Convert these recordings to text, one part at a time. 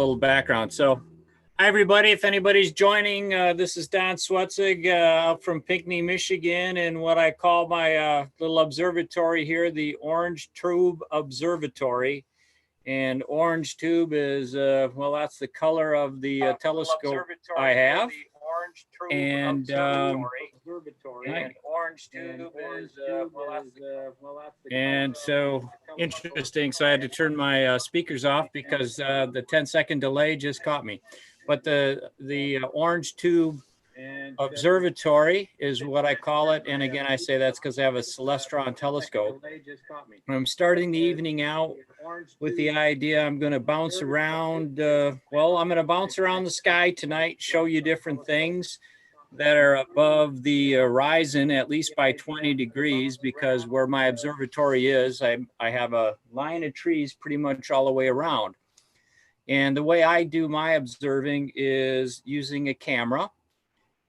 little background. So, hi everybody. If anybody's joining, this is Don Swetzig out from Pinckney, Michigan, and what I call my little observatory here, the Orange Tube Observatory. And orange tube is, well, that's the color of the telescope I have. And and so interesting. So I had to turn my speakers off because the 10-second delay just caught me. But the orange tube observatory is what I call it. And again, I say that's because I have a celestron telescope. I'm starting the evening out with the idea I'm going to bounce around. Well, I'm going to bounce around the sky tonight, show you different things that are above the horizon, at least by 20 degrees, because where my observatory is, I have a line of trees pretty much all the way around. And the way I do my observing is using a camera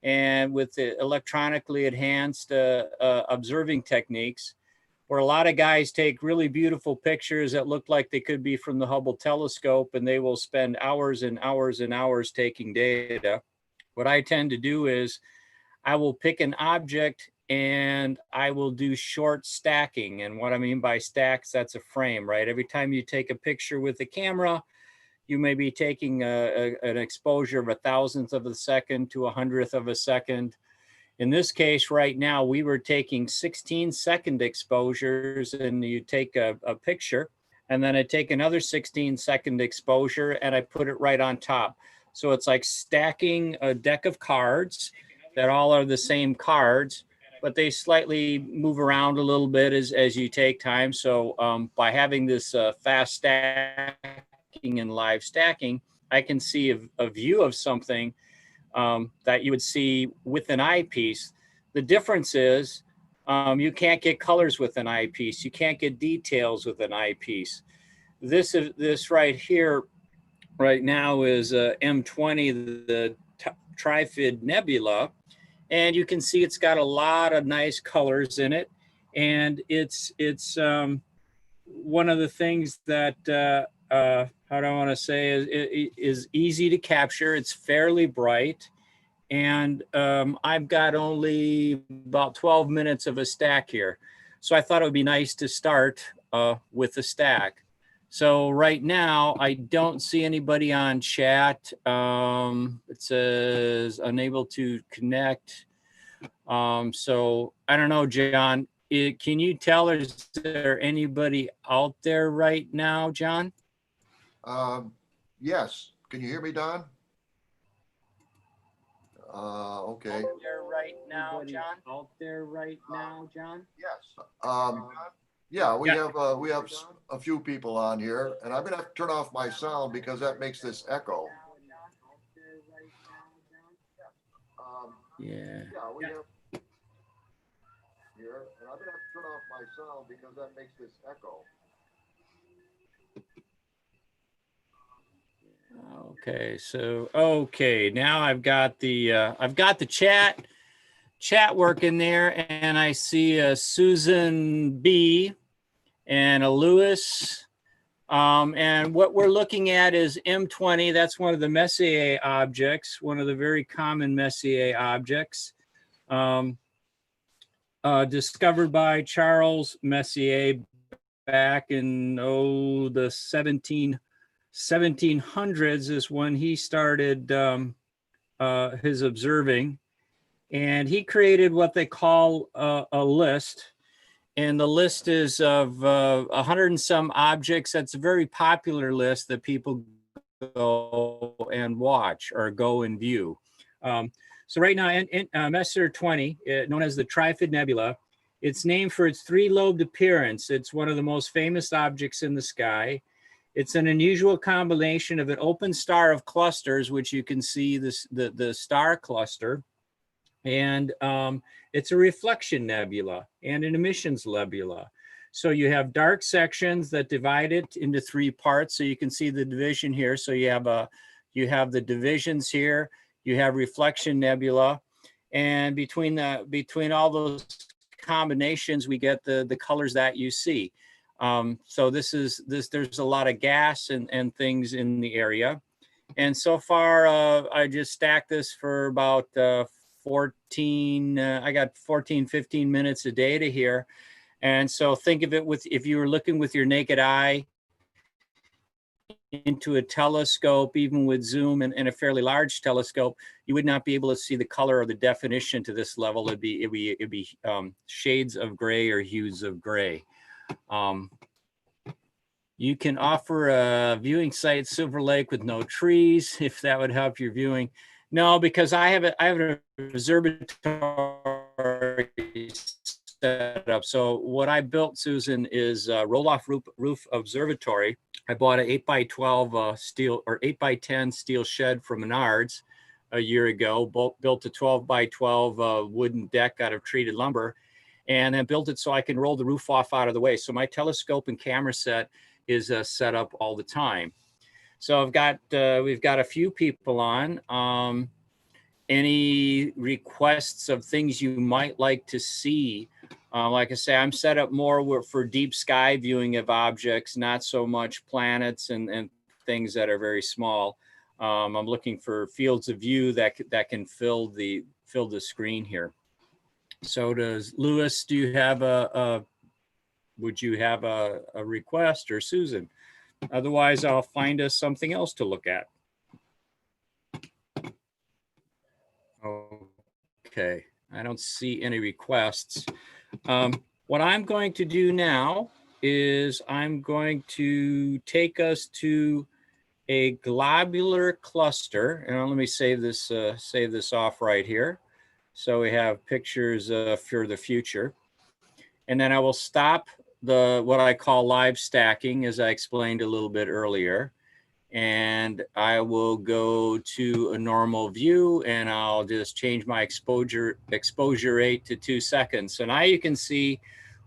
and with the electronically enhanced observing techniques, where a lot of guys take really beautiful pictures that look like they could be from the Hubble telescope, and they will spend hours and hours and hours taking data. What I tend to do is I will pick an object and I will do short stacking. And what I mean by stacks, that's a frame, right? Every time you take a picture with the camera, you may be taking an exposure of 1,000th of a second to 100th of a second. In this case, right now, we were taking 16-second exposures, and you take a picture, and then I take another 16-second exposure, and I put it right on top. So it's like stacking a deck of cards that all are the same cards, but they slightly move around a little bit as you take time. So by having this fast stacking and live stacking, I can see a view of something that you would see with an eyepiece. The difference is you can't get colors with an eyepiece. You can't get details with an eyepiece. This right here, right now, is M20, the Trifid Nebula, and you can see it's got a lot of nice colors in it, and it's one of the things that how do I want to say is easy to capture. It's fairly bright, and I've got only about 12 minutes of a stack here, so I thought it would be nice to start with a stack. So right now, I don't see anybody on chat. It says unable to connect. So I don't know, John, can you tell, is there anybody out there right now, John? Yes. Can you hear me, Don? Okay. Out there right now, John? Out there right now, John? Yes. Yeah, we have a few people on here, and I'm gonna have to turn off my sound because that makes this echo. Yeah. Yeah, we have here, and I'm gonna have to turn off my sound because that makes this echo. Okay, so now I've got the chat working there, and I see a Susan B and a Lewis, and what we're looking at is M20. That's one of the Messier objects, one of the very common Messier objects, discovered by Charles Messier back in the 1700s is when he started his observing, and he created what they call a list. And the list is of 100 and some objects. That's a very popular list that people go and watch or go and view. So right now, in Messier 20, known as the Trifid Nebula, it's named for its three-lobed appearance. It's one of the most famous objects in the sky. It's an unusual combination of an open star of clusters, which you can see the star cluster, and it's a reflection nebula and an emissions nebula. So you have dark sections that divide it into three parts. So you can see the division here. So you have the divisions here. You have reflection nebula, and between all those combinations, we get the colors that you see. So there's a lot of gas and things in the area. And so far, I just stacked this for about 14, I got 14, 15 minutes of data here. And so think of it with, if you were looking with your naked eye into a telescope, even with zoom and a fairly large telescope, you would not be able to see the color or the definition to this level. It'd be shades of gray or hues of gray. You can offer a viewing site, Silver Lake, with no trees, if that would help your viewing. No, because I have an observatory set up. So what I built, Susan, is a roll-off roof observatory. I bought an 8x12 steel or 8x10 steel shed from Menards a year ago. Built a 12x12 wooden deck out of treated lumber, and then built it so I can roll the roof off out of the way. So my telescope and camera set is set up all the time. So we've got a few people on. Any requests of things you might like to see? Like I say, I'm set up more for deep sky viewing of objects, not so much planets and things that are very small. I'm looking for fields of view that can fill the screen here. So does Lewis, do you have would you have a request, or Susan? Otherwise, I'll find us something else to look at. Okay, I don't see any requests. What I'm going to do now is I'm going to take us to a globular cluster. And let me save this off right here, so we have pictures for the future. And then I will stop what I call live stacking, as I explained a little bit earlier. And I will go to a normal view, and I'll just change my exposure rate to 2 seconds. So now you can see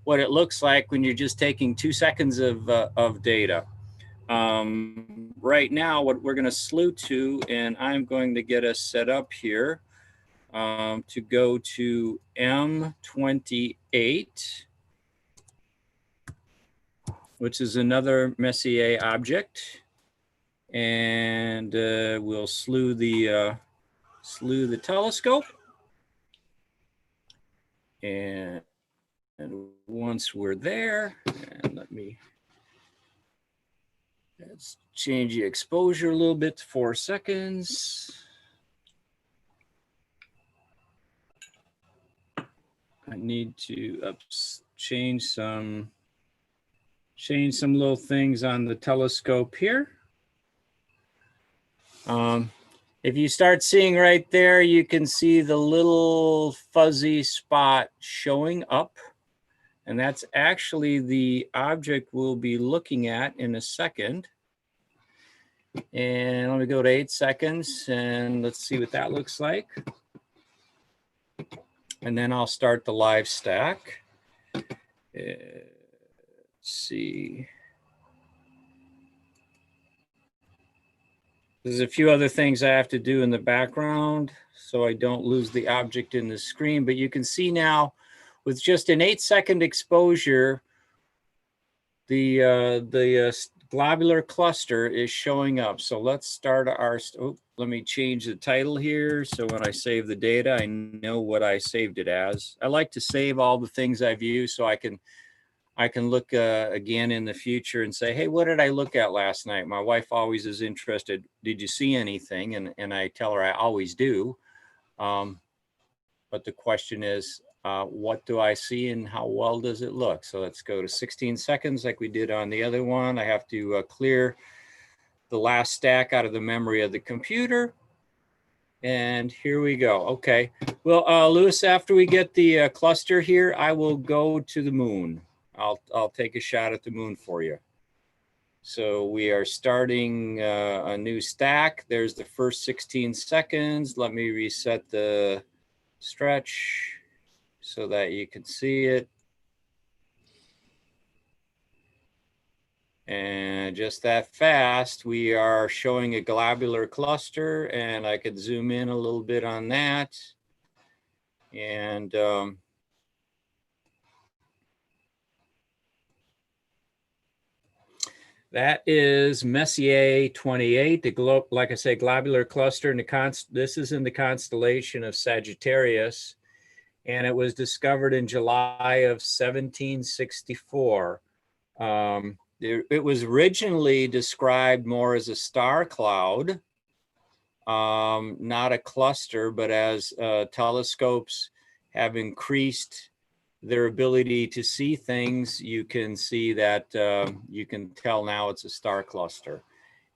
what it looks like when you're just taking 2 seconds of data. Right now, what we're going to slew to, and I'm going to get us set up here to go to M28, which is another Messier object. And we'll slew the telescope. And once we're there, and let's change the exposure a little bit to 4 seconds. I need to change some little things on the telescope here. If you start seeing right there, you can see the little fuzzy spot showing up. And that's actually the object we'll be looking at in a second. And let me go to 8 seconds, and let's see what that looks like. And then I'll start the live stack. Let's see. There's a few other things I have to do in the background so I don't lose the object in the screen, but you can see now with just an 8-second exposure, the globular cluster is showing up. So let's start let me change the title here. So when I save the data, I know what I saved it as. I like to save all the things I've used so I can look again in the future and say, hey, what did I look at last night? My wife always is interested. Did you see anything? And I tell her I always do. But the question is, what do I see and how well does it look? So let's go to 16 seconds like we did on the other one. I have to clear the last stack out of the memory of the computer. And here we go. Okay. Well, Lewis, after we get the cluster here, I will go to the moon. I'll take a shot at the moon for you. So we are starting a new stack. There's the first 16 seconds. Let me reset the stretch so that you can see it. And just that fast, we are showing a globular cluster, and I could zoom in a little bit on that. And That is Messier 28, like I say, globular cluster. In this is in the constellation of Sagittarius, and it was discovered in July of 1764. It was originally described more as a star cloud, not a cluster, but as telescopes have increased their ability to see things, you can see that you can tell now it's a star cluster.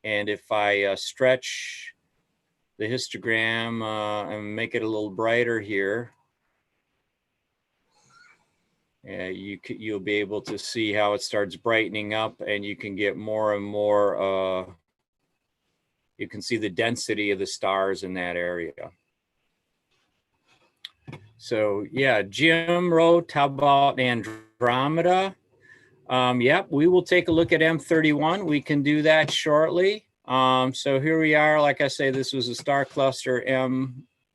And if I stretch the histogram and make it a little brighter here, you'll be able to see how it starts brightening up, and you can get more and more, you can see the density of the stars in that area. So yeah, Jim wrote, how about Andromeda? Yep, we will take a look at M31. We can do that shortly. So here we are. Like I say, this was a star cluster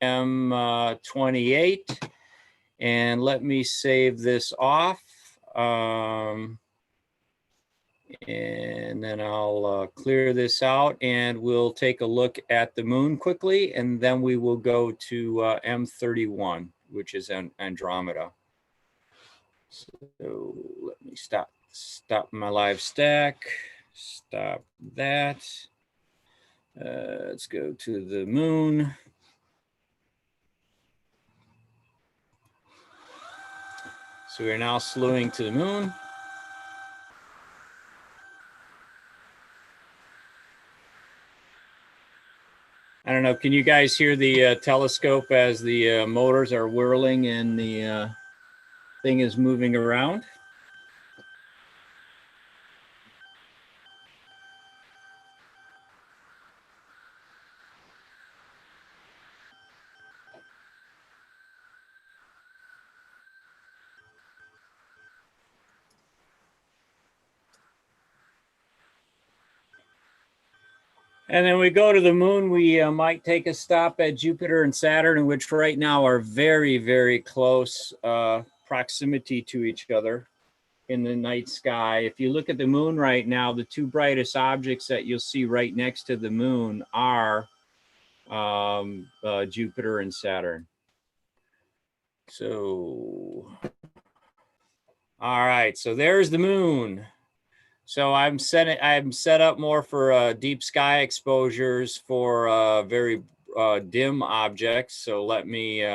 M28. And let me save this off. And then I'll clear this out, and we'll take a look at the moon quickly, and then we will go to M31, which is Andromeda. So let me stop my live stack, stop that. Let's go to the moon. So we're now slewing to the moon. I don't know, can you guys hear the telescope as the motors are whirling and the thing is moving around? And then we go to the moon, we might take a stop at Jupiter and Saturn, which right now are very, very close proximity to each other in the night sky. If you look at the moon right now, the two brightest objects that you'll see right next to the moon are Jupiter and Saturn. So, all right, so there's the moon. So I'm set up more for deep sky exposures for very dim objects. So let me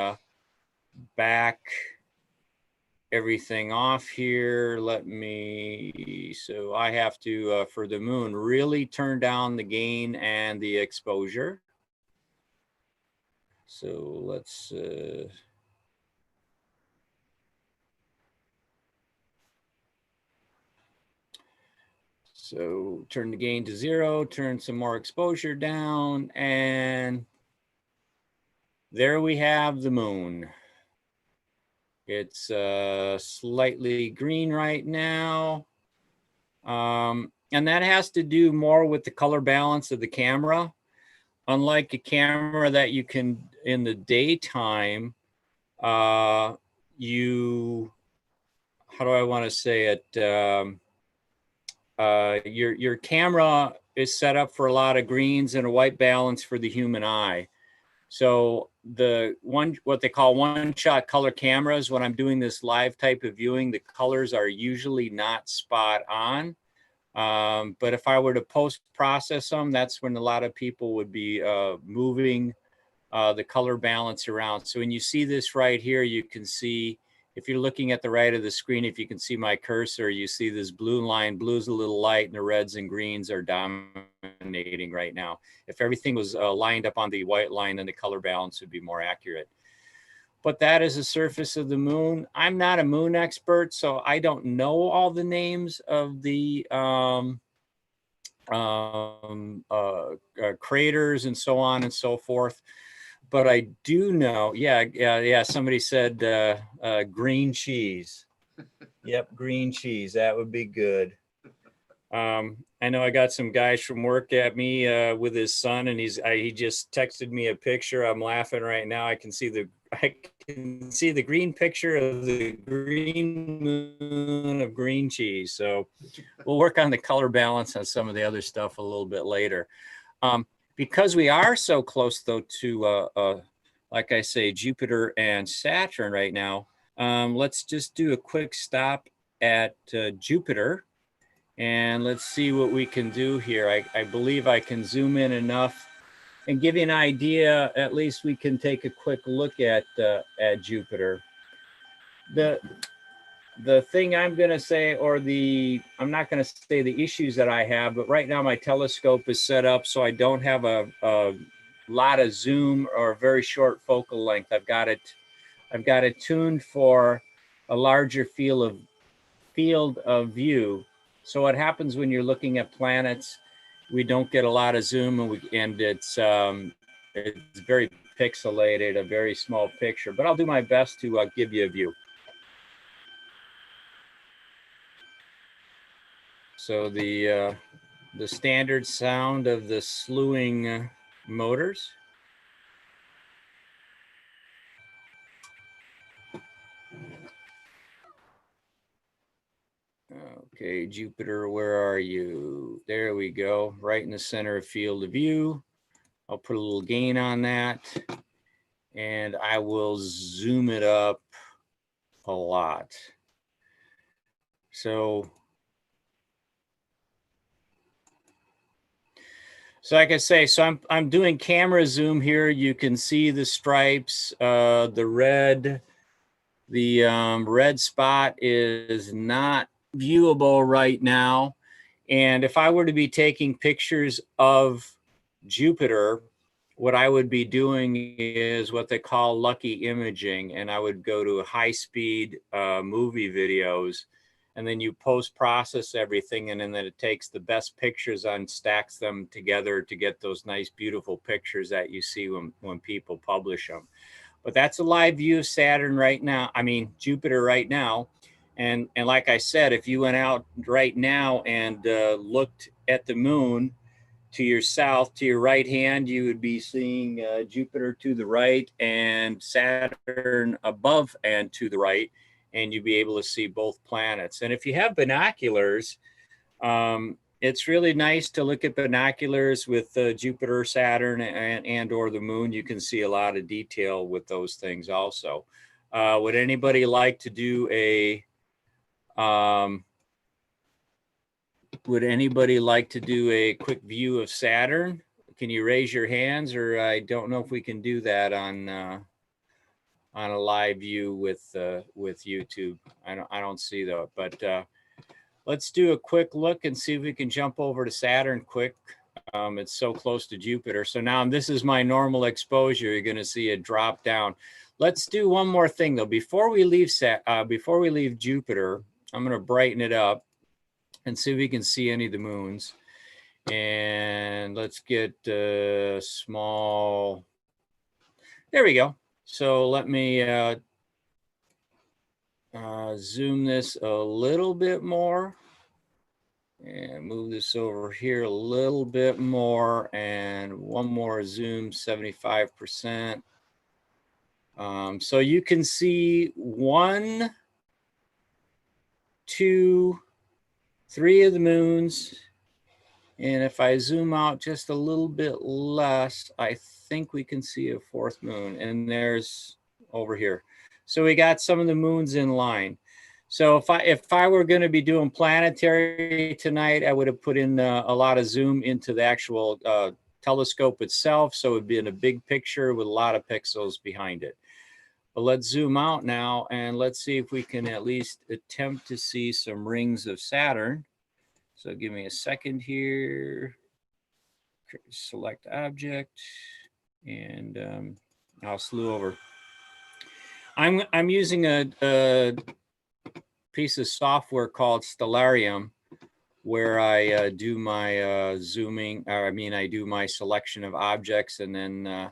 back everything off here. So I have to, for the moon, really turn down the gain and the exposure. So let's, so turn the gain to 0, turn some more exposure down, and there we have the moon. It's slightly green right now. And that has to do more with the color balance of the camera. Unlike a camera that you can, in the daytime, how do I want to say it? Your camera is set up for a lot of greens and a white balance for the human eye. So what they call one-shot color cameras, when I'm doing this live type of viewing, the colors are usually not spot on. But if I were to post-process them, that's when a lot of people would be moving the color balance around. So when you see this right here, you can see, if you're looking at the right of the screen, if you can see my cursor, you see this blue line. Blue's a little light, and the reds and greens are dominating right now. If everything was lined up on the white line, then the color balance would be more accurate. But that is the surface of the moon. I'm not a moon expert, so I don't know all the names of the craters and so on and so forth. But I do know, yeah. Somebody said green cheese. Yep, green cheese. That would be good. I know I got some guys from work at me with his son, and he just texted me a picture. I'm laughing right now. I can see the green picture of the green moon of green cheese. So we'll work on the color balance on some of the other stuff a little bit later. Because we are so close though to like I say, Jupiter and Saturn right now, let's just do a quick stop at Jupiter. And let's see what we can do here. I believe I can zoom in enough and give you an idea. At least we can take a quick look at Jupiter. The thing I'm going to say, I'm not going to say the issues that I have, but right now my telescope is set up so I don't have a lot of zoom or a very short focal length. I've got it tuned for a larger field of view. So what happens when you're looking at planets, we don't get a lot of zoom, and it's very pixelated, a very small picture, but I'll do my best to give you a view. So the standard sound of the slewing motors. Okay, Jupiter, where are you? There we go, right in the center of field of view. I'll put a little gain on that, and I will zoom it up a lot. So like I say, so I'm doing camera zoom here. You can see the stripes, the red. The red spot is not viewable right now. And if I were to be taking pictures of Jupiter, what I would be doing is what they call lucky imaging. And I would go to high-speed movie videos, and then you post-process everything, and then it takes the best pictures and stacks them together to get those nice, beautiful pictures that you see when people publish them. But that's a live view of Saturn right now. I mean, Jupiter right now. And like I said, if you went out right now and looked at the moon to your south, to your right hand, you would be seeing Jupiter to the right and Saturn above and to the right, and you'd be able to see both planets. And if you have binoculars, it's really nice to look at binoculars with Jupiter, Saturn, and or the moon. You can see a lot of detail with those things also. Would anybody like to do a quick view of Saturn? Can you raise your hands? Or I don't know if we can do that on a live view with YouTube. I don't see that, but let's do a quick look and see if we can jump over to Saturn quick. It's so close to Jupiter. So now this is my normal exposure. You're going to see it drop down. Let's do one more thing though. Before we leave Jupiter, I'm going to brighten it up and see if we can see any of the moons. And let's get small. There we go. So let me zoom this a little bit more and move this over here a little bit more, and one more zoom, 75%. So you can see 1, 2, 3 of the moons. And if I zoom out just a little bit less, I think we can see a 4th moon, and there's over here. So we got some of the moons in line. So if I were going to be doing planetary tonight, I would have put in a lot of zoom into the actual telescope itself. So it would be in a big picture with a lot of pixels behind it. But let's zoom out now and let's see if we can at least attempt to see some rings of Saturn. So give me a second here. Select object, and I'll slew over. I'm using a piece of software called Stellarium, where I do my zooming. I do my selection of objects, and then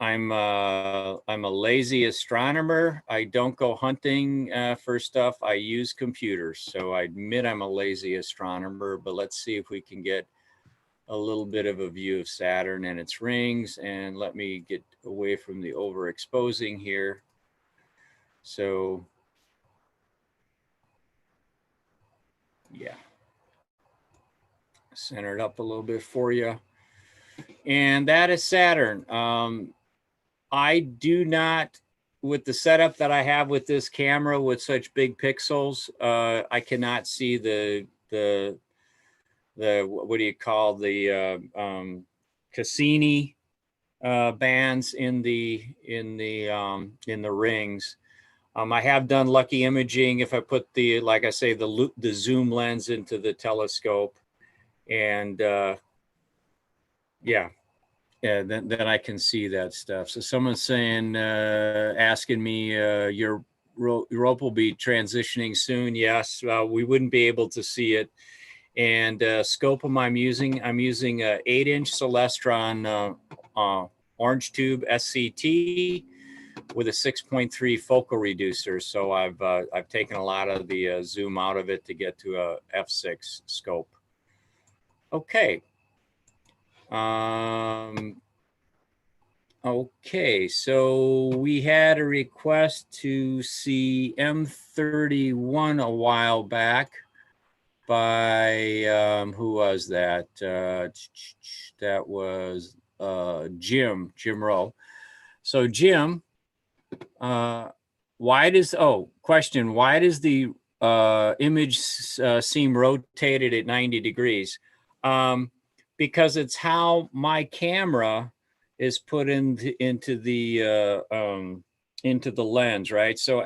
I'm a lazy astronomer. I don't go hunting for stuff. I use computers. So I admit I'm a lazy astronomer, but let's see if we can get a little bit of a view of Saturn and its rings. And let me get away from the overexposing here. So yeah, center it up a little bit for you. And that is Saturn. I do not, with the setup that I have with this camera with such big pixels, I cannot see the what do you call the Cassini bands in the rings. I have done lucky imaging if I put the, like I say, the zoom lens into the telescope, and yeah. Yeah, then I can see that stuff. So someone's saying, asking me, your rope will be transitioning soon. Yes, we wouldn't be able to see it. And scope I'm using a 8-inch Celestron orange tube SCT with a 6.3 focal reducer. So I've taken a lot of the zoom out of it to get to a f6 scope. Okay. Okay, so we had a request to see M31 a while back by, who was that? That was Jim Rowe. So Jim, why does the image seem rotated at 90 degrees? Because it's how my camera is put into the lens, right? So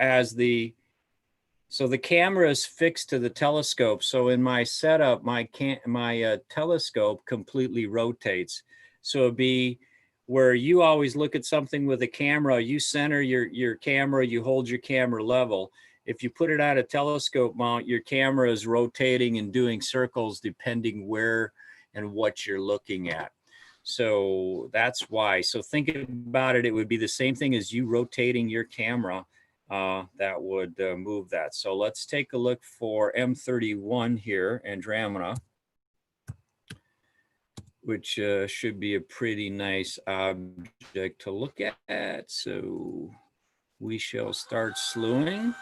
the camera is fixed to the telescope. So in my setup, my telescope completely rotates. So it'd be where you always look at something with a camera, you center your camera, you hold your camera level. If you put it at a telescope mount, your camera is rotating and doing circles depending where and what you're looking at. So that's why. So thinking about it, it would be the same thing as you rotating your camera that would move that. So let's take a look for M31 here, Andromeda, which should be a pretty nice object to look at. So we shall start slewing.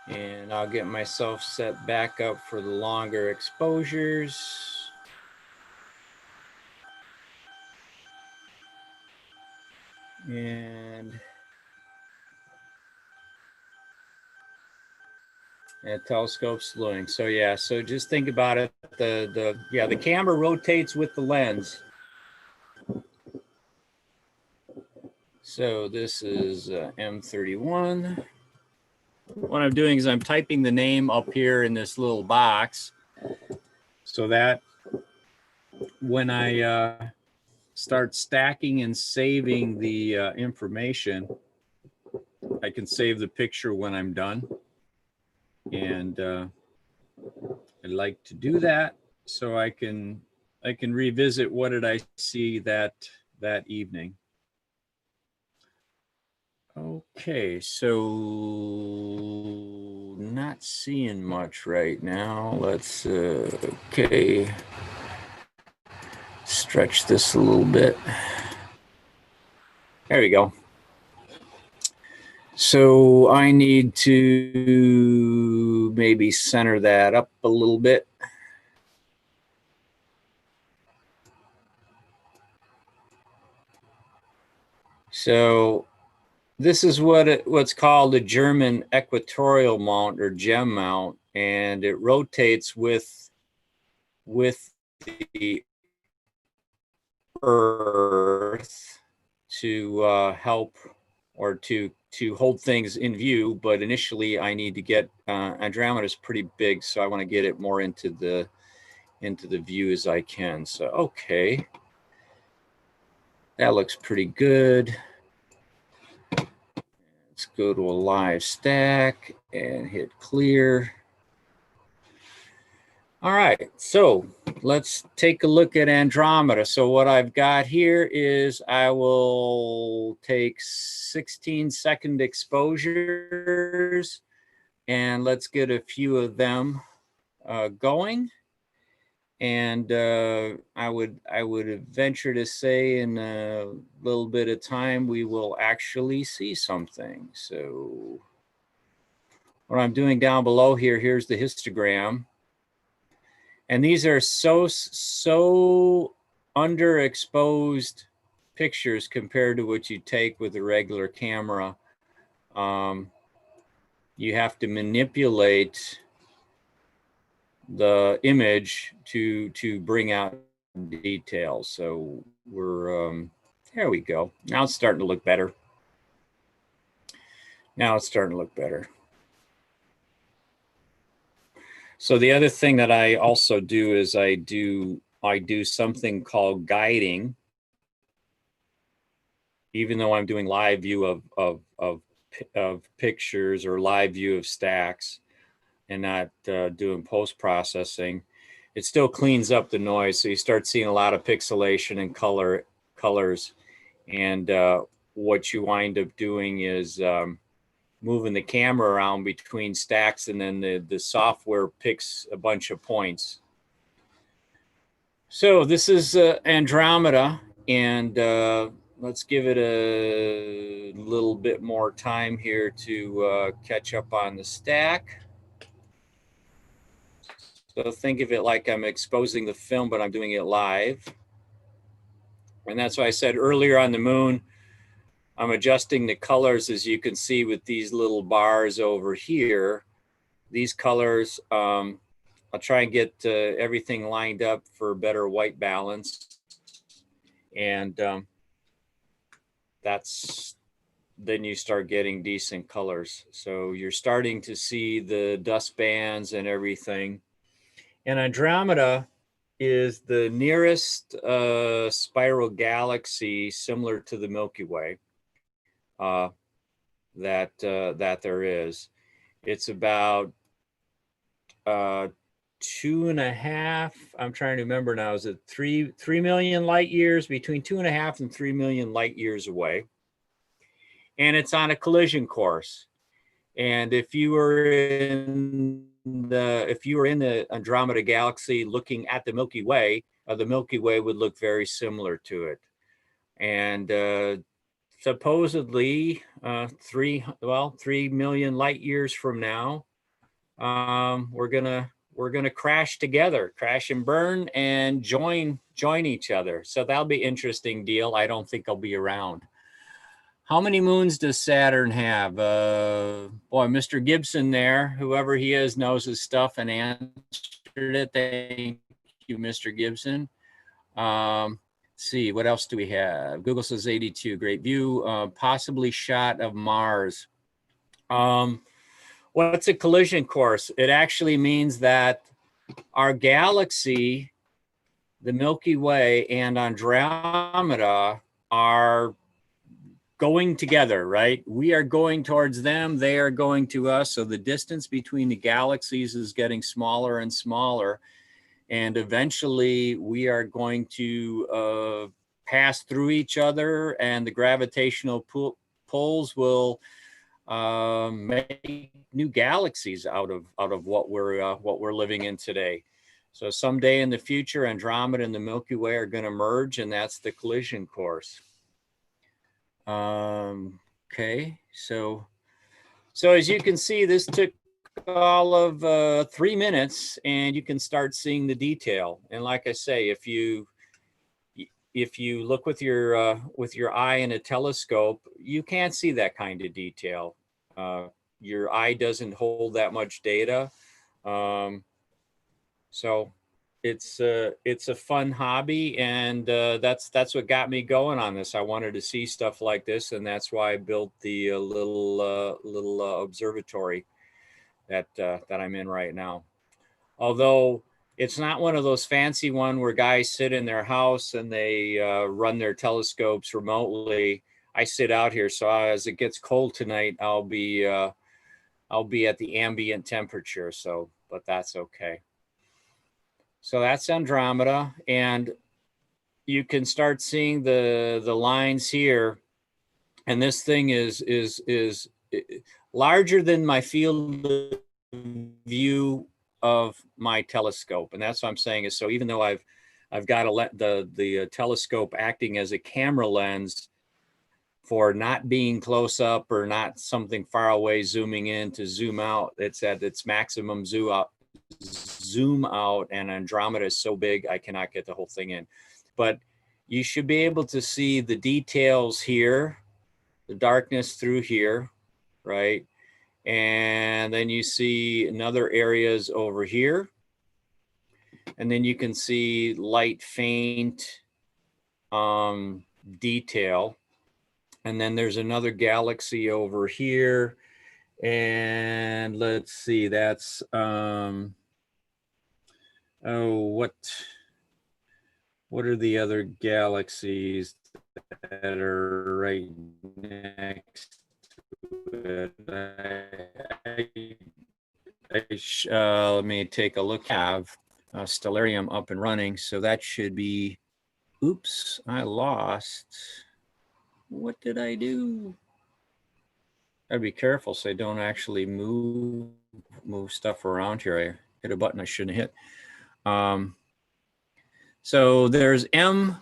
And I'll get myself set back up for the longer exposures. And telescope slewing. So yeah, so just think about it. The camera rotates with the lens. So this is M31. What I'm doing is I'm typing the name up here in this little box so that when I start stacking and saving the information, I can save the picture when I'm done. And I like to do that so I can revisit what did I see that evening. Okay, so not seeing much right now. Let's okay, stretch this a little bit. There we go. So I need to maybe center that up a little bit. So this is what's called a German equatorial mount or gem mount, and it rotates with the Earth to help or to hold things in view. But initially, I need to get Andromeda is pretty big, so I want to get it more into the view as I can. So okay, that looks pretty good. Let's go to a live stack and hit clear. All right, so let's take a look at Andromeda. So what I've got here is I will take 16-second exposures, and let's get a few of them going. And I would venture to say in a little bit of time we will actually see something. So what I'm doing down below here, here's the histogram. And these are so underexposed pictures compared to what you take with a regular camera. You have to manipulate the image to bring out details. So we're, there we go. Now it's starting to look better. Now it's starting to look better. So the other thing that I also do is I do something called guiding, even though I'm doing live view of pictures or live view of stacks and not doing post-processing. It still cleans up the noise. So you start seeing a lot of pixelation and colors. And what you wind up doing is moving the camera around between stacks, and then the software picks a bunch of points. So this is Andromeda, and let's give it a little bit more time here to catch up on the stack. So think of it like I'm exposing the film, but I'm doing it live. And that's why I said earlier on the moon, I'm adjusting the colors, as you can see with these little bars over here. These colors, I'll try and get everything lined up for better white balance. And then you start getting decent colors. So you're starting to see the dust bands and everything. And Andromeda is the nearest spiral galaxy similar to the Milky Way that there is. It's about 2.5, I'm trying to remember now, is it 3 million light years, between 2.5 and 3 million light years away. And it's on a collision course. And if you were in the Andromeda galaxy looking at the Milky Way would look very similar to it. And supposedly 3 million light years from now, we're gonna crash together, crash and burn, and join each other. So that'll be an interesting deal. I don't think I'll be around. How many moons does Saturn have? Boy, Mr. Gibson there, whoever he is, knows his stuff and answered it. Thank you, Mr. Gibson. Let's see, what else do we have? Google says 82, great view, possibly shot of Mars. What's a collision course? It actually means that our galaxy, the Milky Way, and Andromeda are going together, right? We are going towards them, they are going to us. So the distance between the galaxies is getting smaller and smaller. And eventually we are going to pass through each other, and the gravitational pulls will make new galaxies out of what we're living in today. So someday in the future, Andromeda and the Milky Way are going to merge, and that's the collision course. Okay, so as you can see, this took all of 3 minutes, and you can start seeing the detail. And like I say, if you look with your eye in a telescope, you can't see that kind of detail. Your eye doesn't hold that much data. So it's a fun hobby, and that's what got me going on this. I wanted to see stuff like this, and that's why I built the little observatory that I'm in right now. Although it's not one of those fancy one where guys sit in their house and they run their telescopes remotely. I sit out here, so as it gets cold tonight, I'll be at the ambient temperature. So, but that's okay. So that's Andromeda, and you can start seeing the lines here. And this thing is larger than my field of view of my telescope, and that's what I'm saying is, so even though I've got the telescope acting as a camera lens for not being close up or not something far away zooming in to zoom out, it's at its maximum zoom out, and Andromeda is so big I cannot get the whole thing in. But you should be able to see the details here, the darkness through here, right? And then you see another areas over here. And then you can see light faint detail. And then there's another galaxy over here. And let's see, that's, oh, what are the other galaxies that are right next to it? Let me take a look. I have Stellarium up and running, so that should be, oops, I lost. What did I do? I'd be careful so I don't actually move stuff around here. I hit a button I shouldn't hit. So there's M.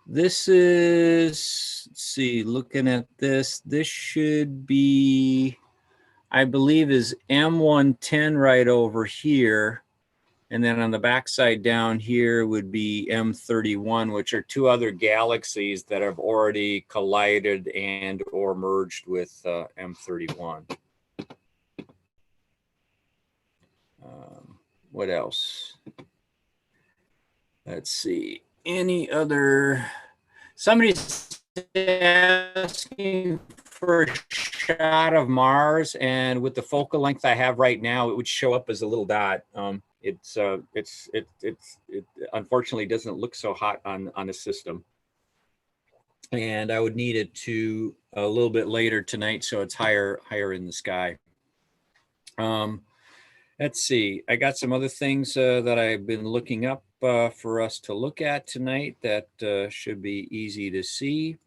This is, let's see, looking at this, this should be, I believe, is M110 right over here. And then on the backside down here would be M31, which are two other galaxies that have already collided and or merged with M31. What else? Let's see. Any other? Somebody's asking for a shot of Mars, and with the focal length I have right now, it would show up as a little dot. It unfortunately doesn't look so hot on the system, and I would need it to a little bit later tonight, so it's higher in the sky. Let's see. I got some other things that I've been looking up for us to look at tonight that should be easy to see.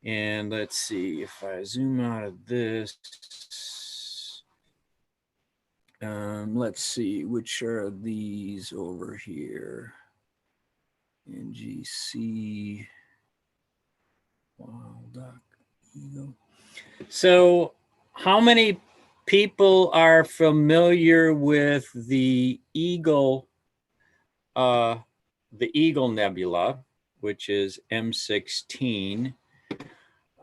And let's see if I zoom out of this. Let's see, which are these over here? NGC, Wild Duck, Eagle. So how many people are familiar with the Eagle Nebula, which is M16?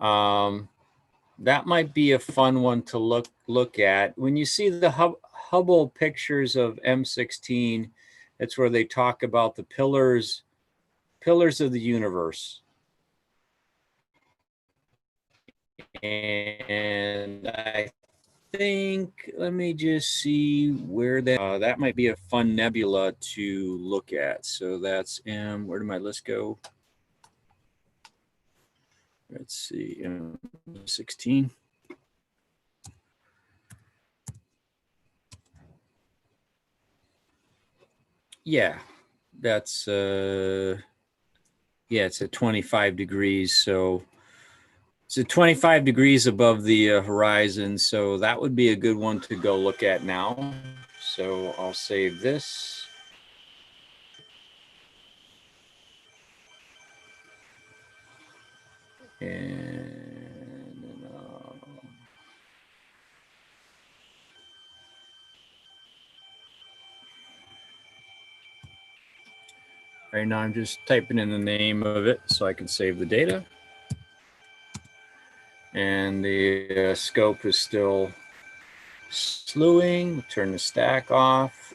That might be a fun one to look at. When you see the Hubble pictures of M16, that's where they talk about the pillars of the universe. And I think, let me just see where that might be a fun nebula to look at. So that's M. Where did my list go? Let's see, M16. Yeah, that's yeah, it's at 25 degrees. So it's at 25 degrees above the horizon. So that would be a good one to go look at now. So I'll save this. And right now I'm just typing in the name of it so I can save the data. And the scope is still slewing. Turn the stack off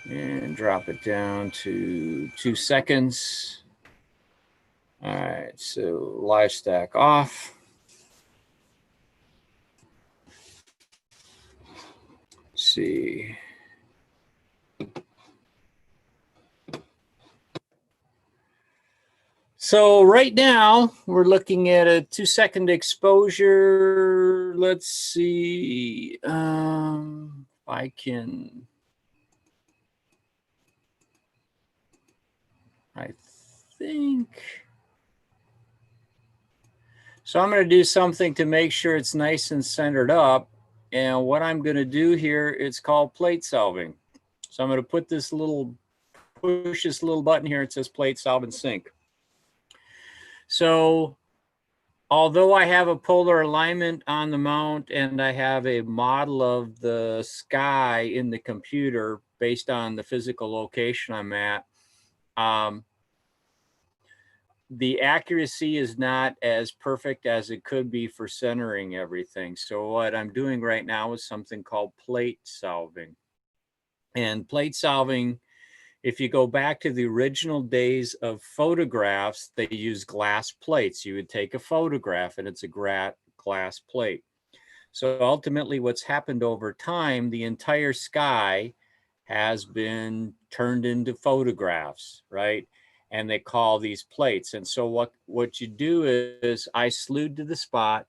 and drop it down to 2 seconds. All right, so live stack off. Let's see. So right now we're looking at a 2-second exposure. Let's see if I can I think. So I'm going to do something to make sure it's nice and centered up. And what I'm going to do here, it's called plate solving. So I'm going to put this little, push this little button here. It says plate solve and sync. So although I have a polar alignment on the mount and I have a model of the sky in the computer based on the physical location I'm at, the accuracy is not as perfect as it could be for centering everything. So what I'm doing right now is something called plate solving. And plate solving, if you go back to the original days of photographs, they use glass plates. You would take a photograph and it's a glass plate. So ultimately what's happened over time, the entire sky has been turned into photographs, right? And they call these plates. And so what you do is I slewed to the spot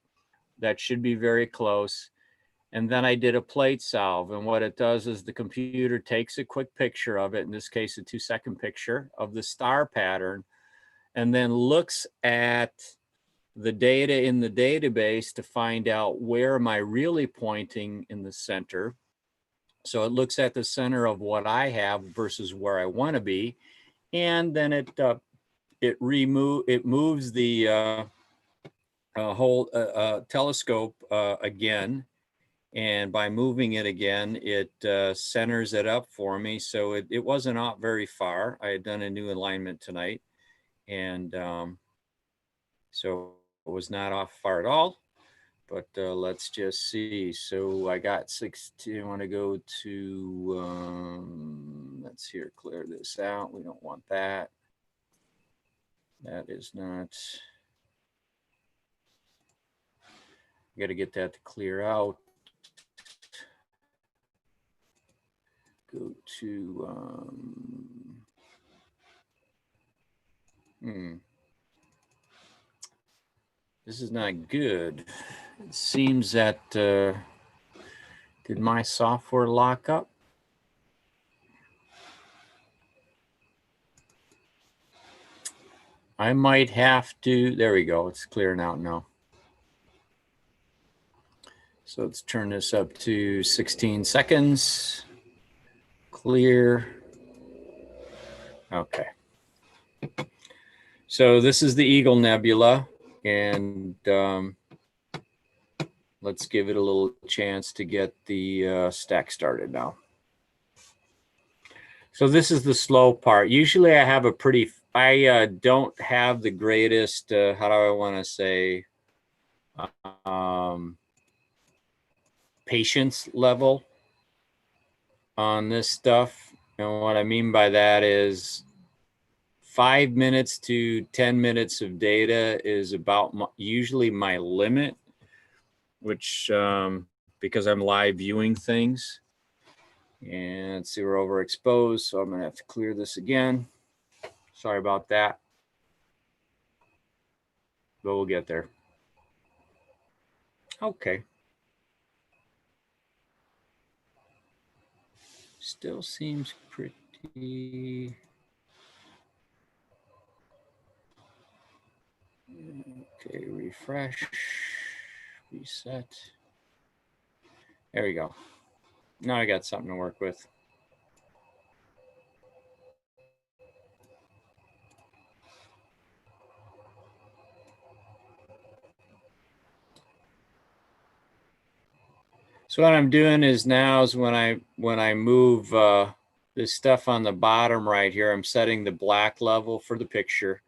that should be very close. And then I did a plate solve. And what it does is the computer takes a quick picture of it, in this case, a 2-second picture of the star pattern, and then looks at the data in the database to find out where am I really pointing in the center. So it looks at the center of what I have versus where I want to be. And then it moves the whole telescope again. And by moving it again, it centers it up for me. So it wasn't out very far. I had done a new alignment tonight. And so it was not off far at all. But let's just see. So I got 16. I want to go to, let's here, clear this out. We don't want that. That is not, you got to get that to clear out. Go to, this is not good. It seems that, did my software lock up? I might have to, there we go. It's clearing out now. So let's turn this up to 16 seconds. Clear. Okay. So this is the Eagle Nebula, and let's give it a little chance to get the stack started now. So this is the slow part. Usually I have a pretty, I don't have the greatest, how do I want to say, patience level on this stuff. And what I mean by that is 5 minutes to 10 minutes of data is about usually my limit, which because I'm live viewing things. And let's see, we're overexposed, so I'm gonna have to clear this again. Sorry about that, but we'll get there. Okay. Still seems pretty. Okay, refresh, reset. There we go. Now I got something to work with. So what I'm doing is now is when I move this stuff on the bottom right here, I'm setting the black level for the picture.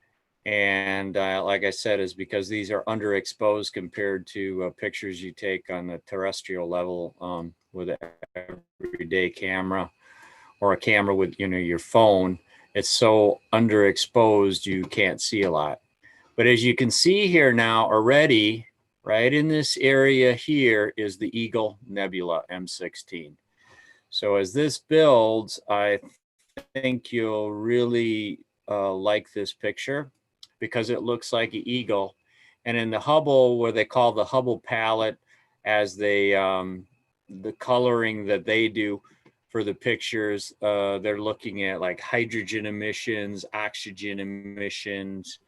And like I said, is because these are underexposed compared to pictures you take on the terrestrial level with an everyday camera or a camera with, you know, your phone. It's so underexposed you can't see a lot. But as you can see here now already, right in this area here is the Eagle Nebula M16. So as this builds, I think you'll really like this picture because it looks like an eagle. And in the Hubble, where they call the Hubble palette, as they the coloring that they do for the pictures. They're looking at like hydrogen emissions, oxygen emissions,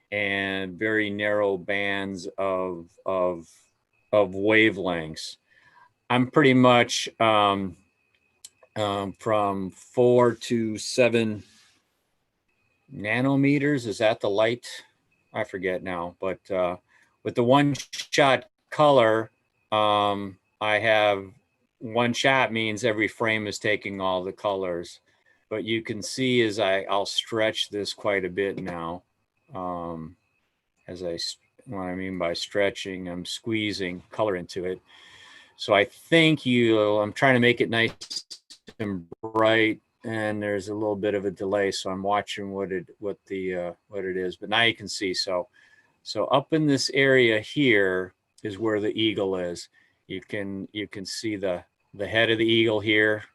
and very narrow bands of wavelengths. I'm pretty much from 4 to 7 nanometers. Is that the light? I forget now, but with the one shot color, I have one shot means every frame is taking all the colors, but you can see as I'll stretch this quite a bit now. What I mean by stretching, I'm squeezing color into it. So I think I'm trying to make it nice and bright, and there's a little bit of a delay, so I'm watching what it is. But now you can see. So up in this area here is where the eagle is. You can see the head of the eagle here,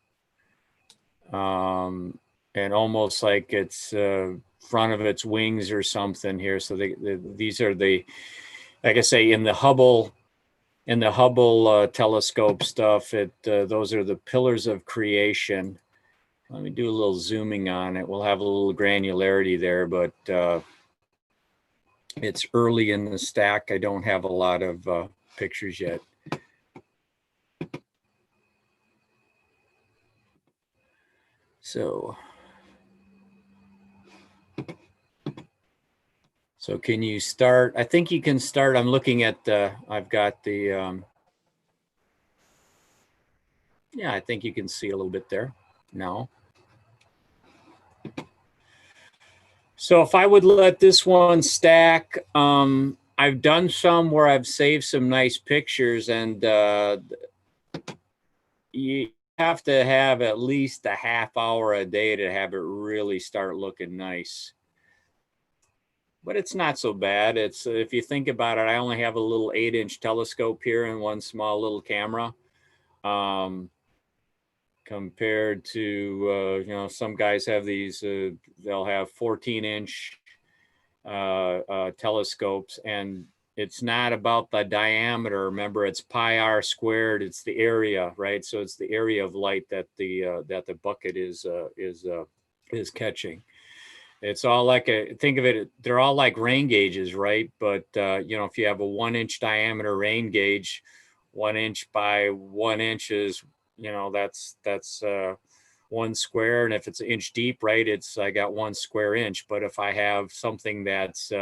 and almost like it's front of its wings or something here. So these are the, like I say, in the Hubble telescope stuff, those are the pillars of creation. Let me do a little zooming on it. We'll have a little granularity there, but it's early in the stack. I don't have a lot of pictures yet. So can you start? I think you can start. I'm looking at I've got the, yeah, I think you can see a little bit there now. So if I would let this one stack, I've done some where I've saved some nice pictures, and you have to have at least a half hour a day to have it really start looking nice. But it's not so bad. It's, if you think about it, I only have a little 8-inch telescope here and one small little camera. Compared to, some guys have these, they'll have 14-inch telescopes, and it's not about the diameter. Remember, it's pi r squared. It's the area, right? So it's the area of light that the bucket is catching. It's all like think of it, they're all like rain gauges, right? But if you have a 1-inch diameter rain gauge, 1 inch by 1 inch is, that's 1 square. And if it's 1 inch deep, right, I got 1 square inch. But if I have something that's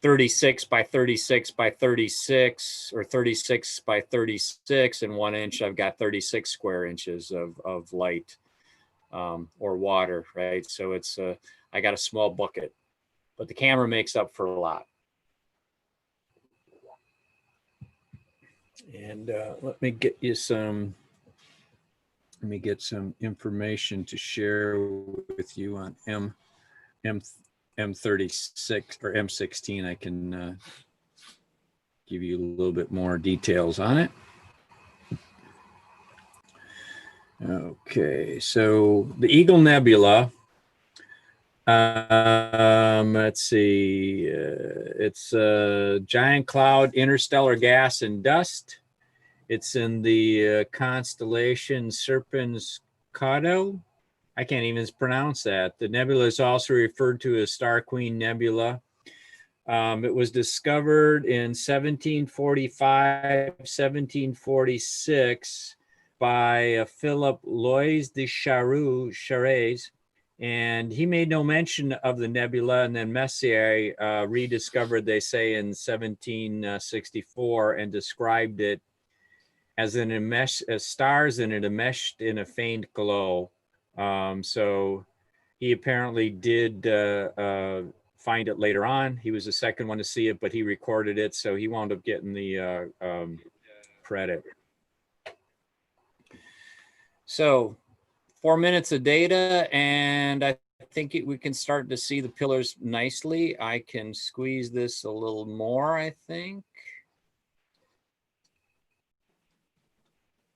36 by 36 by 36 or 36 by 36 in 1 inch, I've got 36 square inches of light or water, right? So it's I got a small bucket, but the camera makes up for a lot. And let me get some information to share with you on M36 or M16. I can give you a little bit more details on it. Okay, so the Eagle Nebula, let's see, it's a giant cloud, interstellar gas and dust. It's in the constellation Serpens Caudo. I can't even pronounce that. The nebula is also referred to as Star Queen Nebula. It was discovered in 1745, 1746 by Philip Loys de Charez, and he made no mention of the nebula. And then Messier rediscovered, they say, in 1764 and described it as stars in it enmeshed in a faint glow. So he apparently did find it later on. He was the second one to see it, but he recorded it, so he wound up getting the credit. So 4 minutes of data, and I think we can start to see the pillars nicely. I can squeeze this a little more, I think.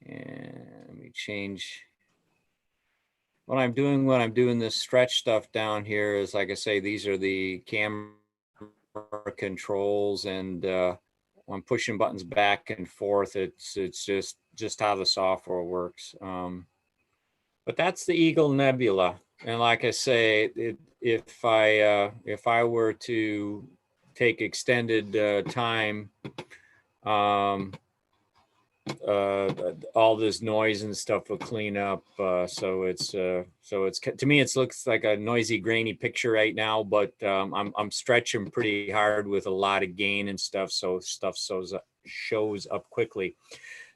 And let me change. What I'm doing this stretch stuff down here is, like I say, these are the camera controls, and I'm pushing buttons back and forth. It's just how the software works. But that's the Eagle Nebula. And like I say, if I were to take extended time, all this noise and stuff will clean up. So it's to me, it looks like a noisy, grainy picture right now. But I'm stretching pretty hard with a lot of gain and stuff, so stuff shows up quickly.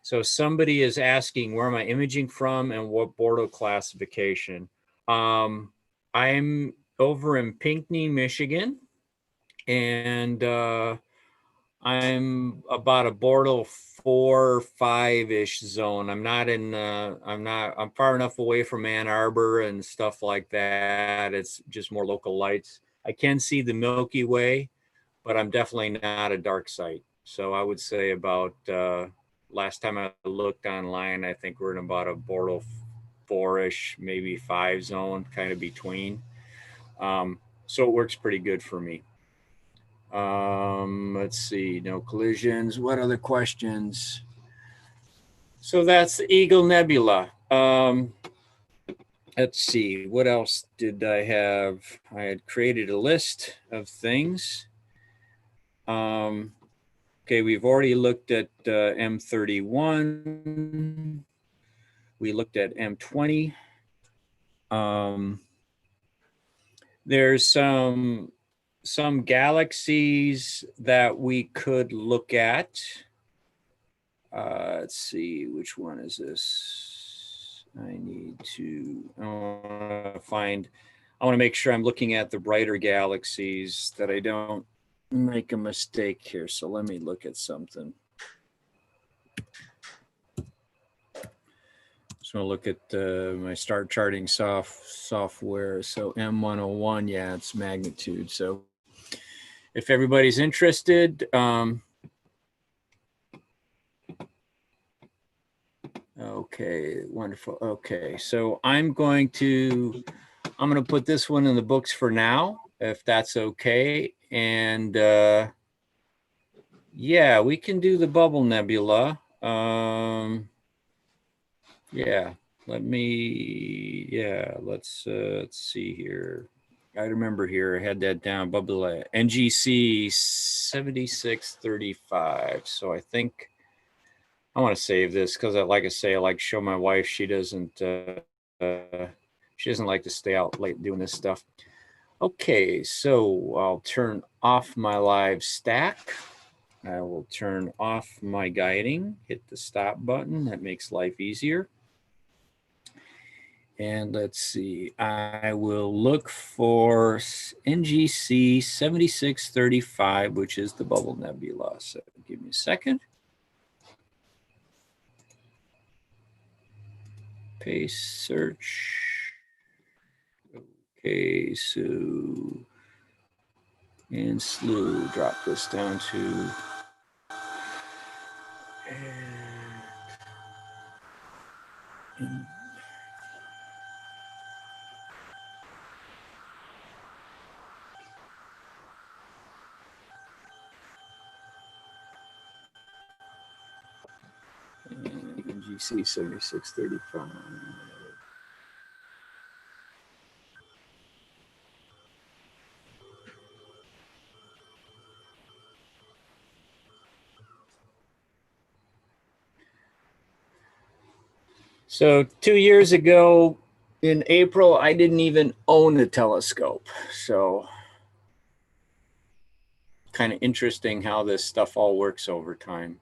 So somebody is asking, where am I imaging from and what Bordeaux classification? I'm over in Pinckney, Michigan, and I'm about a Bordeaux 4 or 5-ish zone. I'm far enough away from Ann Arbor and stuff like that. It's just more local lights. I can see the Milky Way, but I'm definitely not a dark site. So I would say about, last time I looked online, I think we're in about a Bordeaux 4-ish, maybe 5 zone, kind of between. So it works pretty good for me. Let's see, no collisions. What other questions? So that's the Eagle Nebula. Let's see, what else did I have? I had created a list of things. Okay, we've already looked at M31. We looked at M20. There's some galaxies that we could look at. Let's see, which one is this? I want to make sure I'm looking at the brighter galaxies, that I don't make a mistake here. So let me look at something. Just want to look at my star charting software. So M101, yeah, it's magnitude. So if everybody's interested, okay, wonderful. Okay, so I'm going to put this one in the books for now, if that's okay. And yeah, we can do the bubble nebula. Yeah, let's see here. I remember here, I had that down, bubble NGC 7635. So I think I want to save this because, like I say, I like to show my wife. She doesn't like to stay out late doing this stuff. Okay, so I'll turn off my live stack. I will turn off my guiding, hit the stop button. That makes life easier. And let's see, I will look for NGC 7635, which is the bubble nebula. So give me a second. Paste search. Okay, so, and slew, drop this down to, and NGC 7635. So 2 years ago in April, I didn't even own a telescope. So kind of interesting how this stuff all works over time.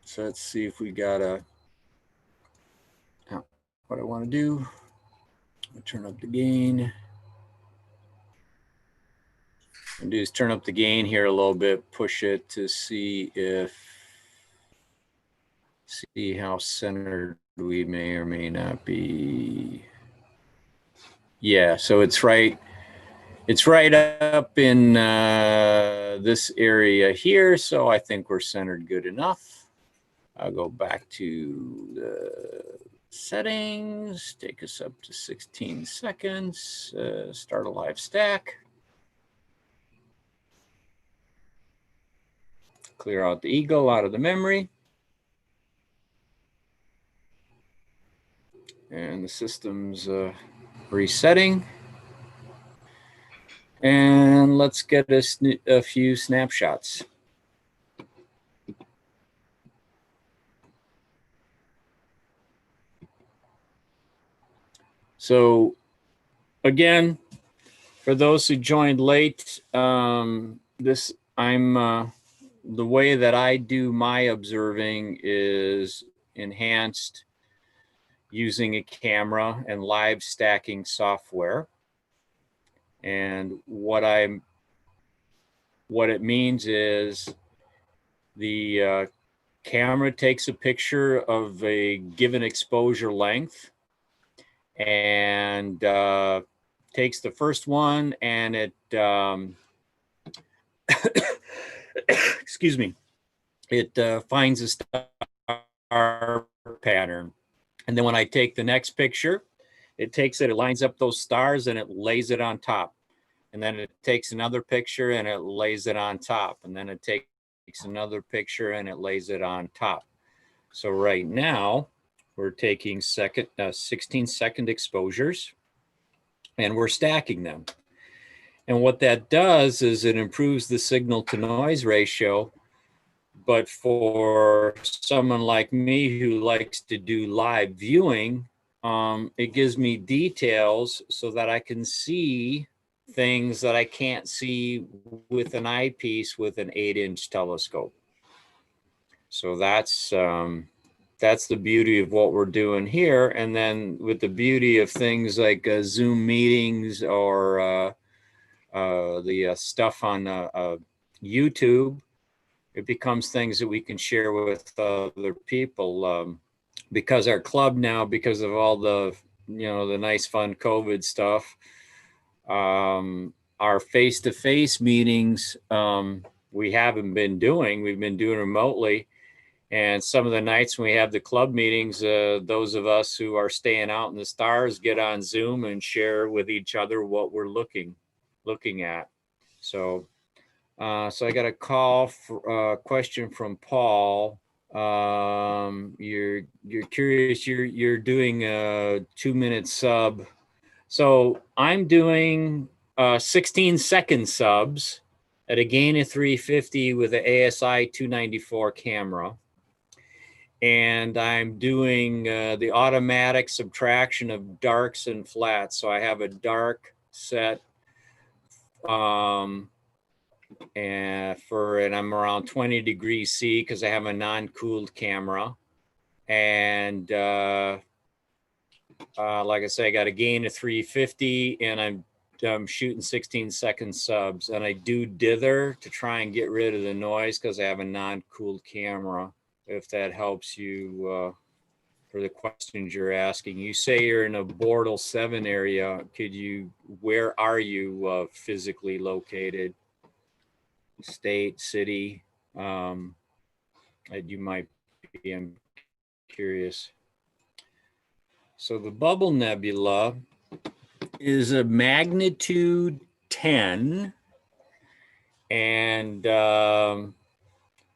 So let's see if we got what I want to do. I'll turn up the gain. And do is turn up the gain here a little bit, push it to see how centered we may or may not be. Yeah, so it's right up in this area here. So I think we're centered good enough. I'll go back to the settings, take us up to 16 seconds, start a live stack. Clear out the Eagle out of the memory. And the system's resetting. And let's get a few snapshots. So again, for those who joined late, the way that I do my observing is enhanced using a camera and live stacking software. And what it means is the camera takes a picture of a given exposure length and takes the first one, and it excuse me, it finds a star pattern. And then when I take the next picture, it takes it, it lines up those stars and it lays it on top. And then it takes another picture and it lays it on top. And then it takes another picture and it lays it on top. So right now we're taking 16-second exposures and we're stacking them. And what that does is it improves the signal to noise ratio. But for someone like me who likes to do live viewing, it gives me details so that I can see things that I can't see with an eyepiece with an 8-inch telescope. So that's the beauty of what we're doing here. And then with the beauty of things like Zoom meetings or the stuff on YouTube, it becomes things that we can share with other people. Because our club now, because of all the, the nice fun COVID stuff, our face-to-face meetings, we haven't been doing, we've been doing remotely. And some of the nights when we have the club meetings, those of us who are staying out in the stars get on Zoom and share with each other what we're looking at. So I got a call for question from Paul. You're curious, you're doing a 2-minute sub. So I'm doing 16-second subs at a gain of 350 with an ASI 294 camera. And I'm doing the automatic subtraction of darks and flats. So I have a dark set and I'm around 20 degrees C because I have a non-cooled camera. And like I say, I got a gain of 350 and I'm shooting 16-second subs. And I do dither to try and get rid of the noise because I have a non-cooled camera. If that helps you for the questions you're asking. You say you're in a Bortle 7 area. Where are you physically located? State, city? You might be, I'm curious. So the Bubble Nebula is a magnitude 10 and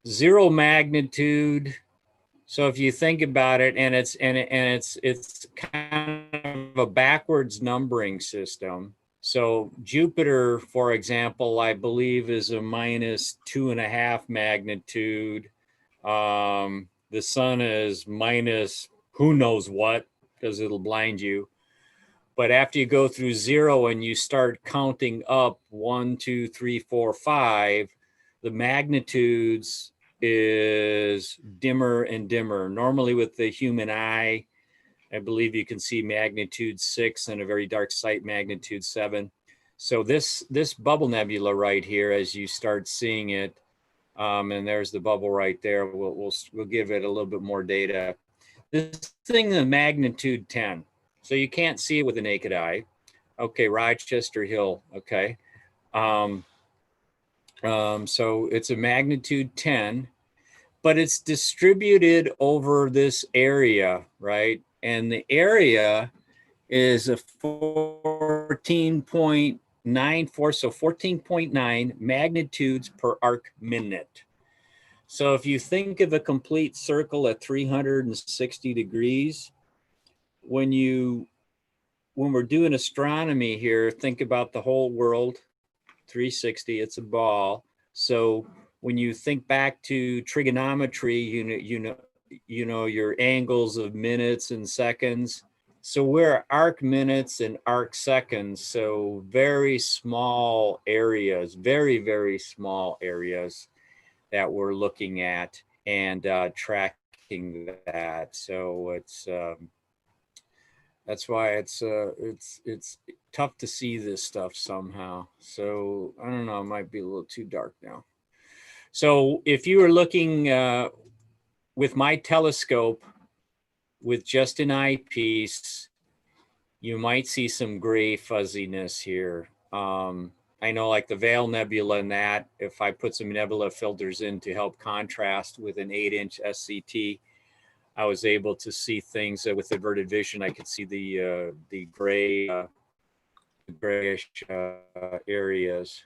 0 magnitude. So if you think about it, and it's kind of a backwards numbering system. So Jupiter, for example, I believe is a -2.5 magnitude. The sun is minus who knows what, because it'll blind you. But after you go through 0 and you start counting up 1, 2, 3, 4, 5, the magnitudes is dimmer and dimmer. Normally with the human eye, I believe you can see magnitude 6 and a very dark site magnitude 7. So this bubble nebula right here, as you start seeing it, and there's the bubble right there, we'll give it a little bit more data. This thing, the magnitude 10. So you can't see it with the naked eye. Okay, Rochester Hill, okay. So it's a magnitude 10, but it's distributed over this area, right? And the area is a 14.94, so 14.9 magnitudes per arc minute. So if you think of a complete circle at 360 degrees, when we're doing astronomy here, think about the whole world, 360, it's a ball. So when you think back to trigonometry, you know your angles of minutes and seconds. So we're arc minutes and arc seconds. So very small areas, very, very small areas that we're looking at and tracking that. So that's why it's tough to see this stuff somehow. So I don't know, it might be a little too dark now. So if you were looking with my telescope with just an eyepiece, you might see some gray fuzziness here. I know like the Veil Nebula and that, if I put some nebula filters in to help contrast with an 8-inch SCT, I was able to see things with averted vision. I could see the gray, grayish areas.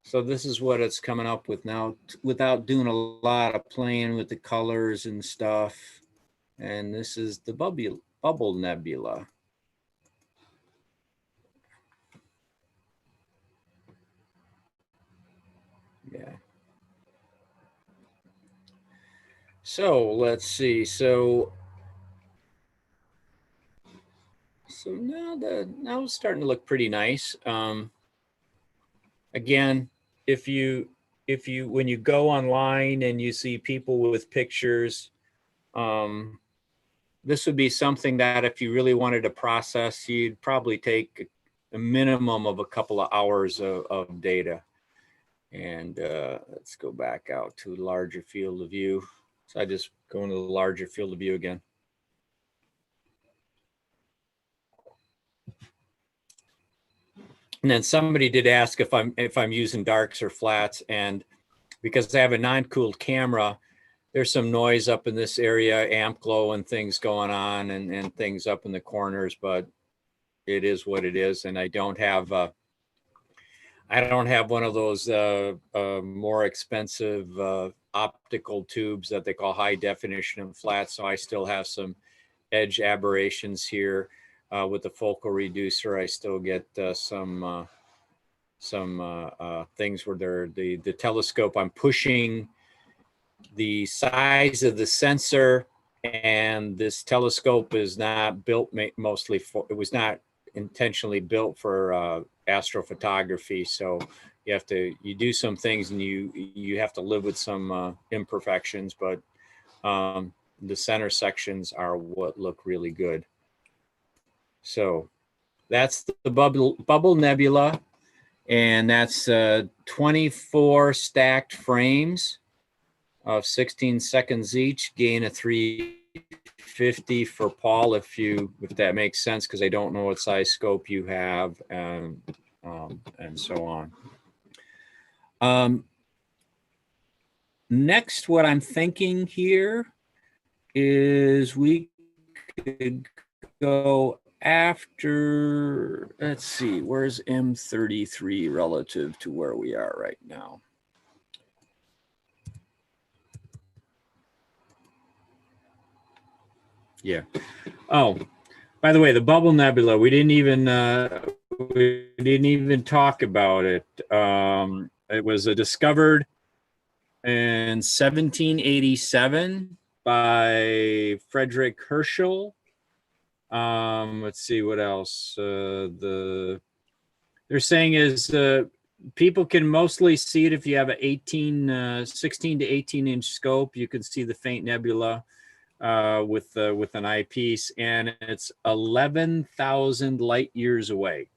So this is what it's coming up with now, without doing a lot of playing with the colors and stuff. And this is the bubble nebula. Yeah. So let's see. So now it's starting to look pretty nice. Again, if you when you go online and you see people with pictures, this would be something that if you really wanted to process, you'd probably take a minimum of a couple of hours of data. And let's go back out to larger field of view. So I just go into the larger field of view again. And then somebody did ask if I'm using darks or flats, and because I have a non-cooled camera, there's some noise up in this area, amp glow and things going on, and things up in the corners, but it is what it is. And I don't have one of those more expensive optical tubes that they call high definition and flat. So I still have some edge aberrations here. With the focal reducer, I still get some things where the telescope, I'm pushing the size of the sensor, and this telescope is not built mostly for, it was not intentionally built for astrophotography. So you do some things and you have to live with some imperfections, but the center sections are what look really good. So that's the bubble nebula, and that's 24 stacked frames of 16 seconds each, gain of 350 for Paul, if that makes sense, because I don't know what size scope you have, and so on. Next, what I'm thinking here is we could go after, let's see, where's M33 relative to where we are right now? Yeah. Oh, by the way, the bubble nebula, we didn't even talk about it. It was discovered in 1787 by Frederick Herschel. Let's see what else. They're saying is people can mostly see it if you have a 16 to 18-inch scope. You can see the faint nebula with an eyepiece, and it's 11,000 light years away.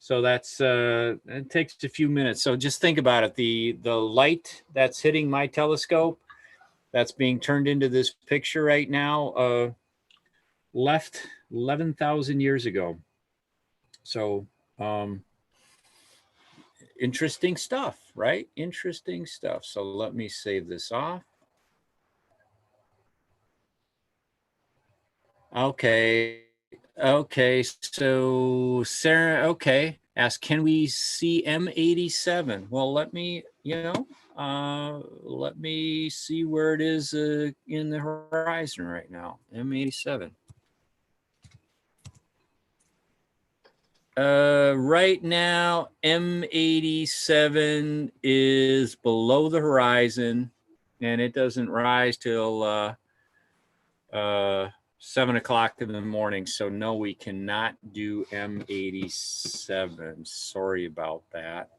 So that's it takes a few minutes. So just think about it. The light that's hitting my telescope, that's being turned into this picture right now, left 11,000 years ago. So interesting stuff, right? Interesting stuff. So let me save this off. Okay. So Sarah, asked, can we see M87? Well, let me, let me see where it is in the horizon right now. M87. Right now, M87 is below the horizon, and it doesn't rise till 7 o'clock in the morning. So no, we cannot do M87. Sorry about that.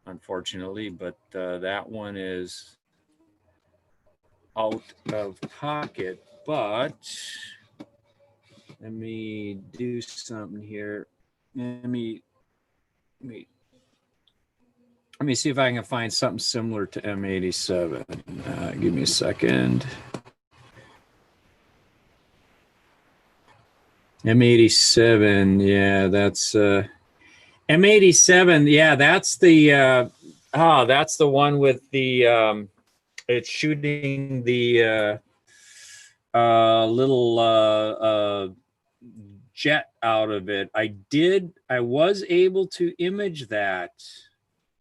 Unfortunately, but that one is out of pocket. But let me do something here. Let me see if I can find something similar to M87. Give me a second. M87, yeah, that's M87. Yeah, that's the one with the it's shooting the little jet out of it. I was able to image that.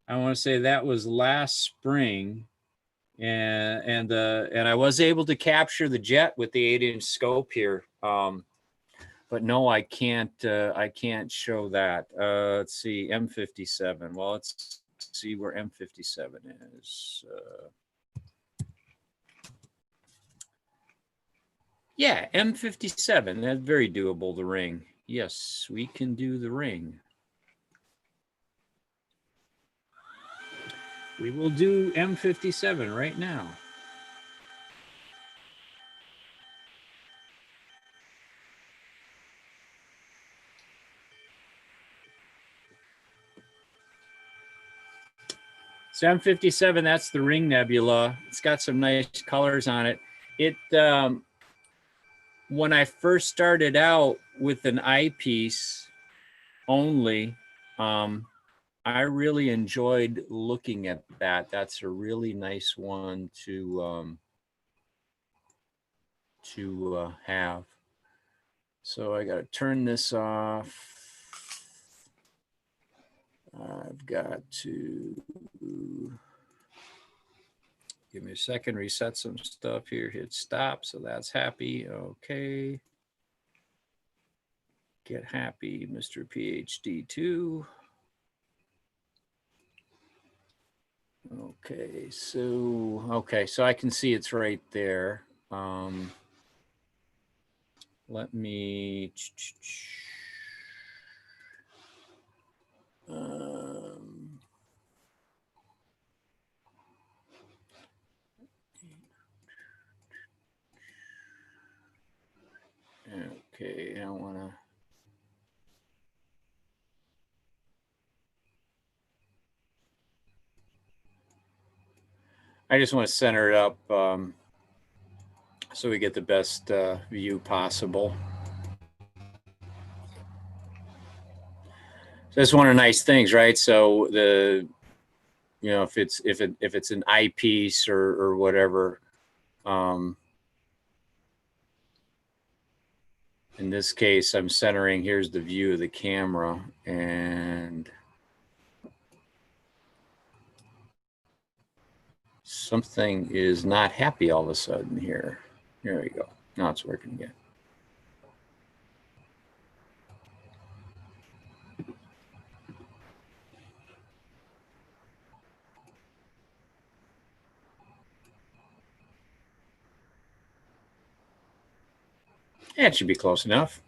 I want to say that was last spring, and I was able to capture the jet with the 8-inch scope here. But no, I can't show that. Let's see, M57. Well, let's see where M57 is. Yeah, M57. That's very doable, the ring. Yes, we can do the ring. We will do M57 right now. So M57, that's the Ring Nebula. It's got some nice colors on it. When I first started out with an eyepiece only, I really enjoyed looking at that. That's a really nice one to have. So I got to turn this off. I've got to give me a second, reset some stuff here, hit stop. So that's happy. Okay. Get happy, Mr. PhD 2. Okay, so I can see it's right there. Let me okay, I want to just want to center it up so we get the best view possible. So that's one of the nice things, right? So if it's an eyepiece or whatever, in this case, I'm centering. Here's the view of the camera, and something is not happy all of a sudden here. Here we go. Now it's working again. Yeah, it should be close enough.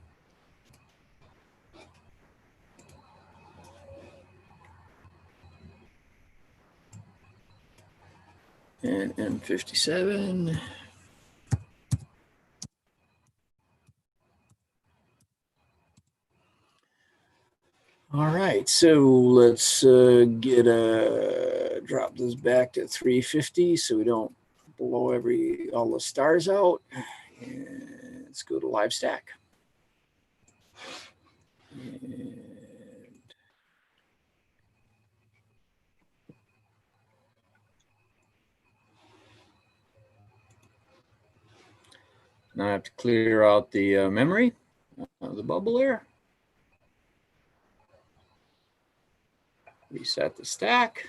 And M57. All right, so let's drop this back to 350 so we don't blow all the stars out. And let's go to live stack. And now I have to clear out the memory of the bubble there. Reset the stack.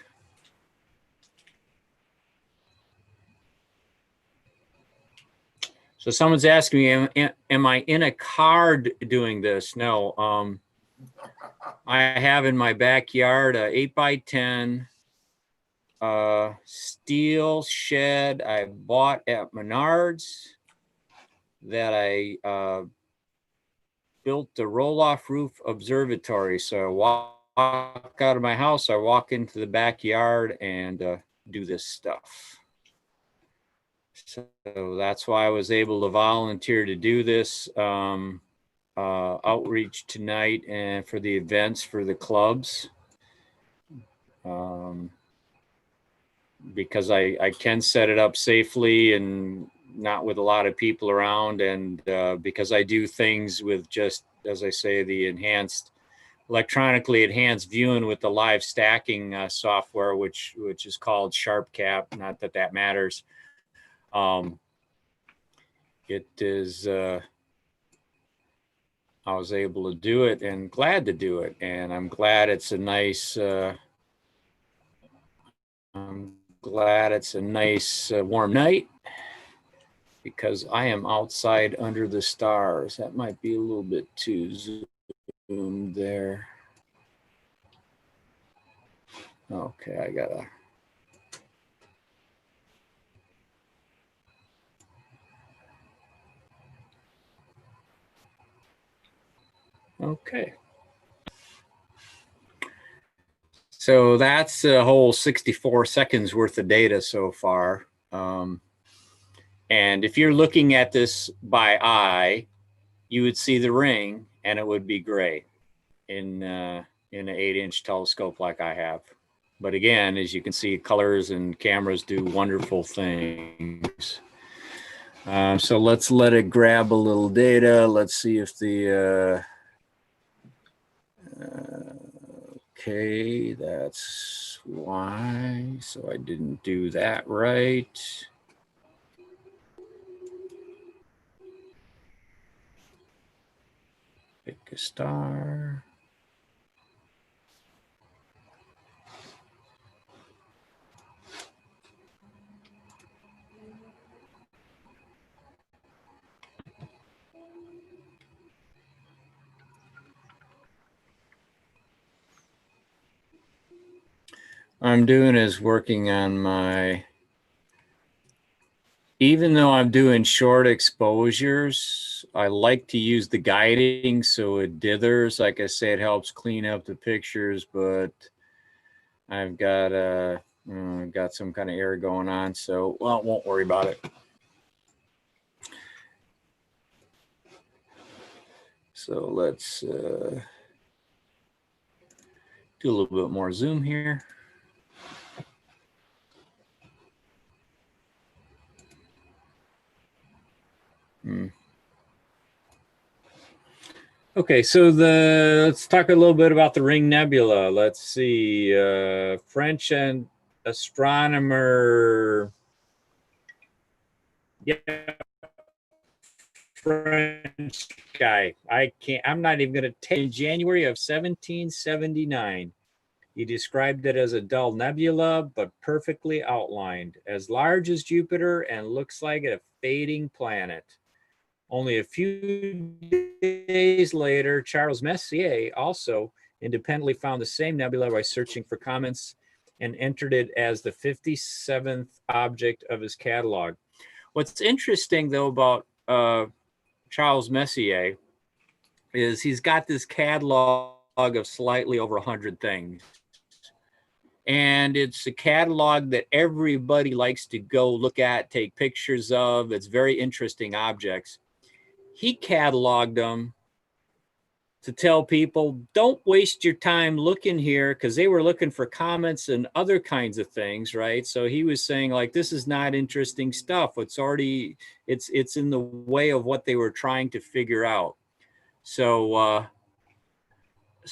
So someone's asking me, am I in a car doing this? No. I have in my backyard a 8x10 steel shed I bought at Menards that I built the roll-off roof observatory. So I walk out of my house, I walk into the backyard and do this stuff. So that's why I was able to volunteer to do this outreach tonight and for the events for the clubs. Because I can set it up safely and not with a lot of people around, and because I do things with just, as I say, the electronically enhanced viewing with the live stacking software, which is called SharpCap. Not that that matters. It is. I was able to do it and glad to do it, and I'm glad it's a nice. I'm glad it's a nice warm night because I am outside under the stars. That might be a little bit too zoomed there. Okay, I gotta. Okay. So that's a whole 64 seconds worth of data so far. And if you're looking at this by eye, you would see the ring and it would be gray in an 8-inch telescope like I have. But again, as you can see, colors and cameras do wonderful things. So let's let it grab a little data. Let's see if the, okay, that's why. So I didn't do that right. Pick a star. I'm doing is working on my, even though I'm doing short exposures, I like to use the guiding so it dithers. Like I say, it helps clean up the pictures, but I've got got some kind of error going on, so well, won't worry about it. So let's do a little bit more zoom here. Okay, so let's talk a little bit about the Ring Nebula. Let's see, French and astronomer, yeah, French guy. I'm not even going to take. In January of 1779, he described it as a dull nebula, but perfectly outlined, as large as Jupiter and looks like a fading planet. Only a few days later, Charles Messier also independently found the same nebula by searching for comments and entered it as the 57th object of his catalog. What's interesting, though, about Charles Messier is he's got this catalog of slightly over 100 things. And it's a catalog that everybody likes to go look at, take pictures of. It's very interesting objects. He cataloged them to tell people, don't waste your time looking here, because they were looking for comments and other kinds of things, right? So he was saying, like, this is not interesting stuff. It's already, it's in the way of what they were trying to figure out. So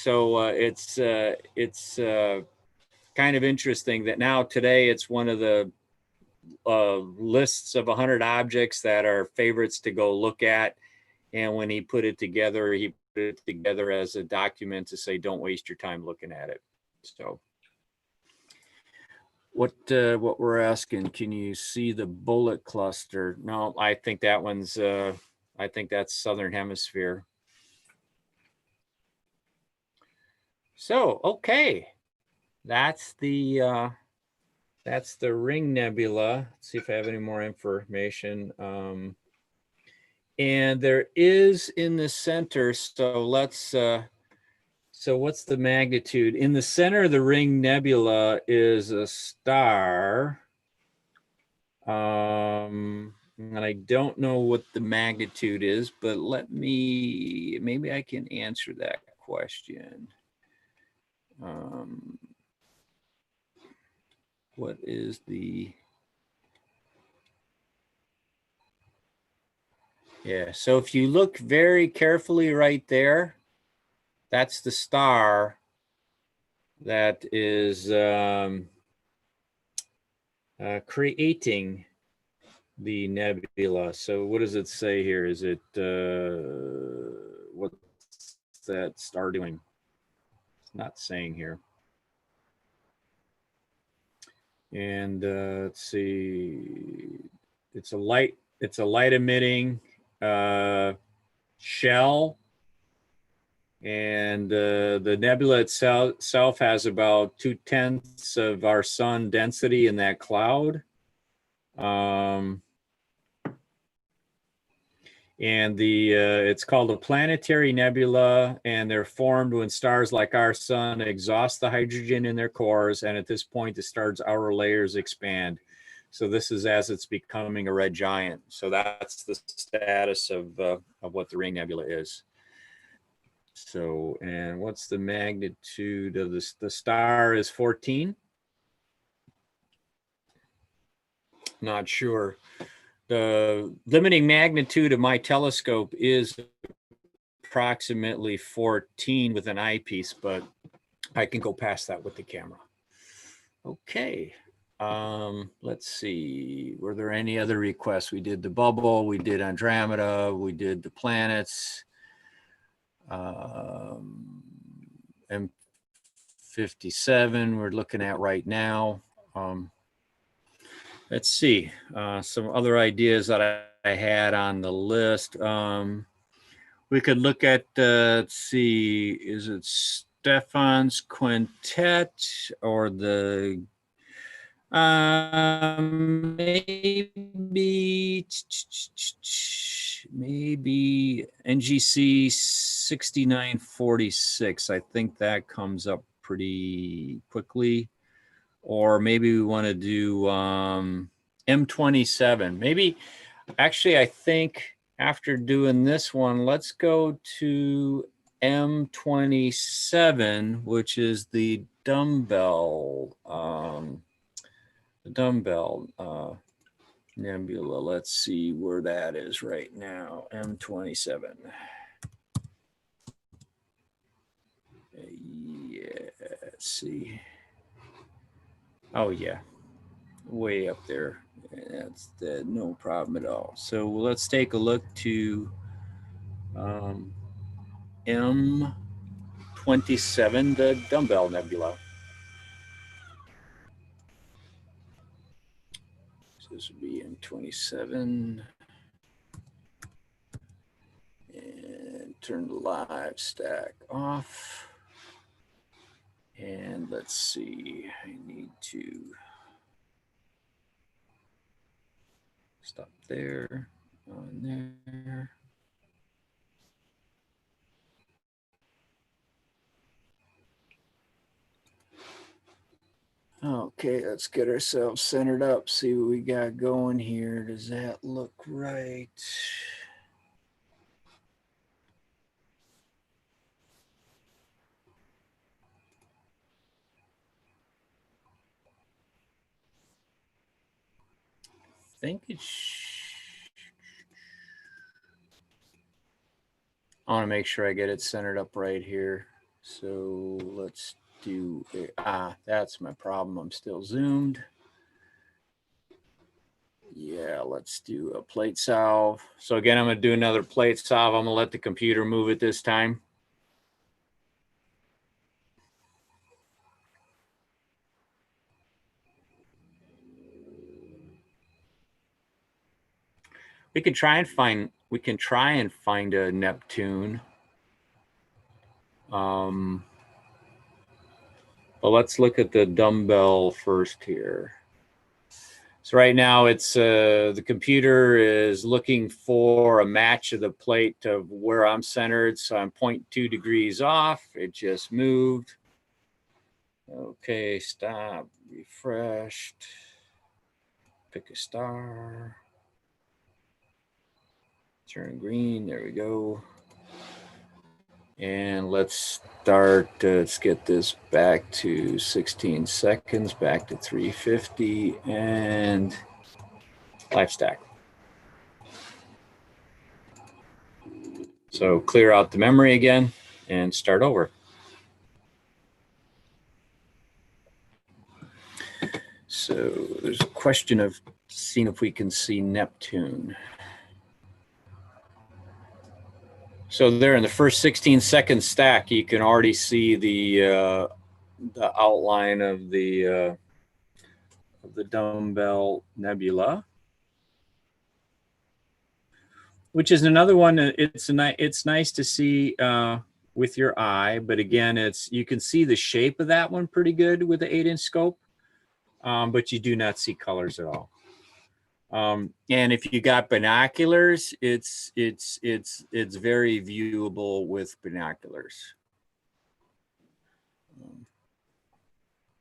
it's kind of interesting that now today it's one of the lists of 100 objects that are favorites to go look at. And when he put it together as a document to say, don't waste your time looking at it. So what we're asking, can you see the bullet cluster? No, I think that one's, I think that's Southern Hemisphere. So, okay, that's the Ring Nebula. Let's see if I have any more information. And there is in the center, so let's, so what's the magnitude? In the center of the Ring Nebula is a star. And I don't know what the magnitude is, but maybe I can answer that question. What is the, yeah, so if you look very carefully right there, that's the star that is creating the nebula. So what does it say here? Is it, what's that star doing? It's not saying here. And let's see, it's a light emitting shell. And the nebula itself has about 2/10 of our sun density in that cloud. And it's called a planetary nebula, and they're formed when stars like our sun exhaust the hydrogen in their cores, and at this point the star's outer layers expand. So this is as it's becoming a red giant. So that's the status of what the Ring Nebula is. So, and what's the magnitude of this? The star is 14. Not sure. The limiting magnitude of my telescope is approximately 14 with an eyepiece, but I can go past that with the camera. Okay. Let's see. Were there any other requests? We did the bubble, we did Andromeda, we did the planets. M57 we're looking at right now. Let's see, some other ideas that I had on the list. We could look at, let's see, is it Stefan's quintet or the, maybe NGC 6946. I think that comes up pretty quickly. Or maybe we want to do M27. Maybe, actually, I think after doing this one, let's go to M27, which is the dumbbell nebula. Let's see where that is right now. M27. Yeah, let's see. Oh yeah, way up there. That's no problem at all. So let's take a look to M27, the dumbbell nebula. So this would be M27. And turn the live stack off. And let's see, I need to stop there, on there. Okay, let's get ourselves centered up, see what we got going here. Does that look right? I think it's, I want to make sure I get it centered up right here. So let's do it. That's my problem. I'm still zoomed. Yeah, let's do a plate salve. So again, I'm going to do another plate salve. I'm going to let the computer move it this time. We can try and find a Neptune. But let's look at the dumbbell first here. So right now it's the computer is looking for a match of the plate of where I'm centered. So I'm 0.2 degrees off. It just moved. Okay, stop, refreshed. Pick a star. Turn green, there we go. And let's start, let's get this back to 16 seconds, back to 350 and life stack. So clear out the memory again and start over. So there's a question of seeing if we can see Neptune. So there in the first 16-second stack, you can already see the outline of the dumbbell nebula, which is another one. It's nice to see with your eye, but again, you can see the shape of that one pretty good with the 8-inch scope, but you do not see colors at all. And if you got binoculars, it's very viewable with binoculars.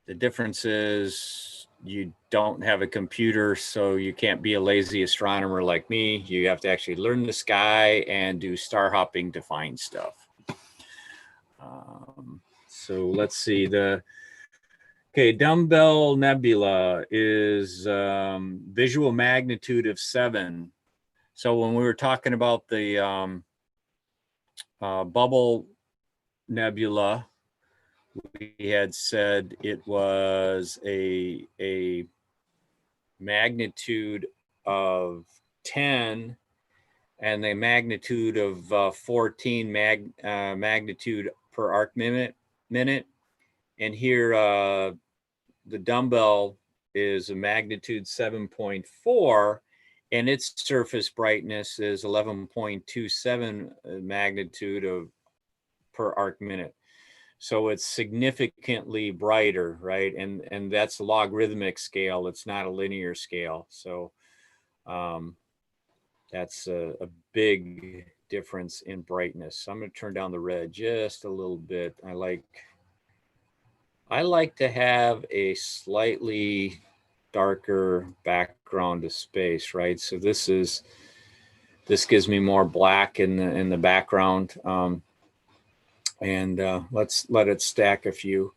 The difference is you don't have a computer, so you can't be a lazy astronomer like me. You have to actually learn the sky and do star hopping to find stuff. So let's see. Okay, dumbbell nebula is visual magnitude of 7. So when we were talking about the bubble nebula, we had said it was a magnitude of 10 and the magnitude of 14 magnitude per arc minute. And here the dumbbell is a magnitude 7.4 and its surface brightness is 11.27 magnitude of per arc minute. So it's significantly brighter, right? And that's a logarithmic scale. It's not a linear scale. So that's a big difference in brightness. So I'm going to turn down the red just a little bit. I like to have a slightly darker background to space, right? So this gives me more black in the background. And let's let it stack a few.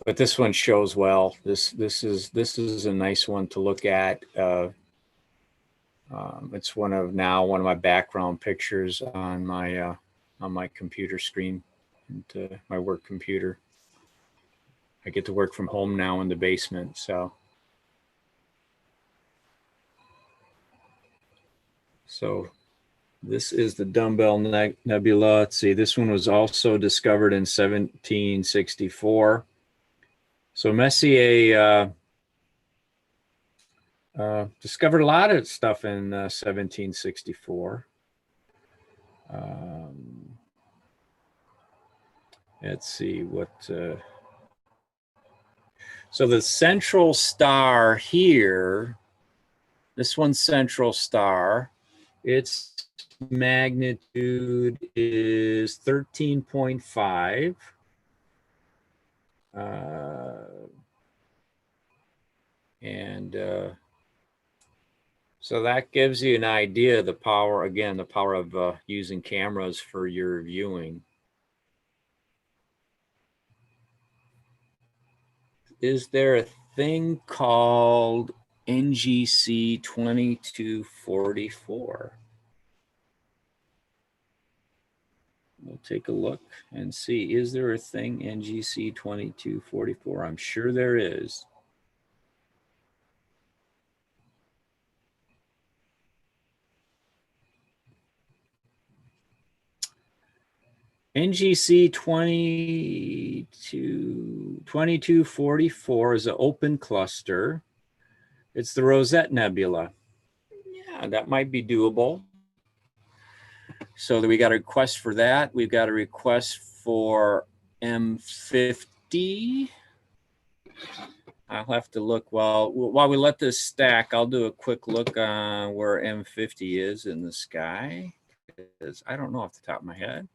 But this one shows well. This is a nice one to look at. It's one of my background pictures on my computer screen, and my work computer. I get to work from home now in the basement, so this is the dumbbell nebula. Let's see, this one was also discovered in 1764. So Messier discovered a lot of stuff in 1764. Let's see what. So the central star here, this one's central star. Its magnitude is 13.5. So that gives you an idea of the power, again, the power of using cameras for your viewing. Is there a thing called NGC 2244? We'll take a look and see. Is there a thing NGC 2244? I'm sure there is. NGC 2244 is an open cluster. It's the Rosette Nebula. Yeah, that might be doable. So we got a request for that. We've got a request for M50. I'll have to look while we let this stack. I'll do a quick look on where M50 is in the sky, because I don't know off the top of my head.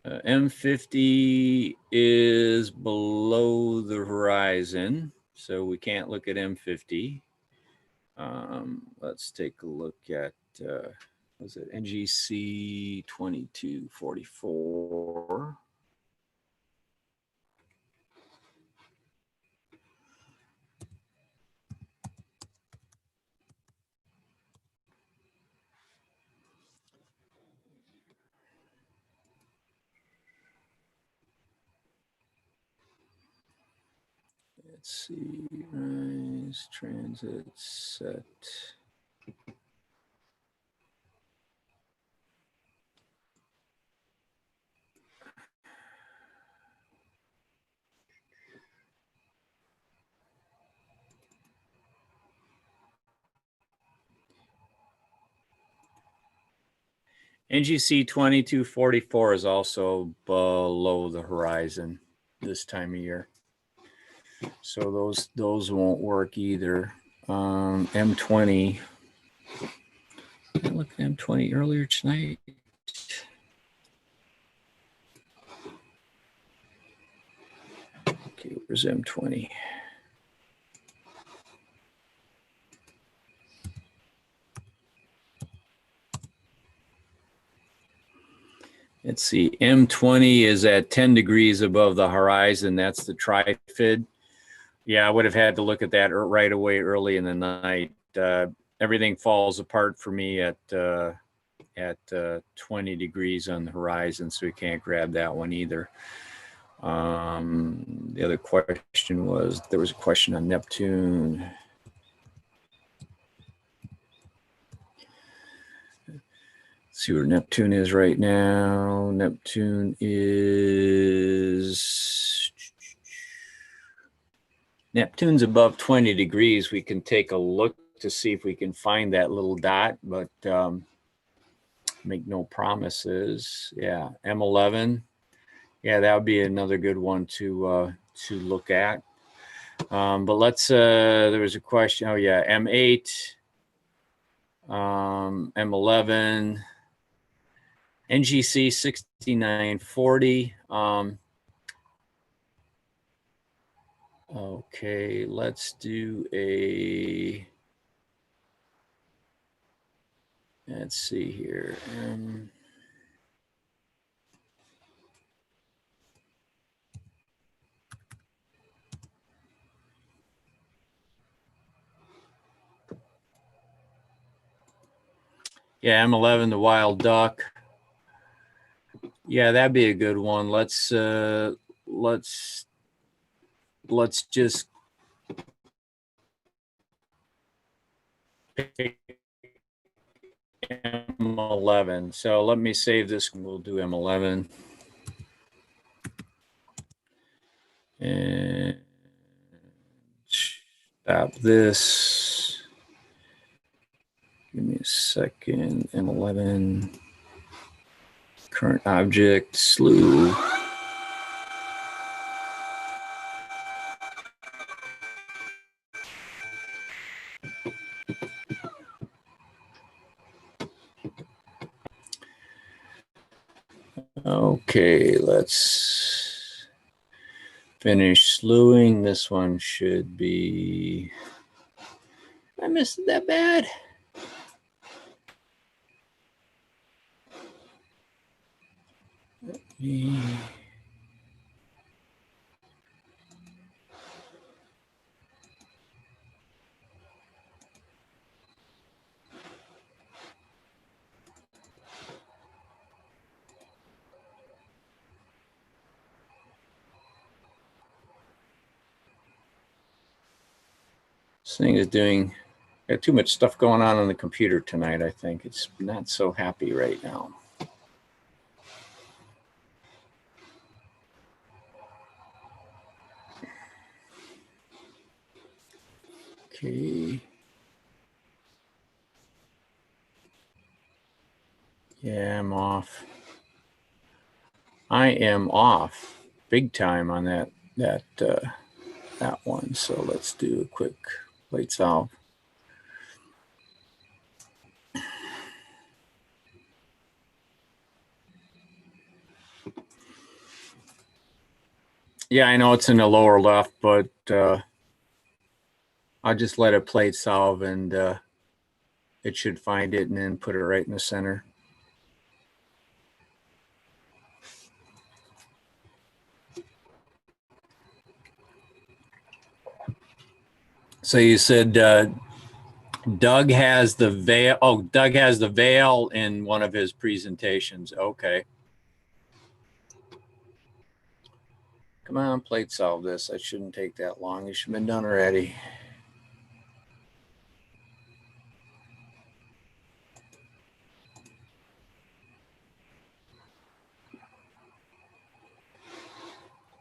M50 is below the horizon, so we can't look at M50. Let's take a look at, was it NGC 2244? Let's see, rise, transit, set. NGC 2244 is also below the horizon this time of year. So those won't work either. M20. I looked at M20 earlier tonight. Okay, where's M20? Let's see, M20 is at 10 degrees above the horizon. That's the trifid. Yeah, I would have had to look at that right away early in the night. Everything falls apart for me at 20 degrees on the horizon, so we can't grab that one either. The other question was, there was a question on Neptune. Let's see where Neptune is right now. Neptune's above 20 degrees. We can take a look to see if we can find that little dot, but make no promises. Yeah, M11. Yeah, that would be another good one to look at. But let's, there was a question. Oh yeah, M8, M11, NGC 6940. Okay, let's do let's see here. Yeah, M11, the wild duck. Yeah, that'd be a good one. Let's just pick M11. So let me save this. We'll do M11. And stop this. Give me a second. M11. Current object, slew. Okay, let's finish slewing. This one should be, I missed it that bad. This thing is doing, got too much stuff going on the computer tonight. I think it's not so happy right now. Okay. Yeah, I'm off. I am off big time on that one. So let's do a quick plate solve. Yeah, I know it's in the lower left, but I'll just let it plate solve, and it should find it and then put it right in the center. So you said Doug has the veil. Oh, Doug has the veil in one of his presentations. Okay. Come on, plate solve this. That shouldn't take that long. It should have been done already.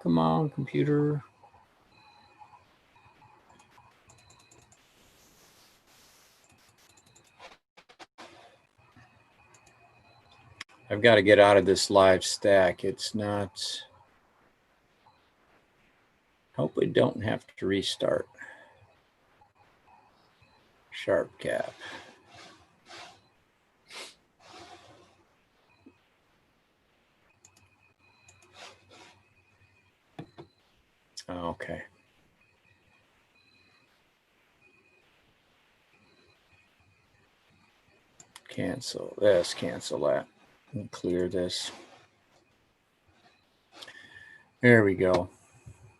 Come on, computer. I've got to get out of this live stack. It's not. Hope we don't have to restart. Sharp cap. Okay. Cancel this, cancel that, and clear this. There we go.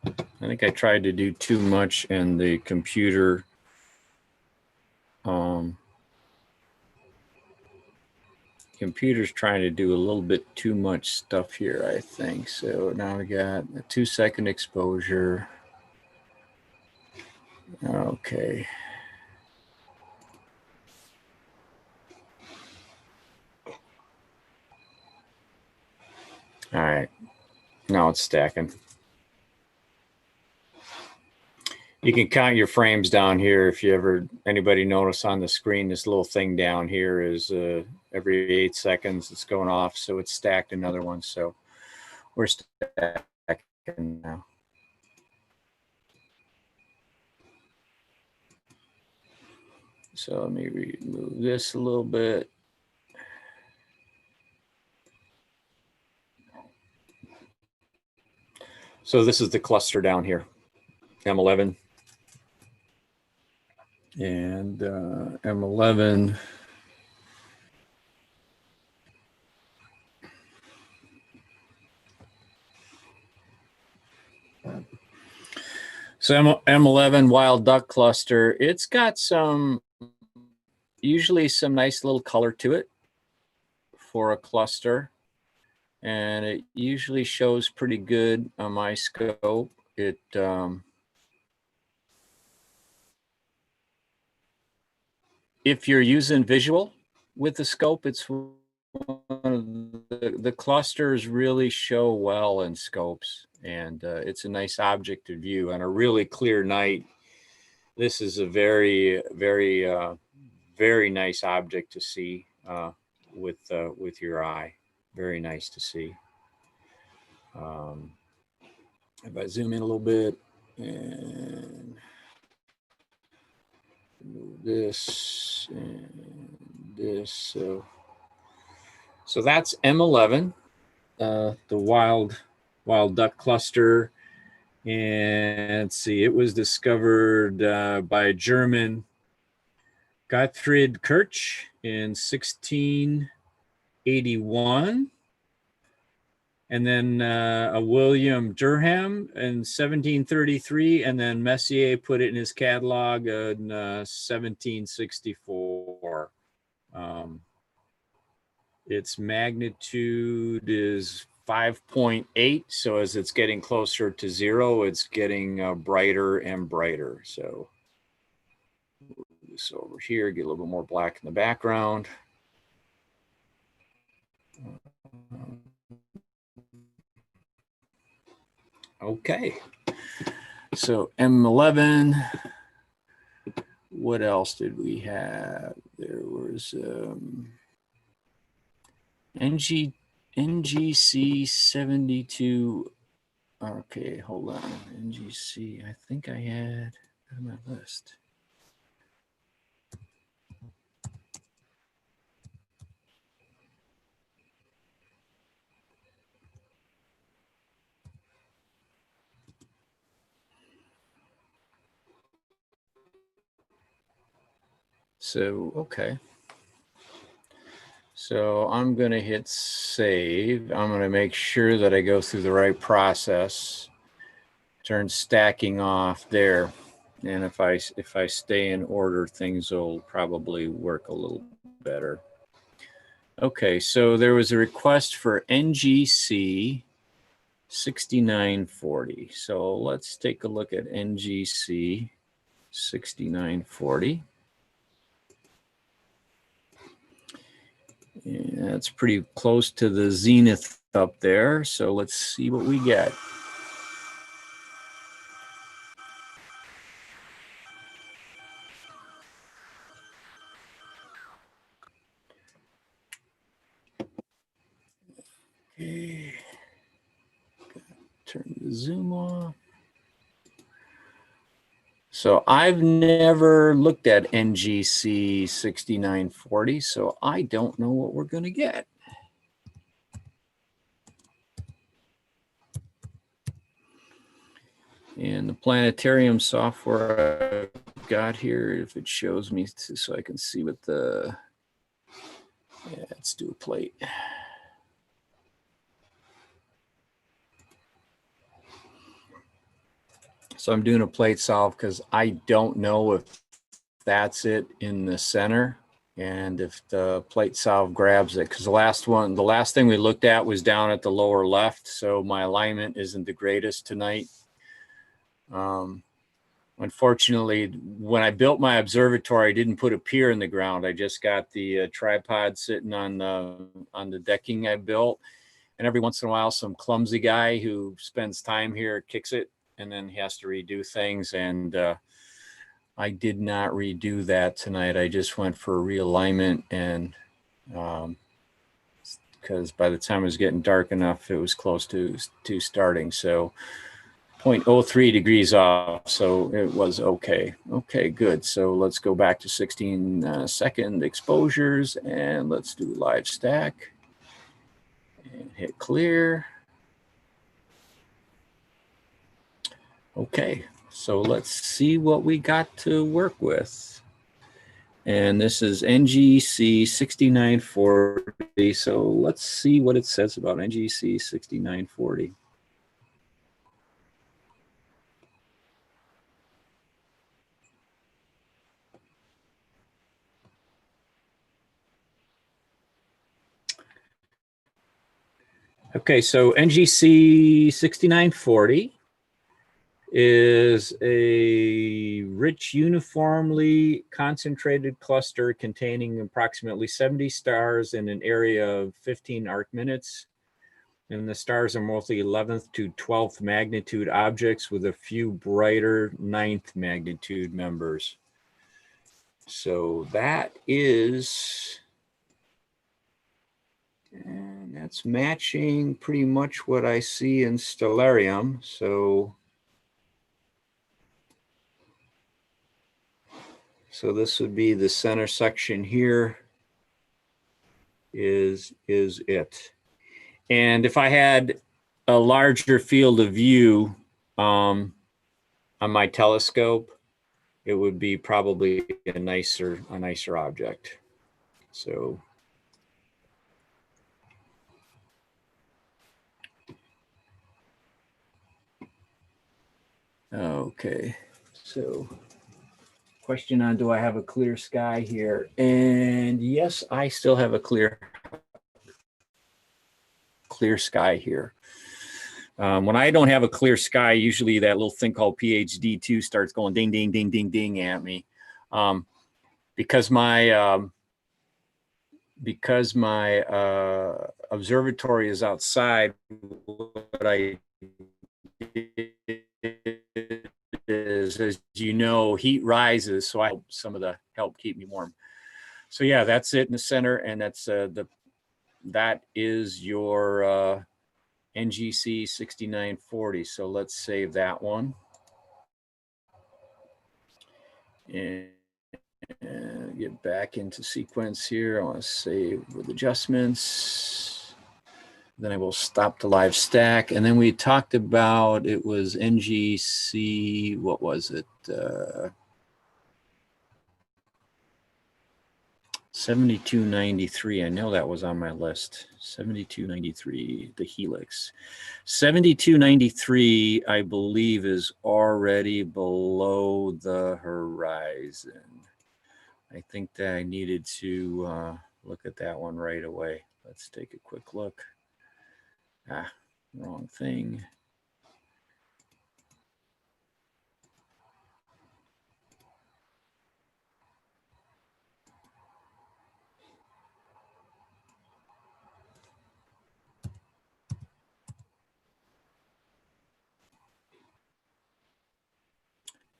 I think I tried to do too much, and the computer's trying to do a little bit too much stuff here, I think. So now we got a 2-second exposure. Okay. All right. Now it's stacking. You can count your frames down here. If you ever, anybody notice on the screen, this little thing down here is every 8 seconds it's going off. So it's stacked another one. So we're stacking now. So let me remove this a little bit. So this is the cluster down here, M11. And M11. So M11 wild duck cluster, it's got usually some nice little color to it for a cluster. And it usually shows pretty good on my scope. It if you're using visual with the scope, it's one of the clusters really show well in scopes, and it's a nice object to view on a really clear night. This is a very, very, very nice object to see with your eye. Very nice to see. If I zoom in a little bit and move this and this, so that's M11, the wild duck cluster. And let's see, it was discovered by German Gottfried Kirch in 1681. And then a William Durham in 1733, and then Messier put it in his catalog in 1764. Its magnitude is 5.8, so as it's getting closer to 0, it's getting brighter and brighter. So move this over here, get a little bit more black in the background. Okay, so M11, what else did we have? There was NGC 72. Okay, hold on. NGC, I think I had on my list. So, okay. So I'm going to hit save. I'm going to make sure that I go through the right process. Turn stacking off there. And if I stay in order, things will probably work a little better. Okay, so there was a request for NGC 6940. So let's take a look at NGC 6940. And that's pretty close to the zenith up there. So let's see what we get. Okay. Turn the zoom off. So I've never looked at NGC 6940, so I don't know what we're going to get. And the planetarium software I've got here, if it shows me so I can see what the, yeah, let's do a plate. So I'm doing a plate solve because I don't know if that's it in the center and if the plate solve grabs it, because the last thing we looked at was down at the lower left. So my alignment isn't the greatest tonight. Unfortunately, when I built my observatory, I didn't put a pier in the ground. I just got the tripod sitting on the decking I built. And every once in a while, some clumsy guy who spends time here kicks it, and then he has to redo things. And I did not redo that tonight. I just went for a realignment, and because by the time it was getting dark enough, it was close to starting. So 0.03 degrees off, so it was okay. Okay, good. So let's go back to 16-second exposures, and let's do live stack. And hit clear. Okay, so let's see what we got to work with. And this is NGC 6940. So let's see what it says about NGC 6940. Okay, so NGC 6940 is a rich, uniformly concentrated cluster containing approximately 70 stars in an area of 15 arc minutes. And the stars are mostly 11th to 12th magnitude objects with a few brighter 9th magnitude members. So that is, and that's matching pretty much what I see in Stellarium. So this would be the center section here is it. And if I had a larger field of view on my telescope, it would be probably a nicer object. So okay, so question on, do I have a clear sky here? And yes, I still have a clear sky here. When I don't have a clear sky, usually that little thing called PhD2 starts going ding, ding, ding, ding, ding at me. Because my observatory is outside, what I did is because as you know, heat rises. So I hope some of the help keep me warm. So yeah, that's it in the center. And that's that is your NGC 6940. So let's save that one. And get back into sequence here. I want to save with adjustments. Then I will stop the live stack. And then we talked about, it was NGC, what was it? 7293. I know that was on my list. 7293, the Helix. 7293, I believe, is already below the horizon. I think that I needed to look at that one right away. Let's take a quick look. Ah, wrong thing.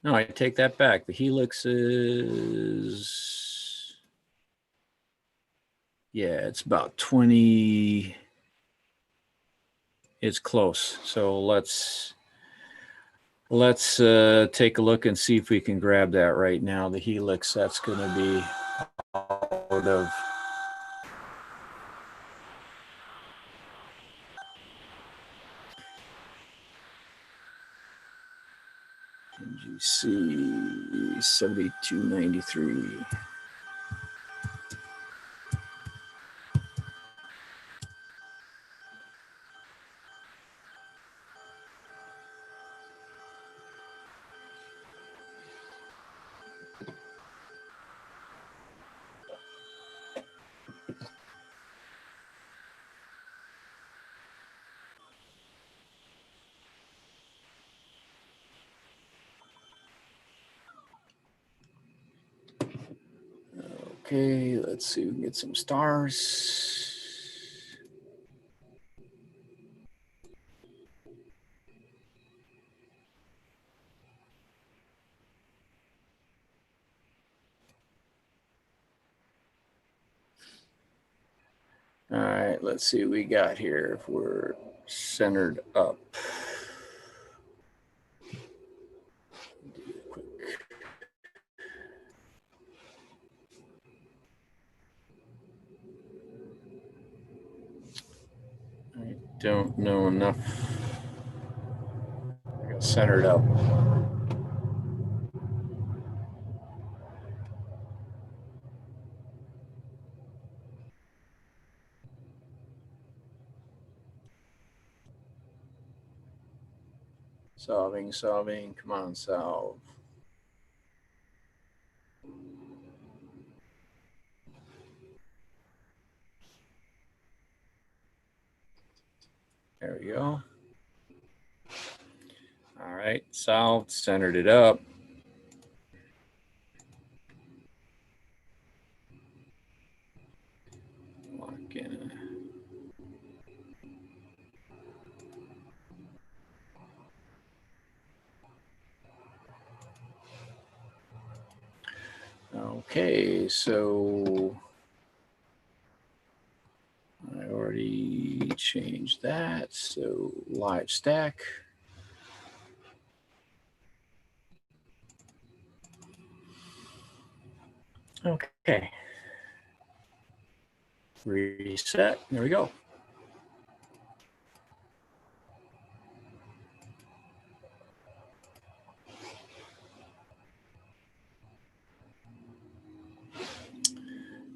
No, I take that back. The Helix is, yeah, it's about 20. It's close. So let's take a look and see if we can grab that right now. The Helix, that's going to be out of NGC 7293. Okay, let's see if we can get some stars. All right, let's see what we got here if we're centered up. I don't know enough. I got centered up. Solving, come on, solve. There we go. All right, solved, centered it up. Lock in. Okay, so I already changed that. So live stack. Okay. Reset. There we go.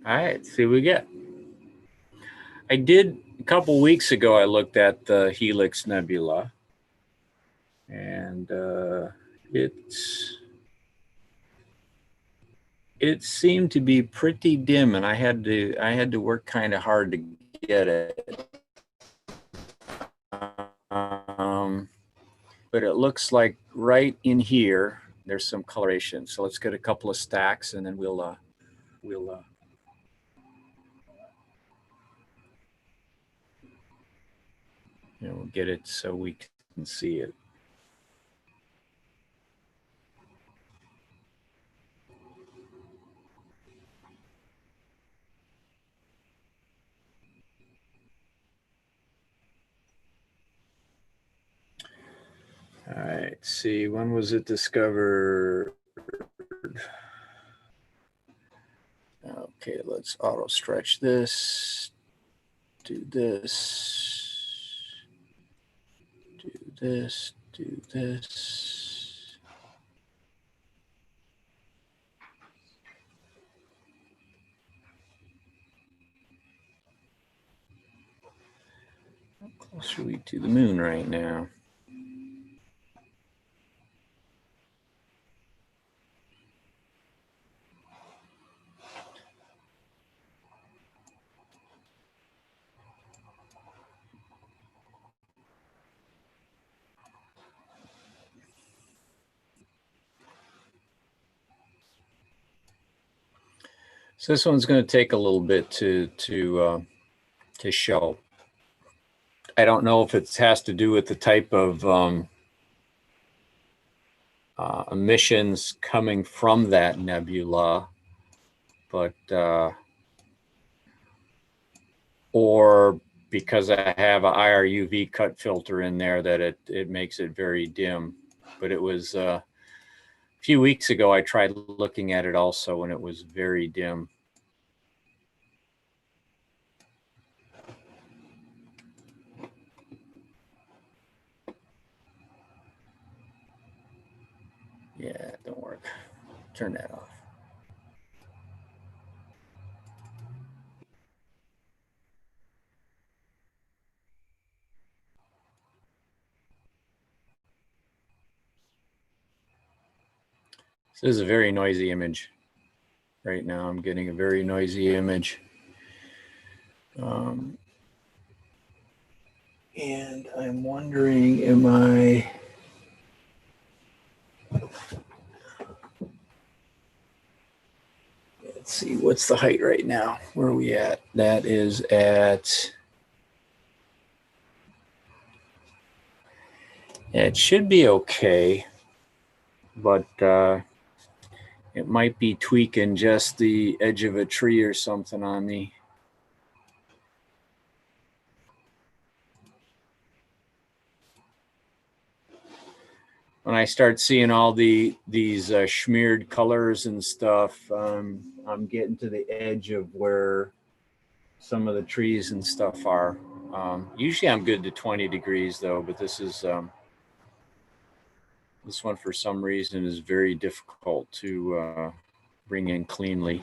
All right, see what we get. I did a couple weeks ago, I looked at the Helix Nebula, and it seemed to be pretty dim, and I had to work kind of hard to get it. But it looks like right in here there's some coloration. So let's get a couple of stacks, and then we'll get it so we can see it. Let's see, when was it discovered? Okay, let's auto stretch this, do this, do this, do this. How close are we to the moon right now? So this one's going to take a little bit to show. I don't know if it has to do with the type of emissions coming from that nebula, but or because I have a IR-UV cut filter in there that it makes it very dim. But it was a few weeks ago I tried looking at it also, and it was very dim. Yeah, it don't work. Turn that off. So this is a very noisy image. Right now I'm getting a very noisy image. And I'm wondering, am I... Let's see, what's the height right now? Where are we at? That is at... It should be okay, but it might be tweaking just the edge of a tree or something on me. When I start seeing all these smeared colors and stuff, I'm getting to the edge of where some of the trees and stuff are. Usually I'm good to 20 degrees though, but this is this one for some reason is very difficult to bring in cleanly.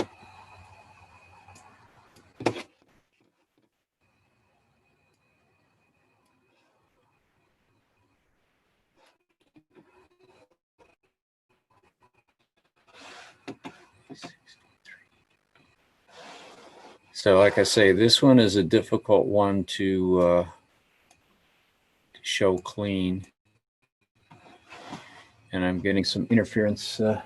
So like I say, this one is a difficult one to show clean. And I'm getting some interference. Let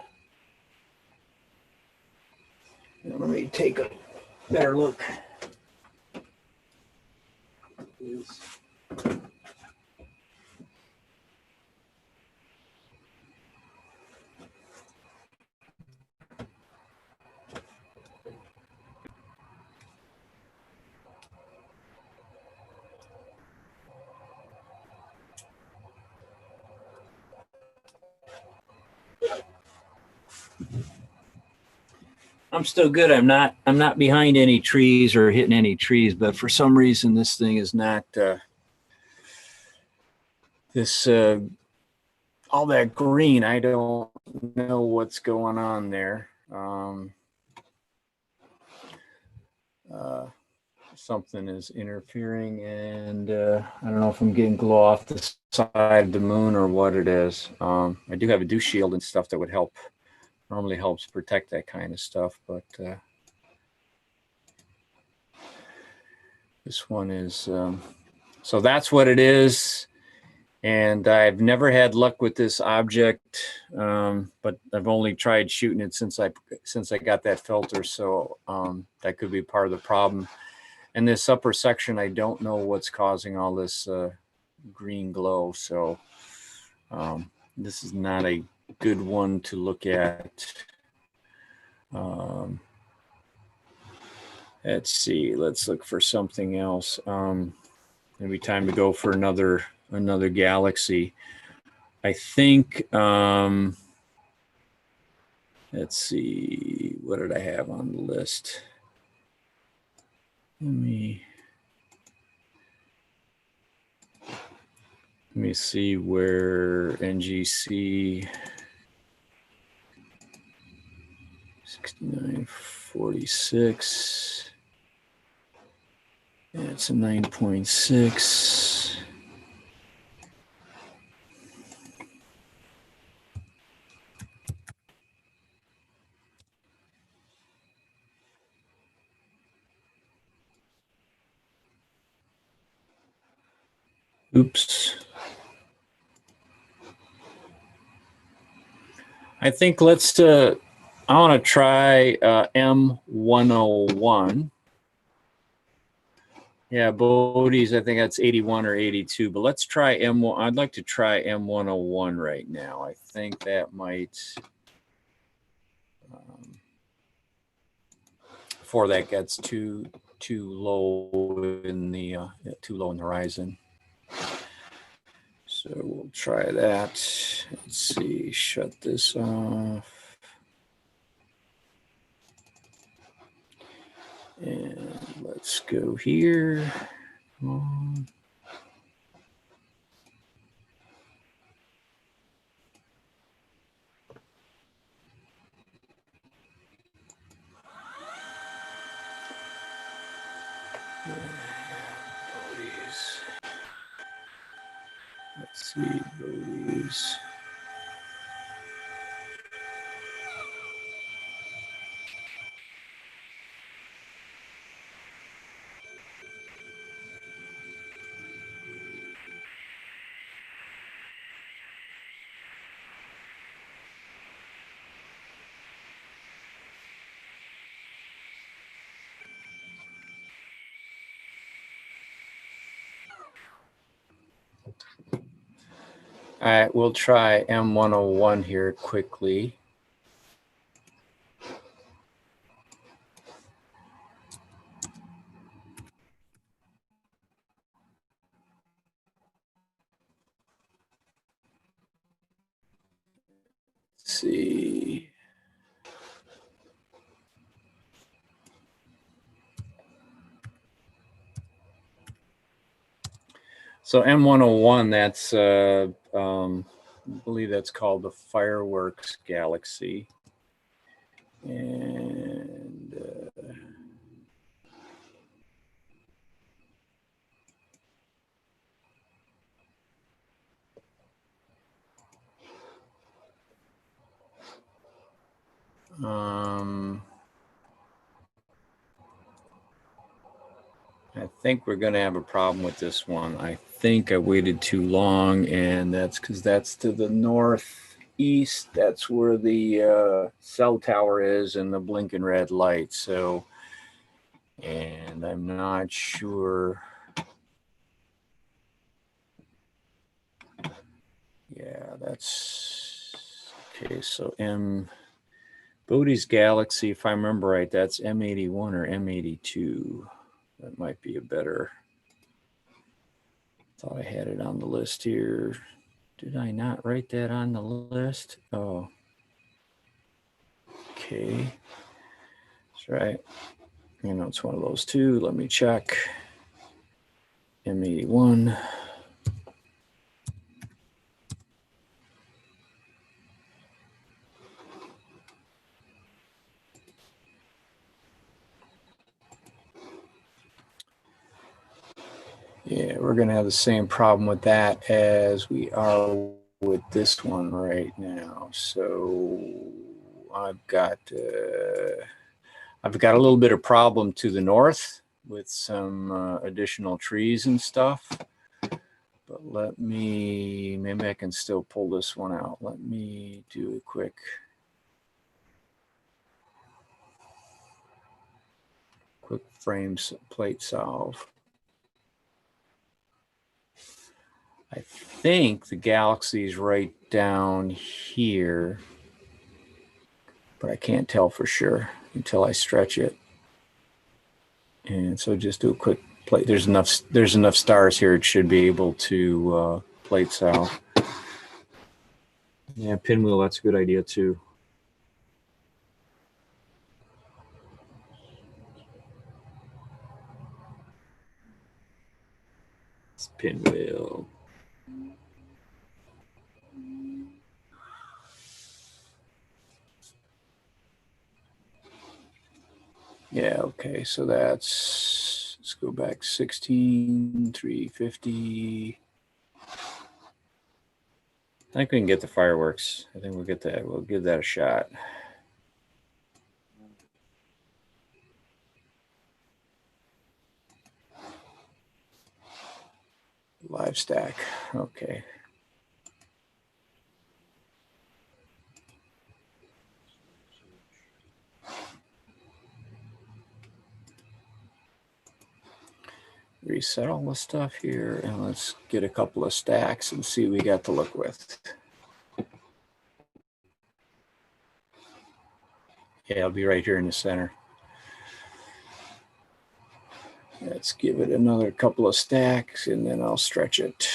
me take a better look. I'm still good. I'm not behind any trees or hitting any trees, but for some reason this thing is not all that green. I don't know what's going on there. Something is interfering, and I don't know if I'm getting glow off the side of the moon or what it is. I do have a dew shield and stuff that would help. Normally helps protect that kind of stuff, but this one is, so that's what it is. And I've never had luck with this object, but I've only tried shooting it since I got that filter. So that could be part of the problem. And this upper section, I don't know what's causing all this green glow. So this is not a good one to look at. Let's see, let's look for something else. Maybe time to go for another galaxy. I think, let's see, what did I have on the list? Let me see where NGC 6946. It's a 9.6. Oops. I think let's, I want to try M101. Yeah, Bodie's, I think that's 81 or 82, but let's try M1. I'd like to try M101 right now. I think that might, before that gets too low in the horizon. So we'll try that. Let's see, shut this off. And let's go here. Come on. Let's see, Bodie's. All right, we'll try M101 here quickly. Let's see. So M101, that's, I believe that's called the Fireworks Galaxy. And I think we're going to have a problem with this one. I think I waited too long, and that's because that's to the northeast. That's where the cell tower is and the blinking red light. So, and I'm not sure. Yeah, that's okay. So Bodie's Galaxy, if I remember right, that's M81 or M82. That might be a better. Thought I had it on the list here. Did I not write that on the list? Oh. Okay. That's right. You know, it's one of those two. Let me check. M81. Yeah, we're going to have the same problem with that as we are with this one right now. So I've got a little bit of problem to the north with some additional trees and stuff. But maybe I can still pull this one out. Let me do a quick frame plate solve. I think the galaxy is right down here, but I can't tell for sure until I stretch it. And so just do a quick plate. There's enough stars here. It should be able to plate solve. Yeah, pinwheel, that's a good idea too. It's pinwheel. Yeah, okay, so that's, let's go back 16, 350. I think we can get the fireworks. I think we'll get that. We'll give that a shot. Live stack. Okay. Reset all the stuff here and let's get a couple of stacks and see what we got to look with. Yeah, I'll be right here in the center. Let's give it another couple of stacks and then I'll stretch it.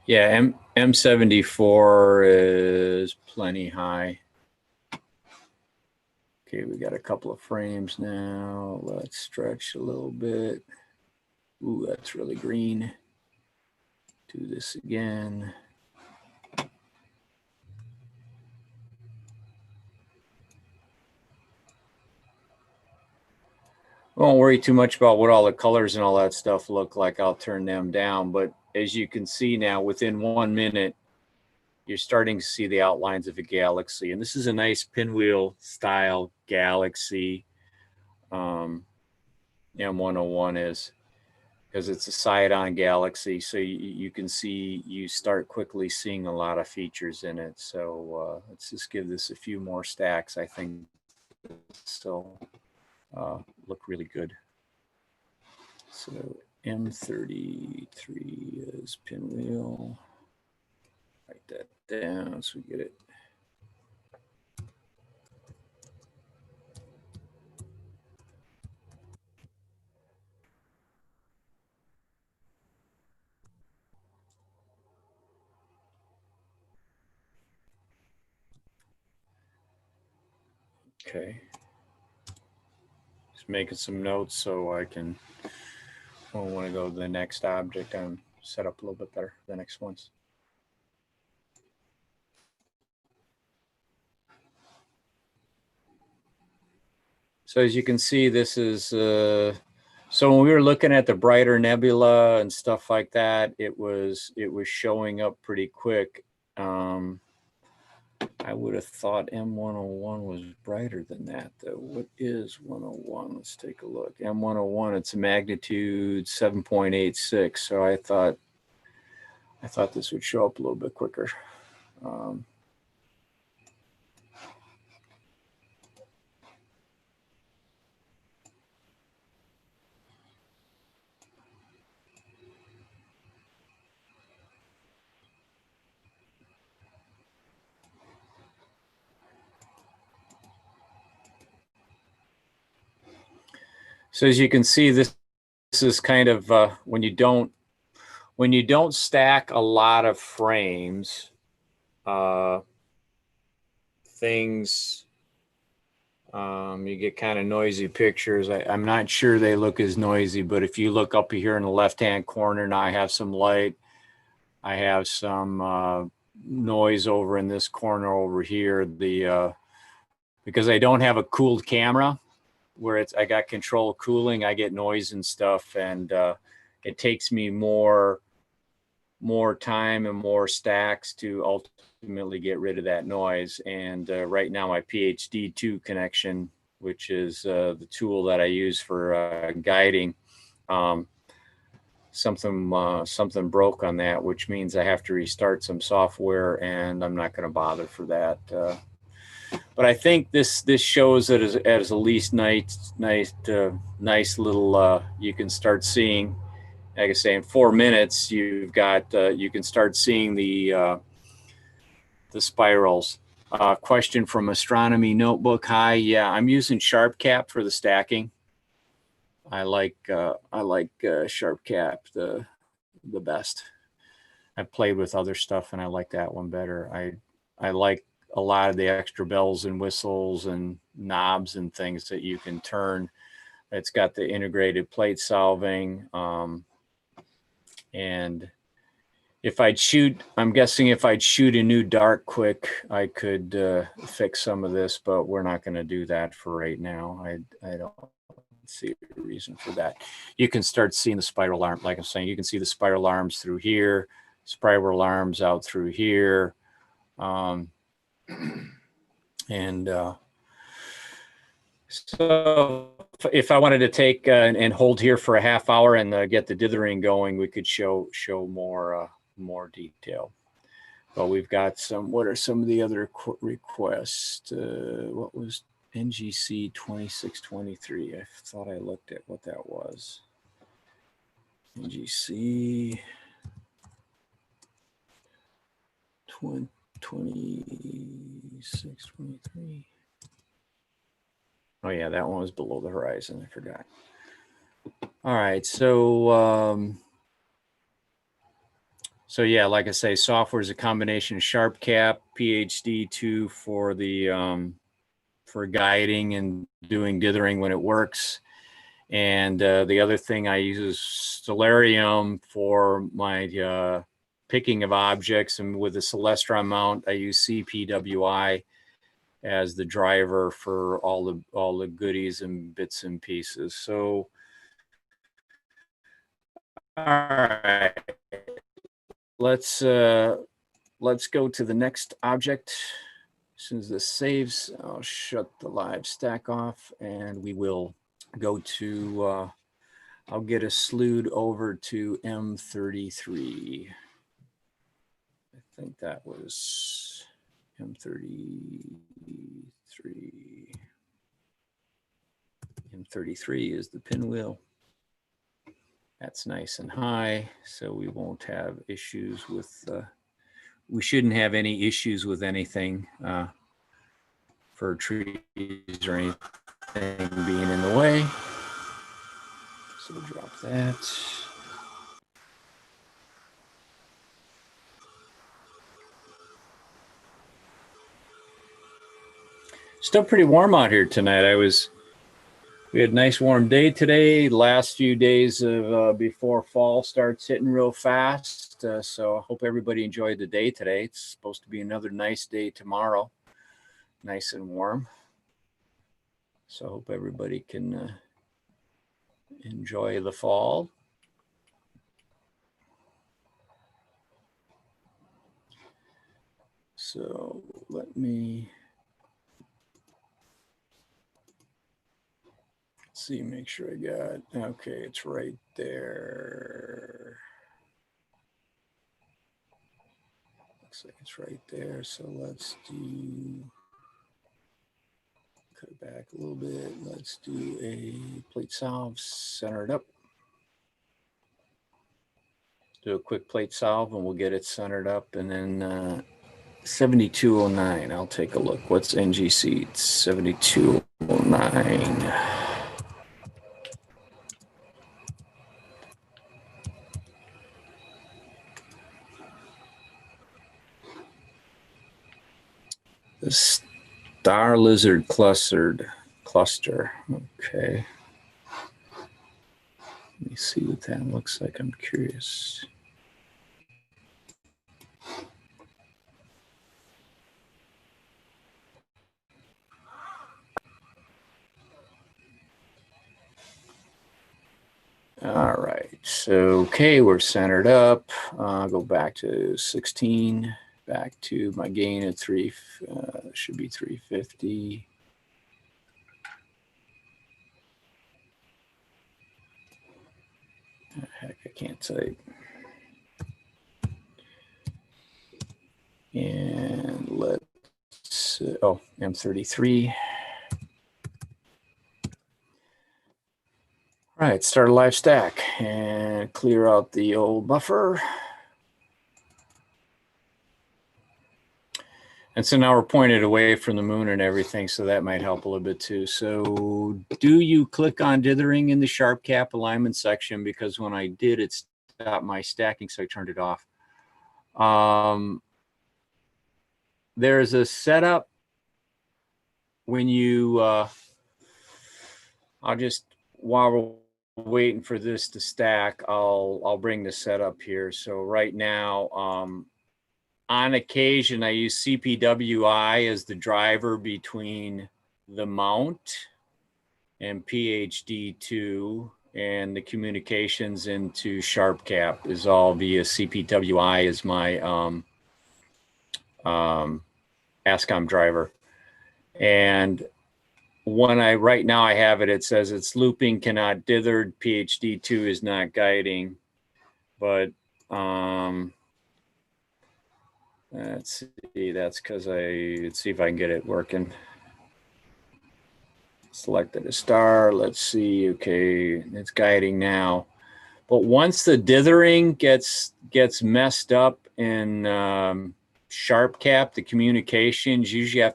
Yeah, M74 is plenty high. Okay, we got a couple of frames now. Let's stretch a little bit. Ooh, that's really green. Do this again. Won't worry too much about what all the colors and all that stuff look like. I'll turn them down. But as you can see now, within 1 minute, you're starting to see the outlines of a galaxy. And this is a nice pinwheel style galaxy. M101 is, because it's a side-on galaxy. So you can see, you start quickly seeing a lot of features in it. So let's just give this a few more stacks. I think so. Look really good. So M33 is pinwheel. Write that down so we get it. Okay. Just making some notes so I can, when I want to go to the next object, I'm set up a little bit better for the next ones. So as you can see, this is, so when we were looking at the brighter nebula and stuff like that, it was showing up pretty quick. I would have thought M101 was brighter than that, though. What is 101? Let's take a look. M101, it's a magnitude 7.86. So I thought this would show up a little bit quicker. So as you can see, this is kind of when you don't stack a lot of frames, things, you get kind of noisy pictures. I'm not sure they look as noisy, but if you look up here in the left-hand corner, now I have some light. I have some noise over in this corner over here. Because I don't have a cooled camera, where I got control cooling, I get noise and stuff, and it takes me more time and more stacks to ultimately get rid of that noise. And right now my PhD2 connection, which is the tool that I use for guiding, something broke on that, which means I have to restart some software, and I'm not going to bother for that. But I think this shows it as at least nice little. You can start seeing, like I say, in 4 minutes, you've got you can start seeing the the spirals. Question from Astronomy Notebook. Hi, yeah, I'm using Sharp Cap for the stacking. I like Sharp Cap the best. I've played with other stuff and I like that one better. I like a lot of the extra bells and whistles and knobs and things that you can turn. It's got the integrated plate solving. And if I'd shoot, I'm guessing if I'd shoot a new dart quick, I could fix some of this, but we're not going to do that for right now. I don't see a reason for that. You can start seeing the spiral arm, like I'm saying, you can see the spiral arms through here, spiral arms out through here. So if I wanted to take and hold here for a half hour and get the dithering going, we could show more detail. But we've got some. What are some of the other requests? What was NGC 2623? I thought I looked at what that was. NGC 2623. Oh yeah, that one was below the horizon. I forgot. All right, so yeah, like I say, software is a combination of Sharp Cap, PhD2 for the for guiding and doing dithering when it works, and the other thing I use is Stellarium for my picking of objects, and with the Celestron mount, I use CPWI as the driver for all the goodies and bits and pieces. So, all right, let's go to the next object. As soon as this saves, I'll shut the live stack off, and we will go to. I'll get a slewed over to M33. I think that was M33. M33 is the pinwheel. That's nice and high, so we won't have issues with, we shouldn't have any issues with anything for trees or anything being in the way. So we'll drop that. Still pretty warm out here tonight. We had a nice warm day today. Last few days of before fall starts hitting real fast. So I hope everybody enjoyed the day today. It's supposed to be another nice day tomorrow. Nice and warm. So I hope everybody can enjoy the fall. So let me see, make sure I got, okay, it's right there. Looks like it's right there. So let's do, cut it back a little bit. Let's do a plate solve, center it up. Do a quick plate solve and we'll get it centered up. And then 7209, I'll take a look. What's NGC? It's 7209. The Star Lizard cluster. Okay. Let me see what that looks like. I'm curious. All right. So, okay, we're centered up. Go back to 16. Back to my gain at 3, should be 350. Heck, I can't type. And let's, oh, M33. All right, start a live stack and clear out the old buffer. And so now we're pointed away from the moon and everything, so that might help a little bit too. So do you click on dithering in the sharp cap alignment section? Because when I did, it stopped my stacking, so I turned it off. There's a setup when you, I'll just, while we're waiting for this to stack, I'll bring the setup here. So right now, on occasion, I use CPWI as the driver between the mount and PhD2, and the communications into sharp cap is all via CPWI as my ASCOM driver. And when right now I have it, it says it's looping, cannot dither, PhD2 is not guiding, but let's see, that's because let's see if I can get it working. Selected a star, let's see, okay, it's guiding now. But once the dithering gets messed up in sharp cap, the communications, usually I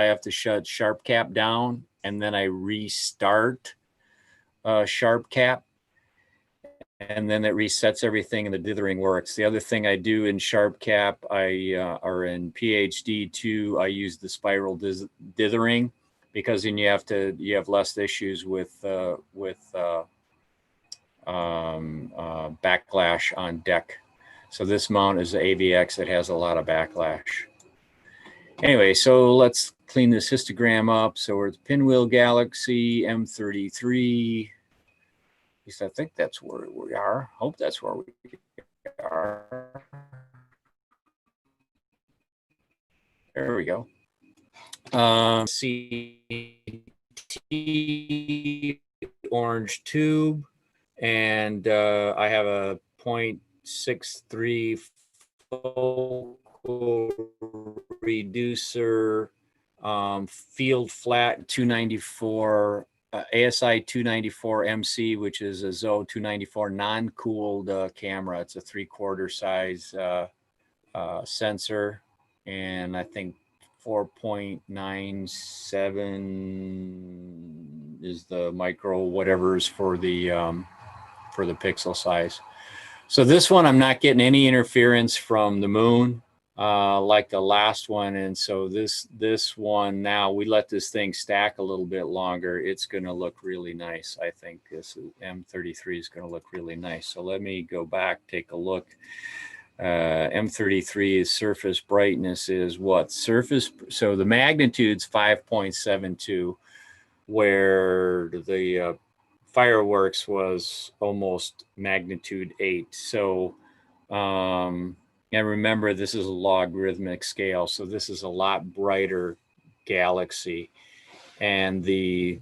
have to shut sharp cap down, and then I restart sharp cap, and then it resets everything and the dithering works. The other thing I do in sharp cap, or in PhD2, I use the spiral dithering, because then you have less issues with backlash on deck. So this mount is the AVX that has a lot of backlash. Anyway, so let's clean this histogram up. So we're at the Pinwheel Galaxy M33. At least I think that's where we are. Hope that's where we are. There we go. CT orange tube, and I have a 0.63 focal reducer, field flat 294, ASI 294 MC, which is a ZO 294 non-cooled camera. It's a 3/4 size sensor, and I think 4.97 is the micro whatever's for the pixel size. So this one, I'm not getting any interference from the moon like the last one. And so this one, now we let this thing stack a little bit longer, it's going to look really nice. I think this M33 is going to look really nice. So let me go back, take a look. M33's surface brightness is what? So the magnitude's 5.72, where the fireworks was almost magnitude 8. So, and remember, this is a logarithmic scale, so this is a lot brighter galaxy. And the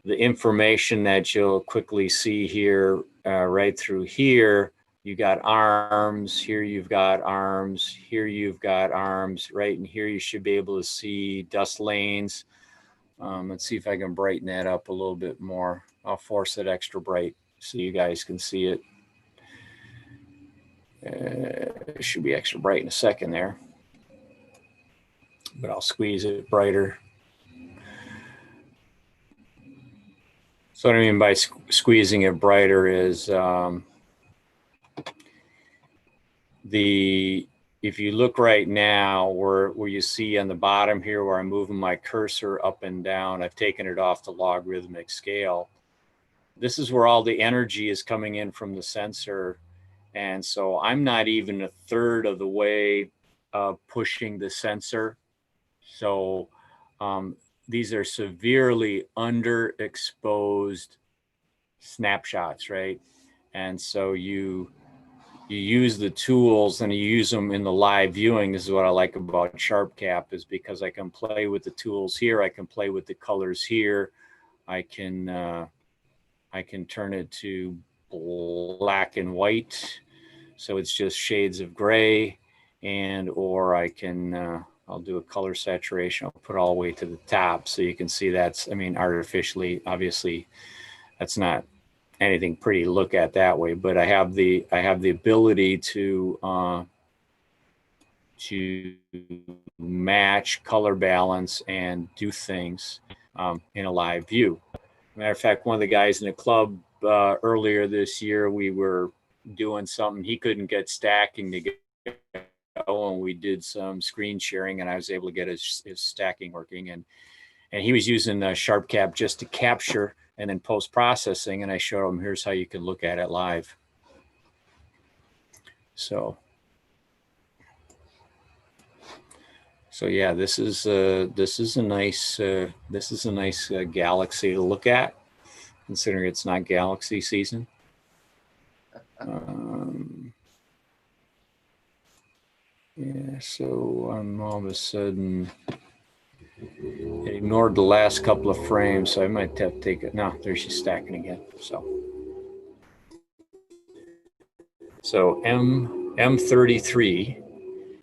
information that you'll quickly see here, right through here, you got arms, here you've got arms, here you've got arms, right in here you should be able to see dust lanes. Let's see if I can brighten that up a little bit more. I'll force it extra bright so you guys can see it. It should be extra bright in a second there, but I'll squeeze it brighter. So what I mean by squeezing it brighter is if you look right now where you see on the bottom here where I'm moving my cursor up and down, I've taken it off the logarithmic scale. This is where all the energy is coming in from the sensor. And so I'm not even a third of the way pushing the sensor. So these are severely underexposed snapshots, right? And so you use the tools and you use them in the live viewing. This is what I like about Sharp Cap, is because I can play with the tools here. I can play with the colors here. I can turn it to black and white, so it's just shades of gray, and or I can I'll do a color saturation. I'll put it all the way to the top so you can see that's, I mean, artificially, obviously that's not anything pretty to look at that way, but I have the ability to to match color balance and do things in a live view. Matter of fact, one of the guys in the club earlier this year, we were doing something. He couldn't get stacking to go, and we did some screen sharing, and I was able to get his stacking working. And he was using SharpCap just to capture and then post-processing. And I showed him, here's how you can look at it live. So yeah, this is a nice galaxy to look at, considering it's not galaxy season. Yeah, so I'm all of a sudden it ignored the last couple of frames, so I might have to take it. No, there she's stacking again. So M33,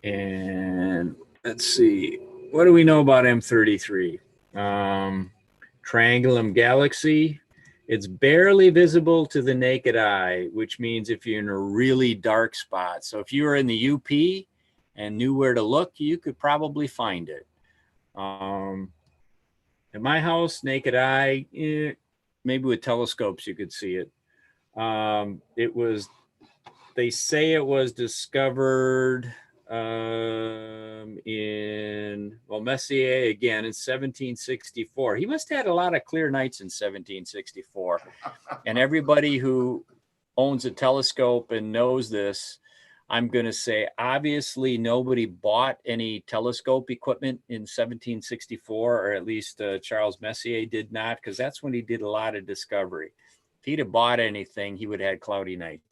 and let's see, what do we know about M33? Triangulum galaxy. It's barely visible to the naked eye, which means if you're in a really dark spot. So if you were in the UP and knew where to look, you could probably find it. At my house, naked eye, maybe with telescopes you could see it. They say it was discovered Messier again in 1764. He must have had a lot of clear nights in 1764. And everybody who owns a telescope and knows this, I'm going to say, obviously nobody bought any telescope equipment in 1764, or at least Charles Messier did not, because that's when he did a lot of discovery. If he'd have bought anything, he would have had cloudy nights.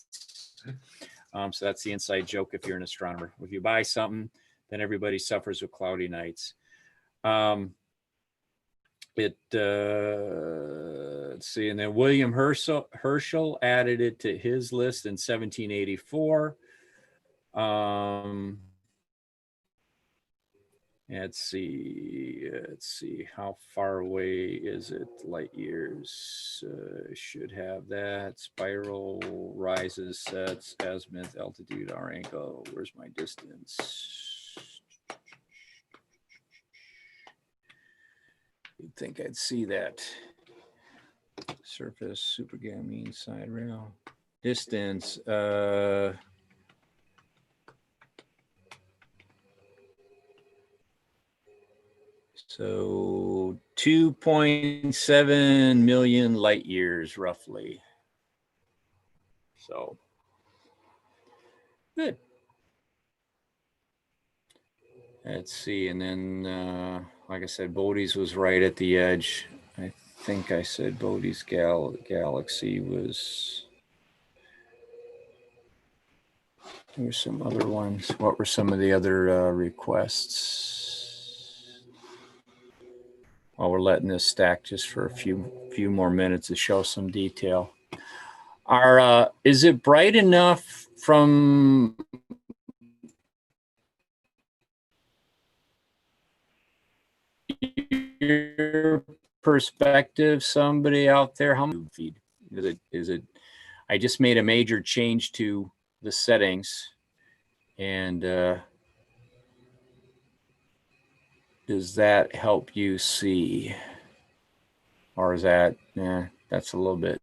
So that's the inside joke if you're an astronomer. If you buy something, then everybody suffers with cloudy nights. Let's see, and then William Herschel added it to his list in 1784. Let's see, how far away is it? Light years. Should have that. Spiral, rises, sets, azimuth, altitude, R angle. Where's my distance? You'd think I'd see that. Surface, supergammine, side rail. Distance. So 2.7 million light years, roughly. So good. Let's see. And then, like I said, Bode's was right at the edge. I think I said Bode's galaxy was. There were some other ones. What were some of the other requests? While we're letting this stack just for a few more minutes to show some detail. Is it bright enough from your perspective, somebody out there? How much feed is it? I just made a major change to the settings, and does that help you see? Or is that, that's a little bit,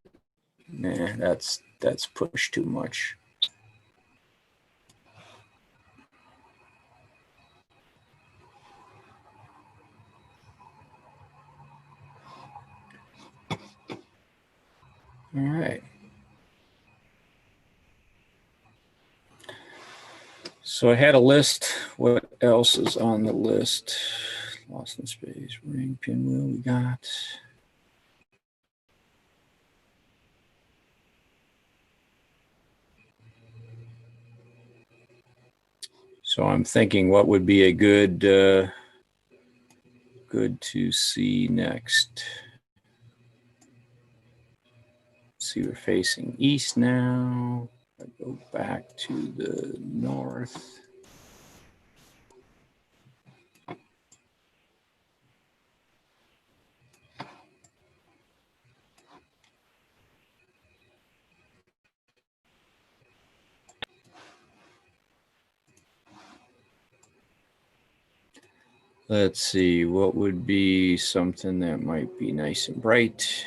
that's pushed too much. All right. So I had a list. What else is on the list? Lost in space, ring, pinwheel, we got. So I'm thinking what would be a good to see next. See, we're facing east now. I go back to the north. let's see, what would be something that might be nice and bright?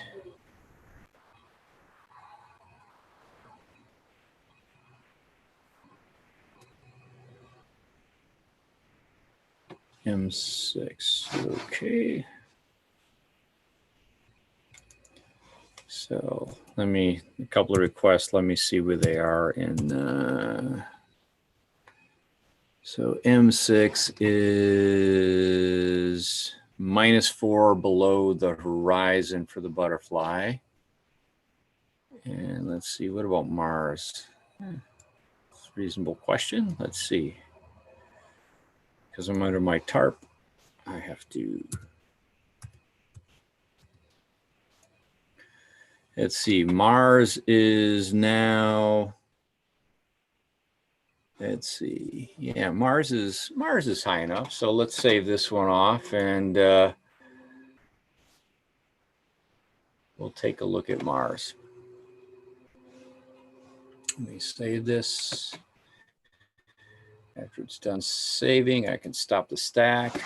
M6, okay. So let me, a couple of requests, let me see where they are in, so M6 is -4 below the horizon for the butterfly. And let's see, what about Mars? It's a reasonable question. Let's see. Because I'm under my tarp, I have to. Let's see, Mars is now, let's see. Yeah, Mars is high enough. So let's save this one off and we'll take a look at Mars. Let me save this. After it's done saving, I can stop the stack.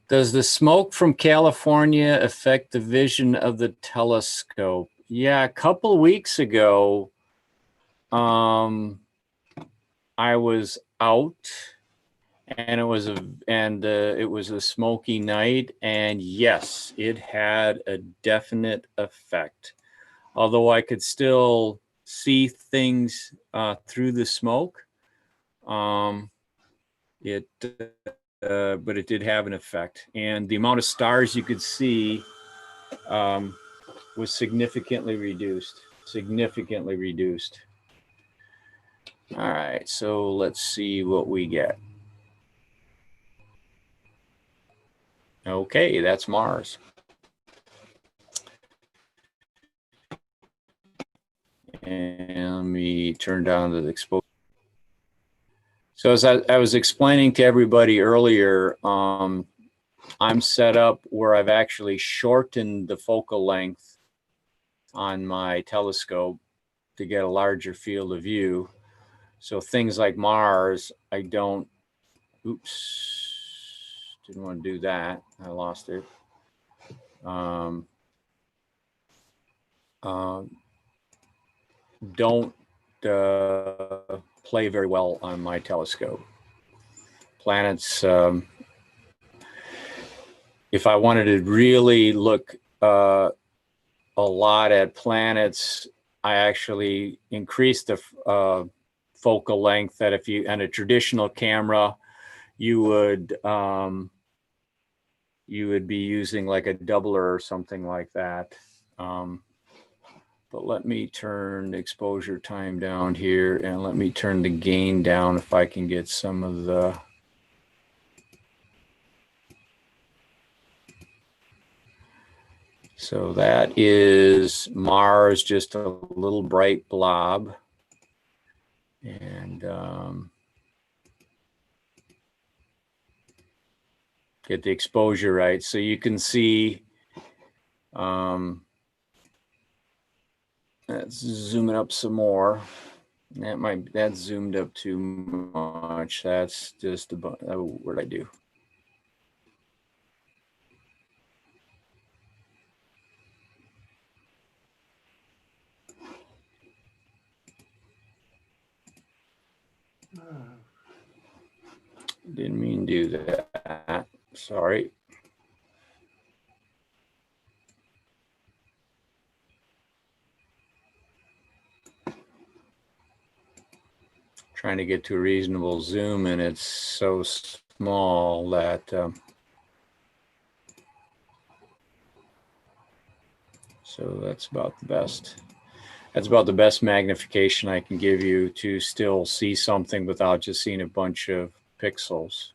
Does the smoke from California affect the vision of the telescope? Yeah, a couple weeks ago, I was out and it was a smoky night, and yes, it had a definite effect. Although I could still see things through the smoke, but it did have an effect, and the amount of stars you could see was significantly reduced. All right, so let's see what we get. Okay, that's Mars. And let me turn down the exposure. So as I was explaining to everybody earlier, I'm set up where I've actually shortened the focal length on my telescope to get a larger field of view. So things like Mars, I don't, oops, didn't want to do that. I lost it. Don't play very well on my telescope. Planets, if I wanted to really look a lot at planets, I actually increased the focal length that if you, on a traditional camera, you would be using like a doubler or something like that. But let me turn the exposure time down here, and let me turn the gain down if I can get some of the. So that is Mars, just a little bright blob. And get the exposure right. So you can see, let's zoom it up some more. That's zoomed up too much. That's just about, what did I do? Didn't mean to do that. Sorry. Trying to get to a reasonable zoom, and it's so small that so that's about the best. That's about the best magnification I can give you to still see something without just seeing a bunch of pixels.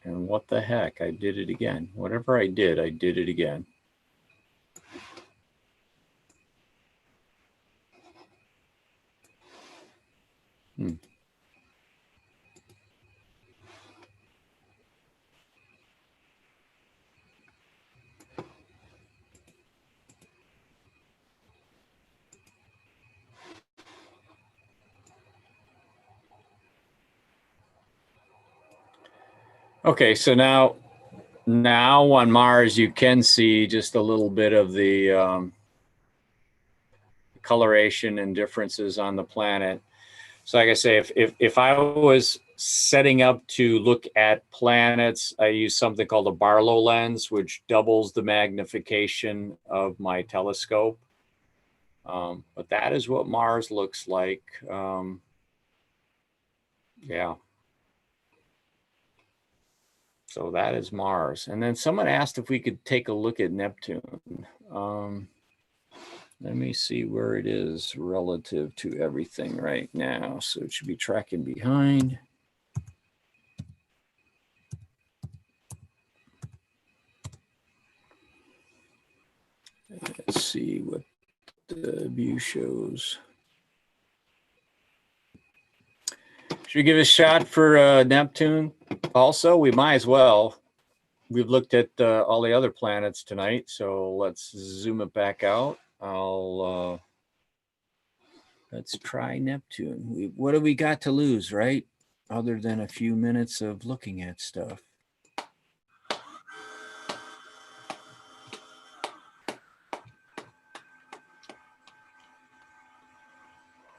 And what the heck, I did it again. Whatever I did it again. Okay, so now on Mars, you can see just a little bit of the coloration and differences on the planet. So like I say, if I was setting up to look at planets, I use something called a Barlow lens, which doubles the magnification of my telescope. But that is what Mars looks like. Yeah. So that is Mars. And then someone asked if we could take a look at Neptune. Let me see where it is relative to everything right now. So it should be tracking behind. Let's see what the view shows. Should we give it a shot for Neptune? Also, we might as well. We've looked at all the other planets tonight, so let's zoom it back out. Let's try Neptune. What have we got to lose, right? Other than a few minutes of looking at stuff.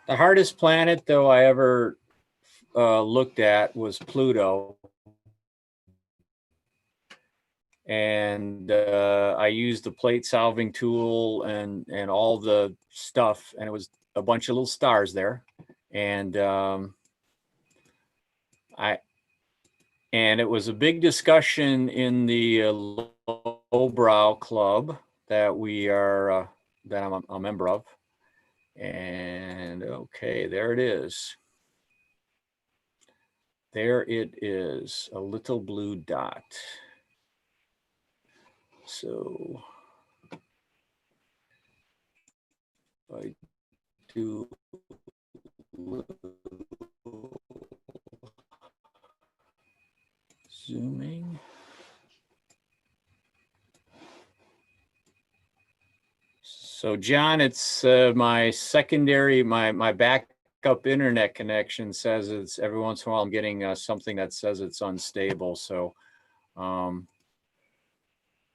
The hardest planet, though, I ever looked at was Pluto. And I used the plate solving tool and all the stuff, and it was a bunch of little stars there. And it was a big discussion in the lowbrow club that we are that I'm a member of. And okay, there it is. There it is, a little blue dot. So I do zooming. So John, it's my secondary, my backup internet connection says it's every once in a while I'm getting something that says it's unstable. So I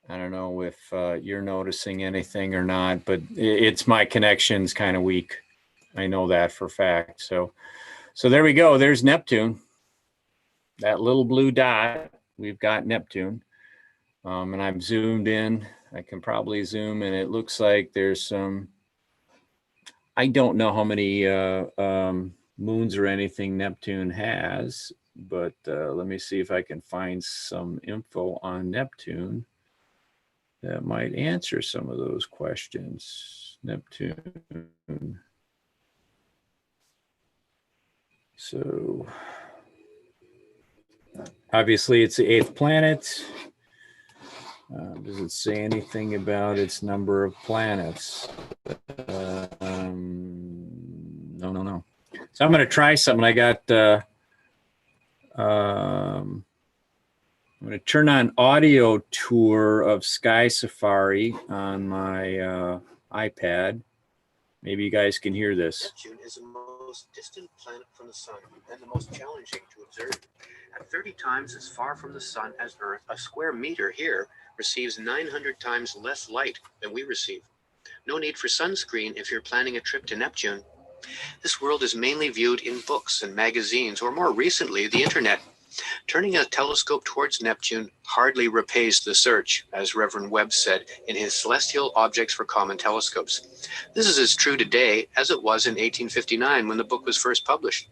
don't know if you're noticing anything or not, but it's my connection's kind of weak. I know that for a fact. So there we go. There's Neptune. That little blue dot, we've got Neptune. And I've zoomed in. I can probably zoom, and it looks like there's some, I don't know how many moons or anything Neptune has, but let me see if I can find some info on Neptune that might answer some of those questions. Neptune. So obviously it's the 8th planet. Does it say anything about its number of planets? No. So I'm going to try something. I got, I'm going to turn on audio tour of Sky Safari on my iPad. Maybe you guys can hear this. Neptune is the most distant planet from the sun and the most challenging to observe. At 30 times as far from the sun as Earth, a square meter here receives 900 times less light than we receive. No need for sunscreen if you're planning a trip to Neptune. This world is mainly viewed in books and magazines, or more recently, the internet. Turning a telescope towards Neptune hardly repays the search, as Reverend Webb said in his Celestial Objects for Common Telescopes. This is as true today as it was in 1859 when the book was first published.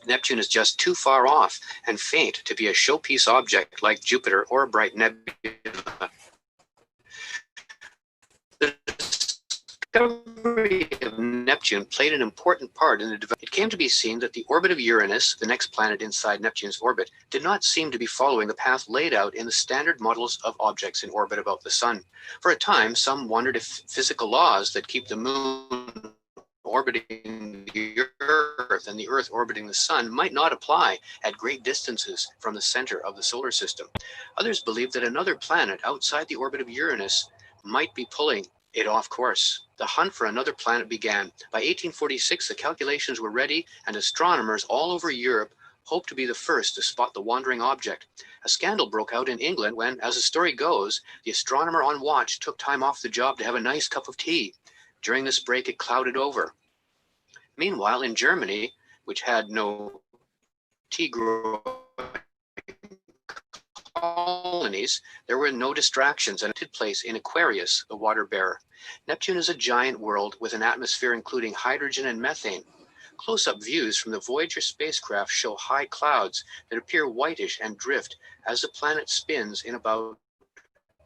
Neptune is just too far off and faint to be a showpiece object like Jupiter or a bright nebula. The discovery of Neptune played an important part in the development. It came to be seen that the orbit of Uranus, the next planet inside Neptune's orbit, did not seem to be following the path laid out in the standard models of objects in orbit about the sun. For a time, some wondered if physical laws that keep the moon orbiting the Earth and the Earth orbiting the sun might not apply at great distances from the center of the solar system. Others believed that another planet outside the orbit of Uranus might be pulling it off course. The hunt for another planet began. By 1846, the calculations were ready, and astronomers all over Europe hoped to be the first to spot the wandering object. A scandal broke out in England when, as the story goes, the astronomer on watch took time off the job to have a nice cup of tea. During this break, it clouded over. Meanwhile, in Germany, which had no tea growing colonies, there were no distractions and it took place in Aquarius, the water bearer. Neptune is a giant world with an atmosphere including hydrogen and methane. Close-up views from the Voyager spacecraft show high clouds that appear whitish and drift as the planet spins in about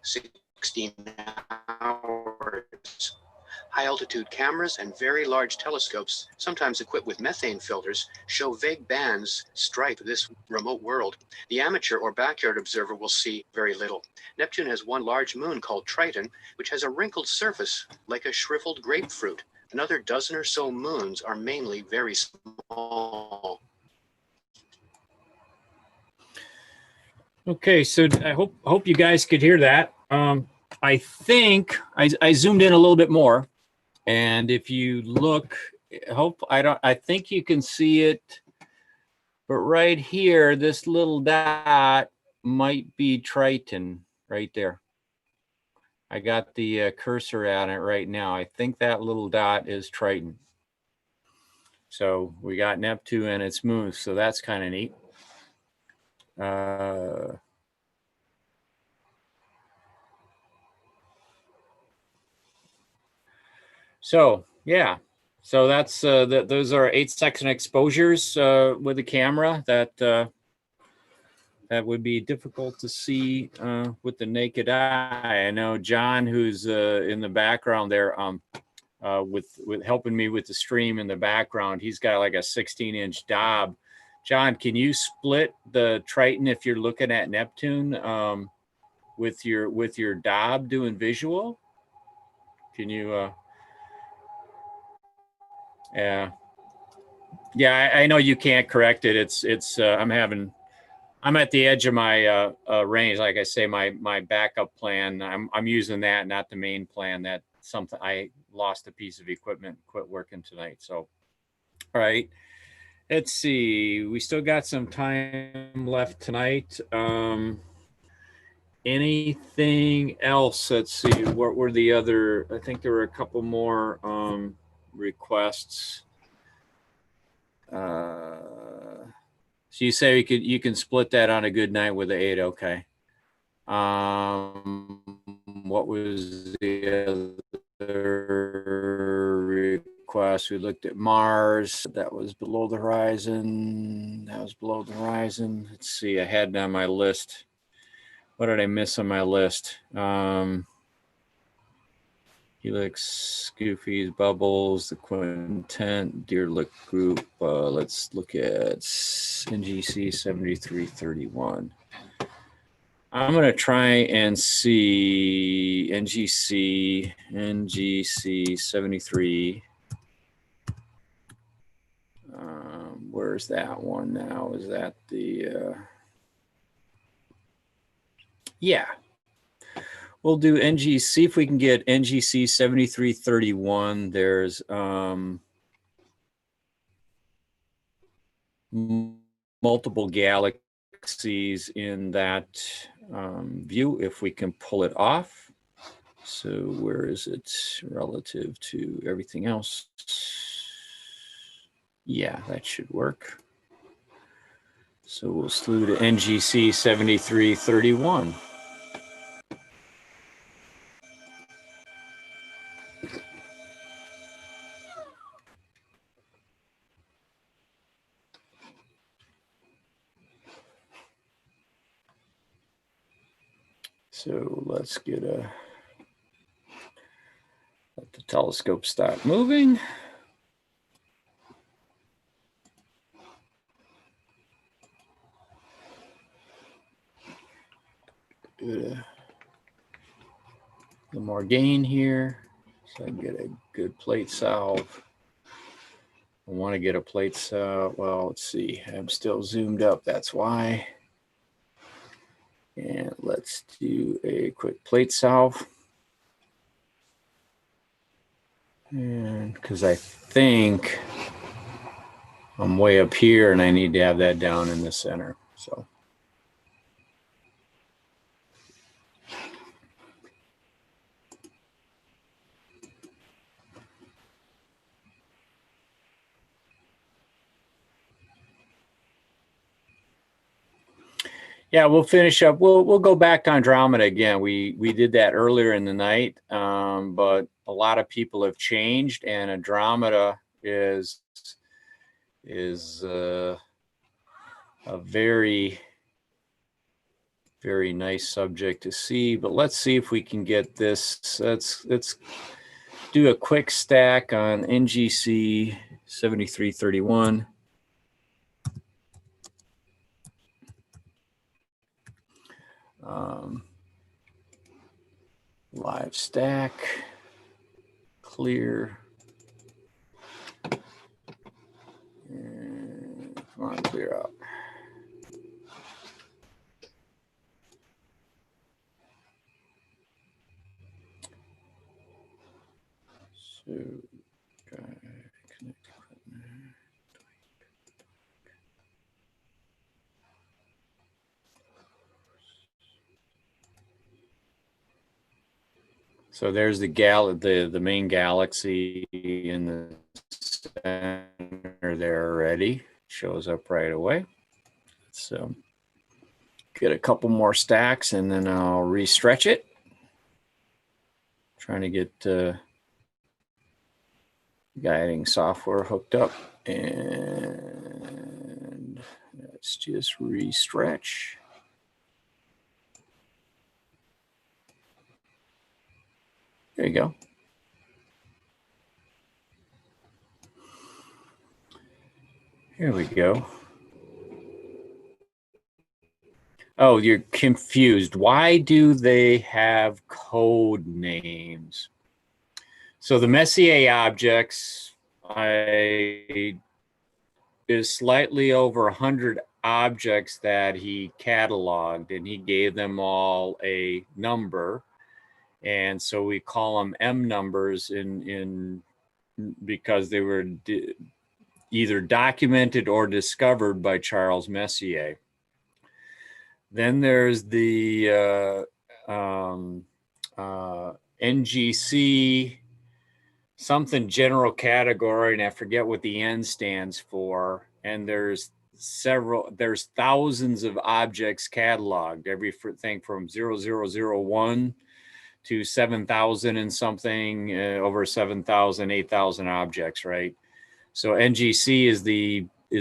16 hours. High-altitude cameras and very large telescopes, sometimes equipped with methane filters, show vague bands stripe this remote world. The amateur or backyard observer will see very little. Neptune has one large moon called Triton, which has a wrinkled surface like a shriveled grapefruit. Another dozen or so moons are mainly very small. Okay, so I hope you guys could hear that. I think I zoomed in a little bit more, and if you look, I think you can see it, but right here, this little dot might be Triton right there. I got the cursor on it right now. I think that little dot is Triton. So we got Neptune and its moons, so that's kind of neat. So yeah, so that's those are 8-second exposures with the camera that would be difficult to see with the naked eye. I know John, who's in the background there, with helping me with the stream in the background, he's got like a 16-inch Dob. John, can you split the Triton if you're looking at Neptune with your Dob doing visual? Can you? Yeah, I know you can't correct it. It's I'm at the edge of my range. Like I say, my backup plan, I'm using that, not the main plan. That something I lost a piece of equipment, quit working tonight. So, all right, let's see. We still got some time left tonight. Anything else? Let's see. What were the other? I think there were a couple more requests. So you say you can split that on a good night with the 8, okay. What was the other request? We looked at Mars. That was below the horizon. That was below the horizon. Let's see, I had it on my list. What did I miss on my list? Helix, Goofies, Bubbles, the Quintet, Deer Lick Group. Let's look at NGC 7331. I'm going to try and see NGC 73. Where's that one now? Is that the... yeah. We'll do NGC, see if we can get NGC 7331. There's multiple galaxies in that view, if we can pull it off. So where is it relative to everything else? Yeah, that should work. So we'll slew to NGC 7331. So let's get let the telescope stop moving. Get a little more gain here so I can get a good plate salve. I want to get a plate salve. Well, let's see. I'm still zoomed up. That's why. And let's do a quick plate salve. And because I think I'm way up here and I need to have that down in the center. So. Yeah, we'll finish up. We'll go back to Andromeda again. We did that earlier in the night, but a lot of people have changed, and Andromeda is a very nice subject to see. But let's see if we can get this. Let's do a quick stack on NGC 7331. Live stack, clear. And come on, clear out. So, connect equipment. So there's the main galaxy in the center there already. Shows up right away. So get a couple more stacks and then I'll re-stretch it. Trying to get guiding software hooked up, and let's just re-stretch. There you go. Here we go. Oh, you're confused. Why do they have code names? So the Messier objects is slightly over 100 objects that he cataloged, and he gave them all a number. And so we call them M numbers because they were either documented or discovered by Charles Messier. Then there's the NGC something general category, and I forget what the N stands for. And there's thousands of objects cataloged, everything from 0001 to 7,000 and something, over 7,000, 8,000 objects, right? So NGC is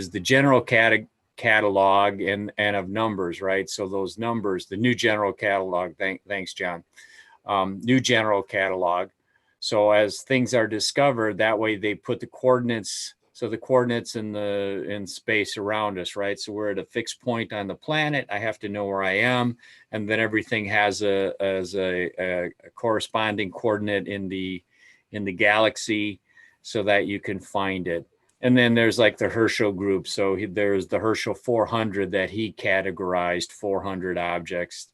the general catalog and of numbers, right? So those numbers, the new general catalog, thanks, John, new general catalog. So as things are discovered, that way they put the coordinates, so the coordinates in space around us, right? So we're at a fixed point on the planet. I have to know where I am, and then everything has a corresponding coordinate in the galaxy, so that you can find it. And then there's like the Herschel group. So there's the Herschel 400 that he categorized 400 objects,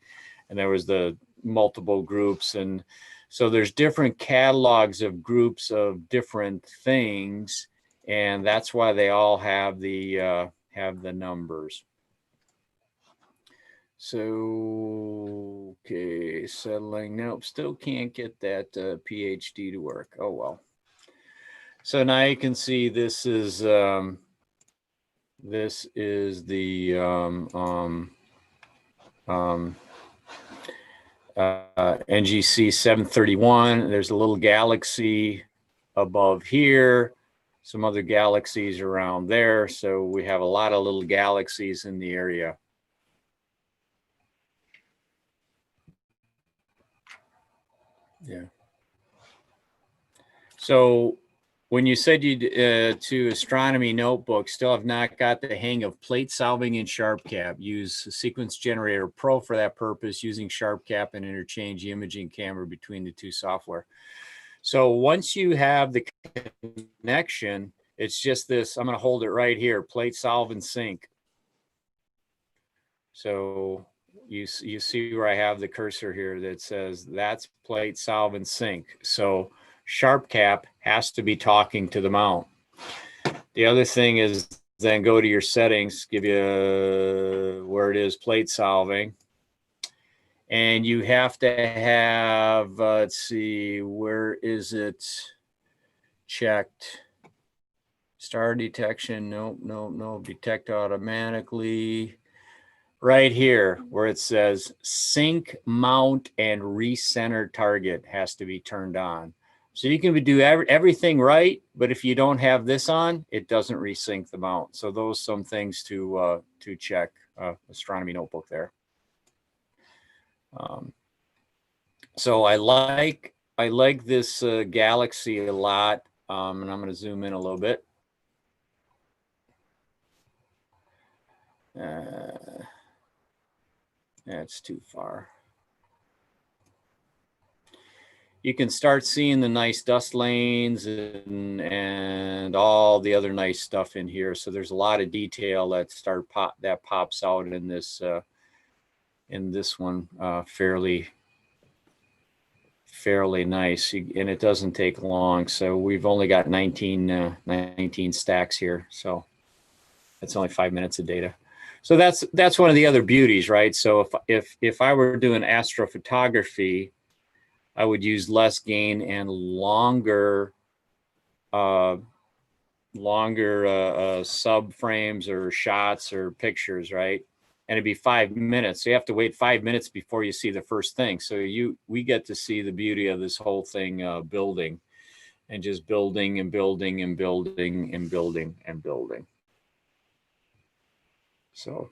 and there was the multiple groups, and so there's different catalogs of groups of different things, and that's why they all have the numbers. So, okay, settling. Nope, still can't get that PhD to work. Oh, well. So now you can see this is the NGC 731. There's a little galaxy above here, some other galaxies around there. So we have a lot of little galaxies in the area. Yeah. So when you said you to astronomy notebook, still have not got the hang of plate solving in SharpCap. Use Sequence Generator Pro for that purpose, using SharpCap, and interchange the imaging camera between the two software. So once you have the connection, it's just this. I'm going to hold it right here: plate solve and sync. So you see where I have the cursor here that says that's plate solve and sync. So SharpCap has to be talking to the mount. The other thing is then go to your settings, give you where it is, plate solving. And you have to have, let's see, where is it checked? Star detection, no, detect automatically. Right here where it says sync, mount, and recenter target has to be turned on. So you can do everything right, but if you don't have this on, it doesn't resync the mount. So those some things to check. Astronomy notebook there. So I like this galaxy a lot, and I'm going to zoom in a little bit. That's too far. You can start seeing the nice dust lanes and all the other nice stuff in here. So there's a lot of detail that pops out in this one, fairly nice, and it doesn't take long. So we've only got 19 stacks here, so that's only 5 minutes of data. So that's one of the other beauties, right? So if I were doing astrophotography, I would use less gain and longer sub frames or shots or pictures, right? And it'd be 5 minutes. So you have to wait 5 minutes before you see the first thing. So we get to see the beauty of this whole thing building, and just building and building and building and building and building. So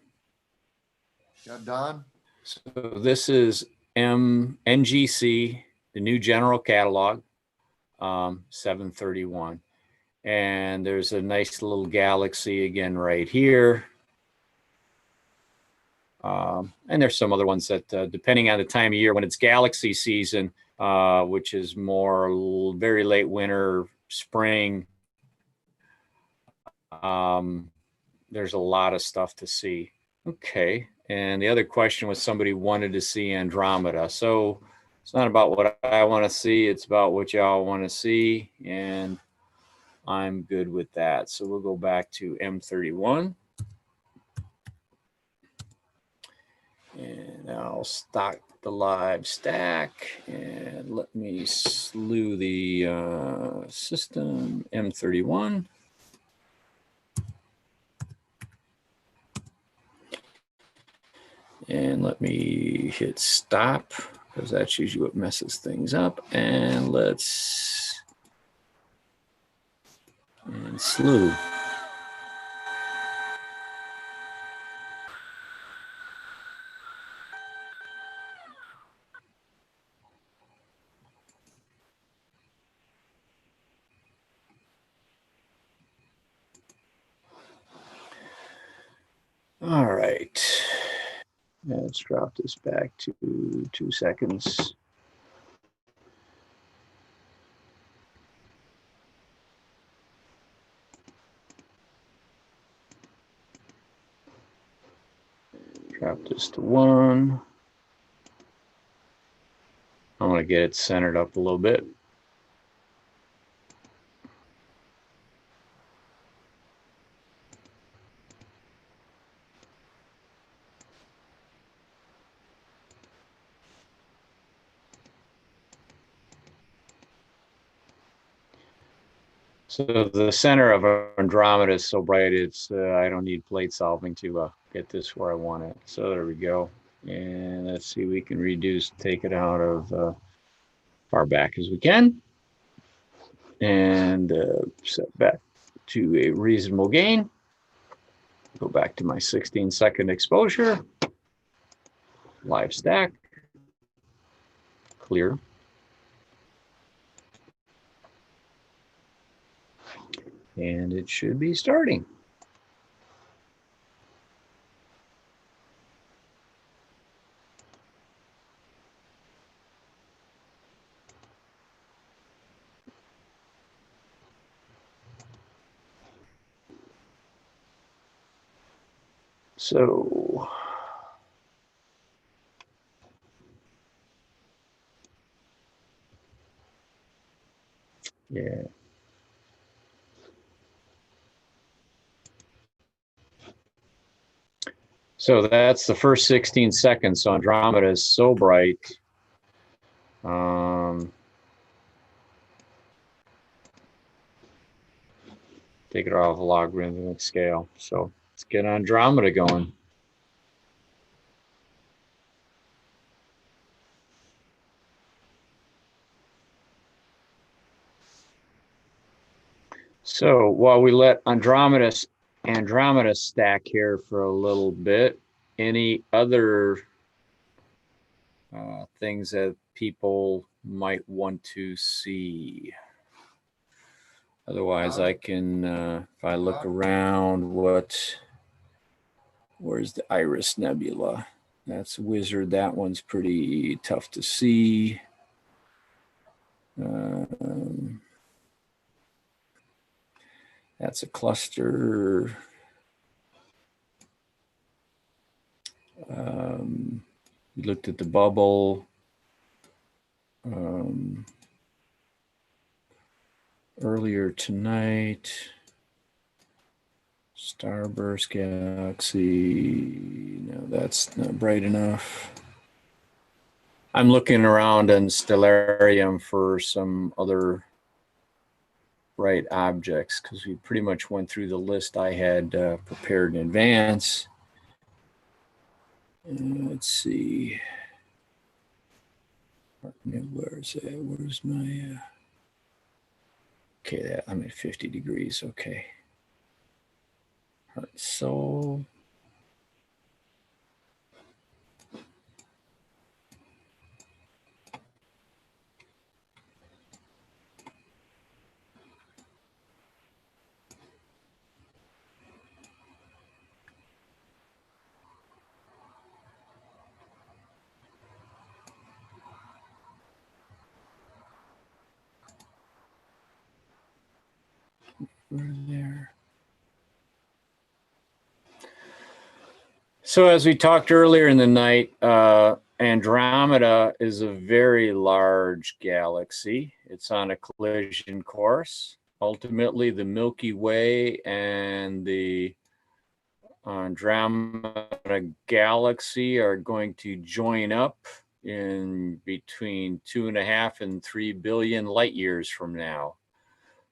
Yeah, Don? So this is NGC, the new general catalog, 731. And there's a nice little galaxy again right here. And there's some other ones that, depending on the time of year, when it's galaxy season, which is more very late winter, spring, there's a lot of stuff to see. Okay. And the other question was somebody wanted to see Andromeda. So it's not about what I want to see. It's about what y'all want to see. And I'm good with that. So we'll go back to M31. And I'll stock the live stack. And let me slew the system M31. And let me hit stop, because that's usually what messes things up. And let's slew. All right. Let's drop this back to 2 seconds. Drop this to 1. I want to get it centered up a little bit. So the center of Andromeda is so bright, it's I don't need plate solving to get this where I want it. So there we go. And let's see, we can take it out of far back as we can. And set back to a reasonable gain. Go back to my 16-second exposure. Live stack. Clear. And it should be starting. So yeah. So that's the first 16 seconds. So Andromeda is so bright. Take it off a logarithmic scale. So let's get Andromeda going. So while we let Andromeda stack here for a little bit, any other things that people might want to see? Otherwise, I can, if I look around, where's the Iris Nebula? That's Wizard. That one's pretty tough to see. That's a cluster. We looked at the bubble. Earlier tonight. Starburst Galaxy. No, that's not bright enough. I'm looking around in Stellarium for some other bright objects because we pretty much went through the list I had prepared in advance. Let's see. Where's it? Where's my? Okay, I'm at 50 degrees. Okay. Heart and Soul. There. So as we talked earlier in the night, Andromeda is a very large galaxy. It's on a collision course. Ultimately, the Milky Way and the Andromeda galaxy are going to join up in between 2.5 and 3 billion light years from now.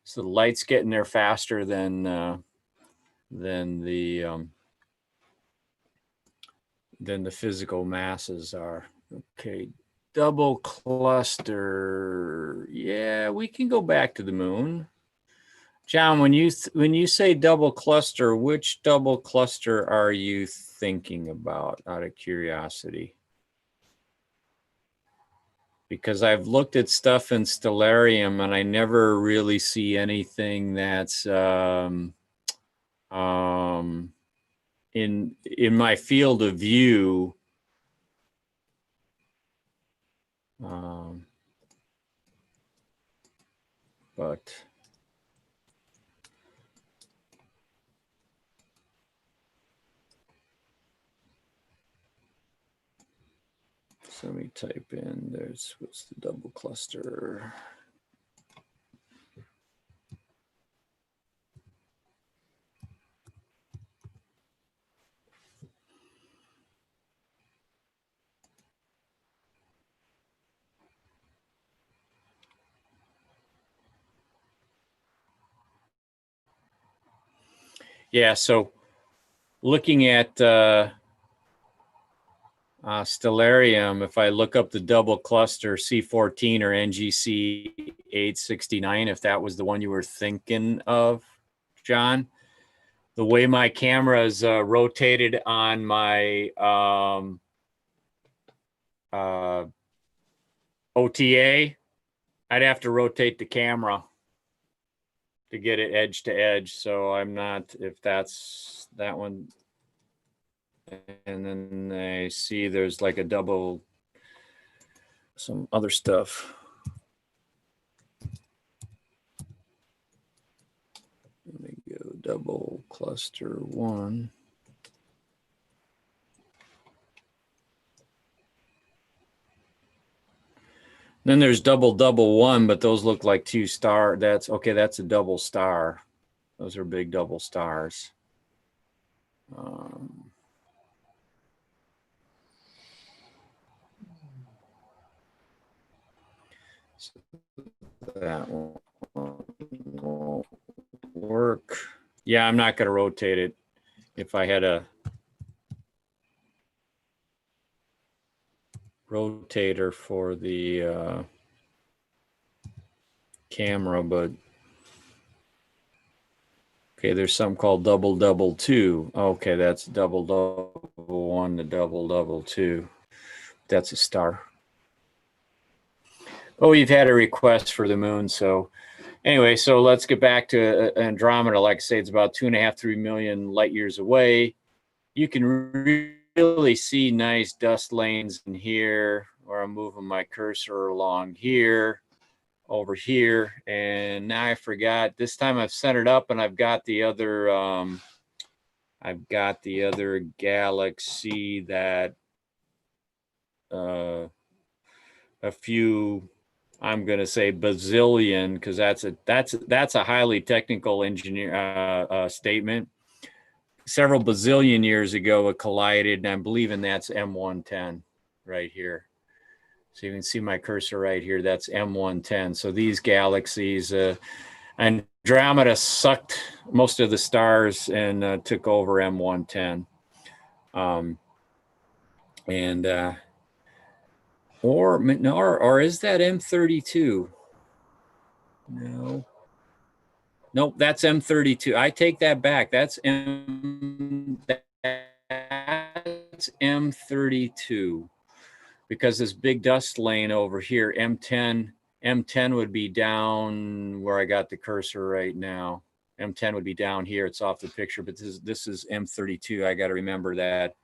So the light's getting there faster than the physical masses are. Okay, double cluster. Yeah, we can go back to the moon. John, when you say double cluster, which double cluster are you thinking about, out of curiosity? Because I've looked at stuff in Stellarium and I never really see anything that's in my field of view. But so let me type in, what's the double cluster? Yeah, so looking at Stellarium, if I look up the double cluster C14 or NGC 869, if that was the one you were thinking of, John, the way my camera is rotated on my OTA, I'd have to rotate the camera to get it edge to edge. So I'm not, if that's that one. And then I see there's like a double, some other stuff. Let me go double cluster 1. Then there's double 1, but those look like 2 star. That's okay. That's a double star. Those are big double stars. that won't work. Yeah, I'm not going to rotate it. If I had a rotator for the camera, but okay, there's something called double double two. Okay, that's double double one to double double two. That's a star. Oh, we've had a request for the moon. So anyway, so let's get back to Andromeda. Like I say, it's about 2.5, 3 million light years away. You can really see nice dust lanes in here, where I'm moving my cursor along here, over here. And now I forgot, this time I've set it up and I've got the other, galaxy that a few, I'm going to say bazillion, because that's a highly technical engineer statement. Several bazillion years ago, it collided, and I'm believing that's M110 right here. So you can see my cursor right here. That's M110. So these galaxies, Andromeda sucked most of the stars and took over M110. Or is that M32? No. Nope, that's M32. I take that back. That's M32. Because this big dust lane over here, M10 would be down where I got the cursor right now. M10 would be down here. It's off the picture, but this is M32. I got to remember that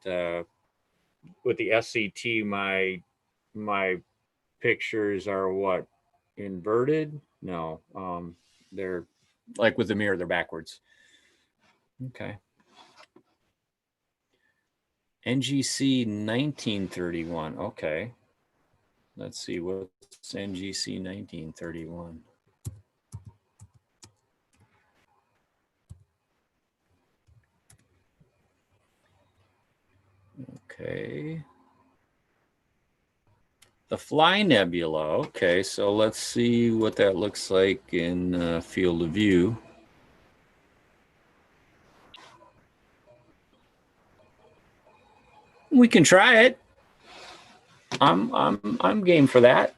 with the SCT, my pictures are what? Inverted? No, they're like with the mirror, they're backwards. Okay. NGC 1931. Okay. Let's see, what's NGC 1931? Okay. The Fly Nebula. Okay, so let's see what that looks like in field of view. We can try it. I'm game for that.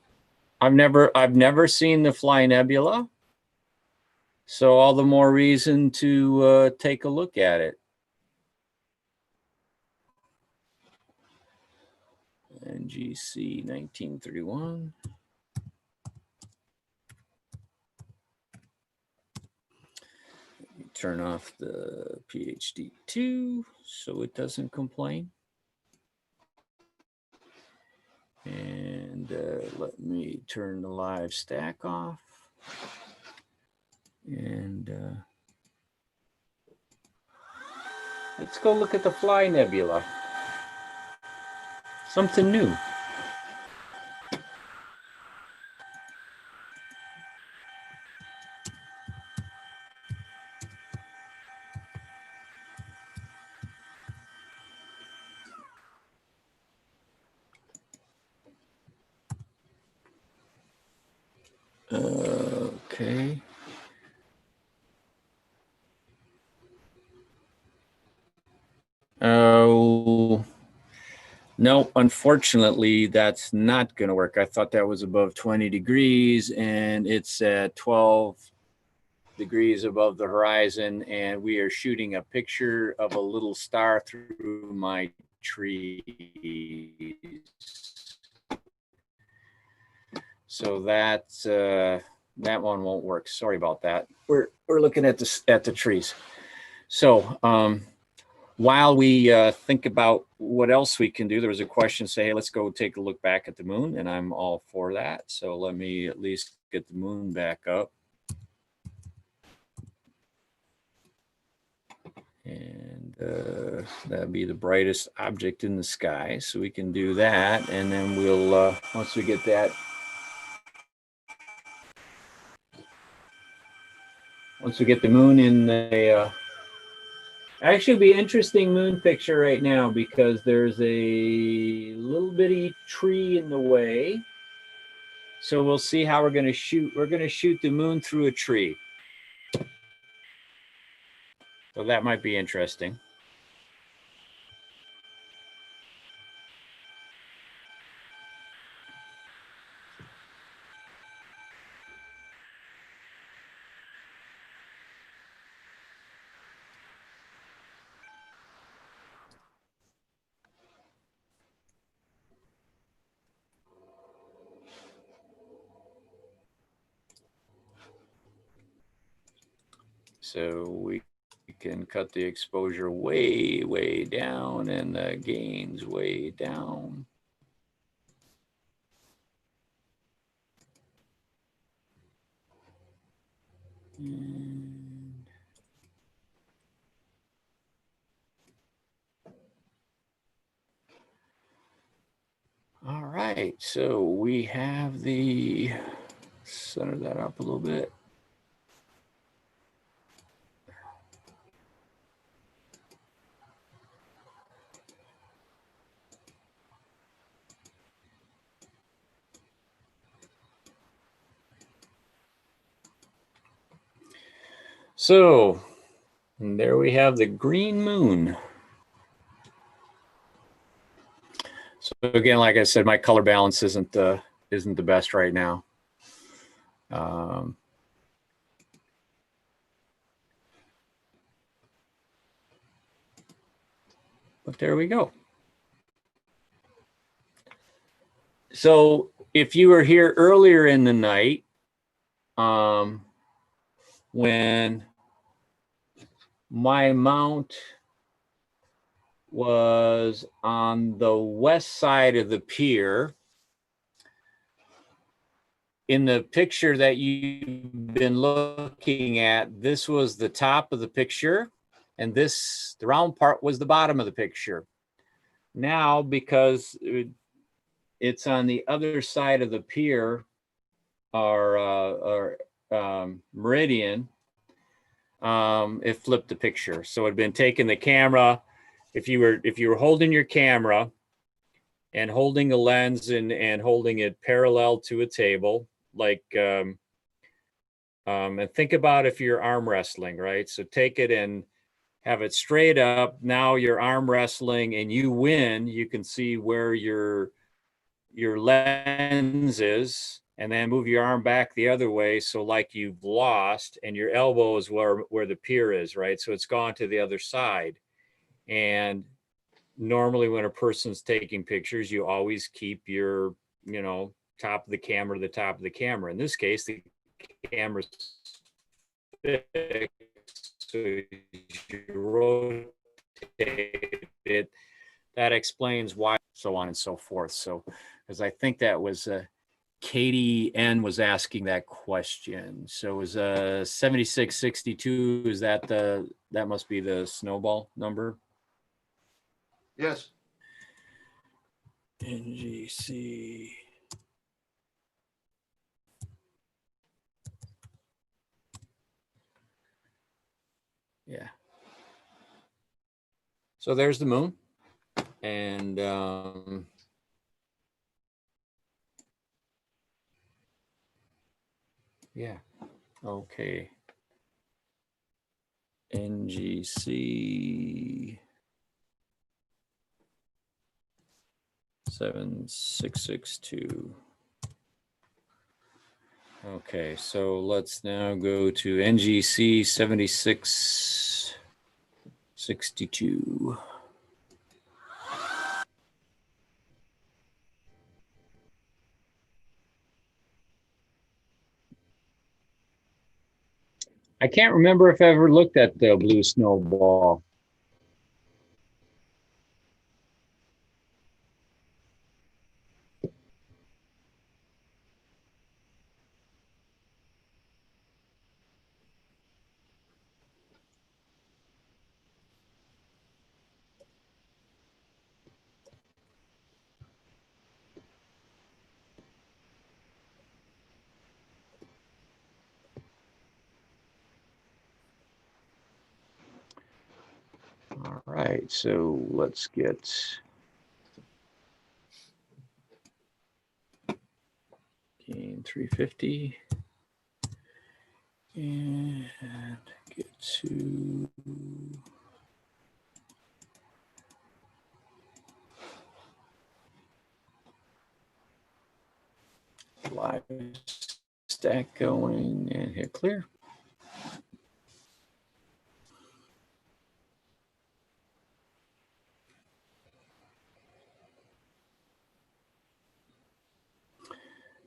I've never seen the Fly Nebula, so all the more reason to take a look at it. NGC 1931. Turn off the PhD2 so it doesn't complain. And let me turn the live stack off. And let's go look at the Fly Nebula. Something new. Okay. Oh, no, unfortunately, that's not going to work. I thought that was above 20 degrees, and it's at 12 degrees above the horizon, and we are shooting a picture of a little star through my trees. So that one won't work. Sorry about that. We're looking at the trees. So while we think about what else we can do, there was a question say, hey, let's go take a look back at the moon, and I'm all for that. So let me at least get the moon back up. And that'd be the brightest object in the sky. So we can do that. And then we'll, once we get that, once we get the moon in the, actually be interesting moon picture right now because there's a little bitty tree in the way. So we'll see how we're going to shoot. We're going to shoot the moon through a tree. So that might be interesting. So we can cut the exposure way, way down and the gains way down. And all right, so we have the, center that up a little bit. So, and there we have the green moon. So again, like I said, my color balance isn't the best right now. But there we go. So if you were here earlier in the night, when my mount was on the west side of the pier, in the picture that you've been looking at, this was the top of the picture, and this, the round part, was the bottom of the picture. Now, because it's on the other side of the pier, or meridian, it flipped the picture. So it had been taking the camera. If you were holding your camera and holding a lens and holding it parallel to a table, like, and think about if you're arm wrestling, right? So take it and have it straight up. Now you're arm wrestling and you win. You can see where your lens is, and then move your arm back the other way. So like you've lost, and your elbow is where the pier is, right? So it's gone to the other side. And normally when a person's taking pictures, you always keep your, top of the camera to the top of the camera. In this case, the camera's fixed, so you rotate it. That explains why, so on and so forth. So, because I think that was Katie N was asking that question. So it was 7662. Is that that must be the snowball number? Yes. NGC. Yeah. So there's the moon. And yeah, okay. NGC 7662. Okay, so let's now go to NGC 7662. I can't remember if I ever looked at the blue snowball. All right, so let's get game 350. And get to live stack going and hit clear.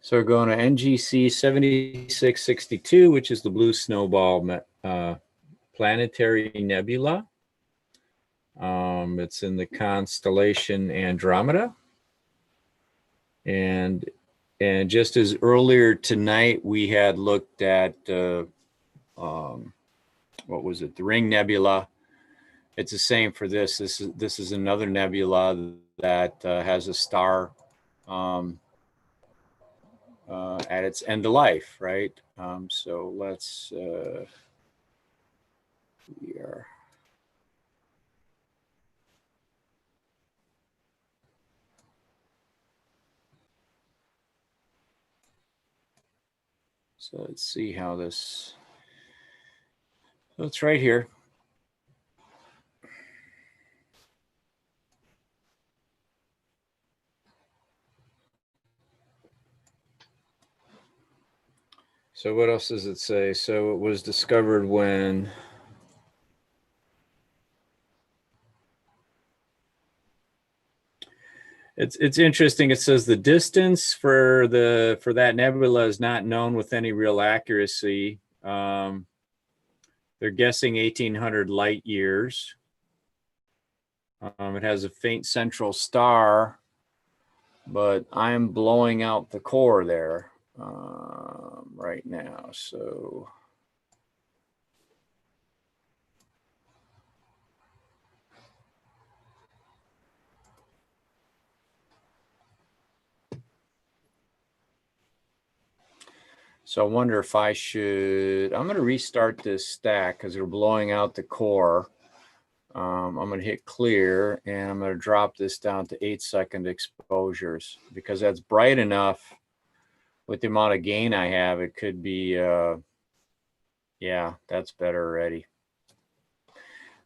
So we're going to NGC 7662, which is the blue snowball planetary nebula. It's in the constellation Andromeda. And just as earlier tonight, we had looked at, what was it, the Ring Nebula. It's the same for this. This is another nebula that has a star at its end of life, right? So let's, we are. So let's see how this, so it's right here. So what else does it say? So it was discovered when it's interesting. It says the distance for that nebula is not known with any real accuracy. They're guessing 1,800 light years. It has a faint central star, but I'm blowing out the core there right now. So I wonder if I should, I'm going to restart this stack because we're blowing out the core. I'm going to hit clear and I'm going to drop this down to 8-second exposures because that's bright enough with the amount of gain I have. It could be, yeah, that's better already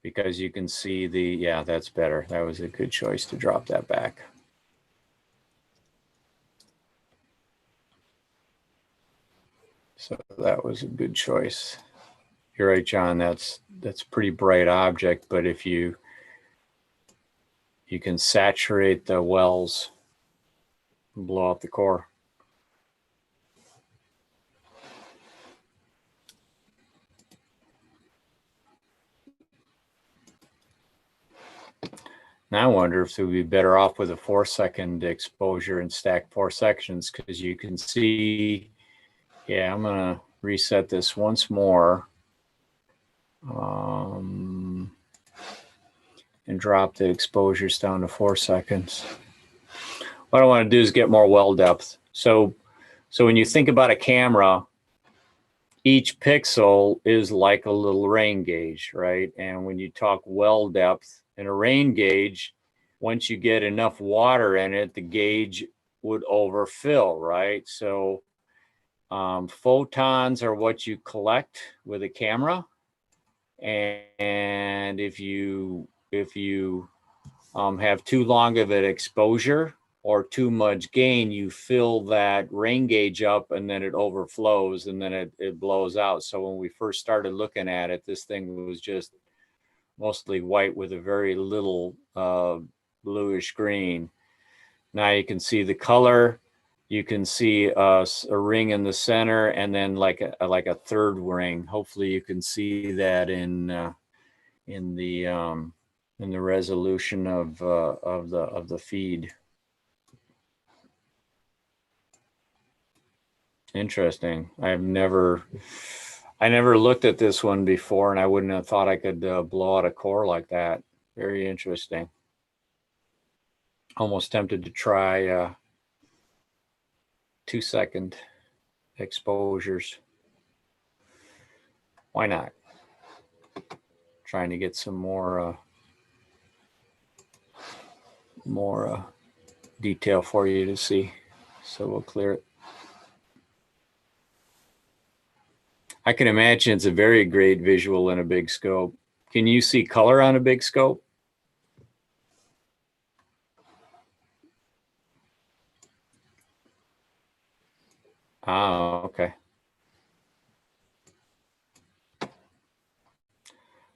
because you can see the, yeah, that's better. That was a good choice to drop that back. So that was a good choice. You're right, John. That's pretty bright object, but if you can saturate the wells and blow out the core. Now I wonder if it would be better off with a 4-second exposure and stack 4 sections because you can see, yeah, I'm gonna reset this once more. And drop the exposures down to 4 seconds. What I want to do is get more well depth. So when you think about a camera, each pixel is like a little rain gauge, right? And when you talk well depth in a rain gauge, once you get enough water in it, the gauge would overfill, right? So photons are what you collect with a camera. And if you have too long of an exposure or too much gain, you fill that rain gauge up and then it overflows and then it blows out. So when we first started looking at it, this thing was just mostly white with a very little bluish green. Now you can see the color. You can see a ring in the center and then like a third ring. Hopefully you can see that in the resolution of the feed. Interesting. I never looked at this one before, and I wouldn't have thought I could blow out a core like that. Very interesting. Almost tempted to try 2-second exposures. Why not? Trying to get some more detail for you to see. So we'll clear it. I can imagine it's a very great visual in a big scope. Can you see color on a big scope? Ah, okay.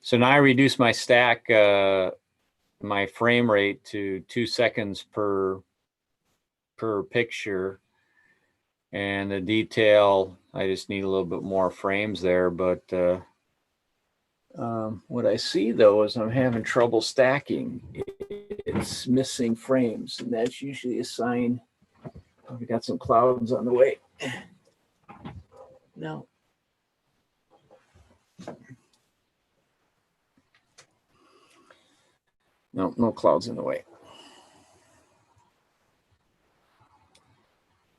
So now I reduce my stack, my frame rate to 2 seconds per picture. And the detail, I just need a little bit more frames there. But what I see though is I'm having trouble stacking. It's missing frames, and that's usually a sign we got some clouds on the way. No. No, no clouds in the way.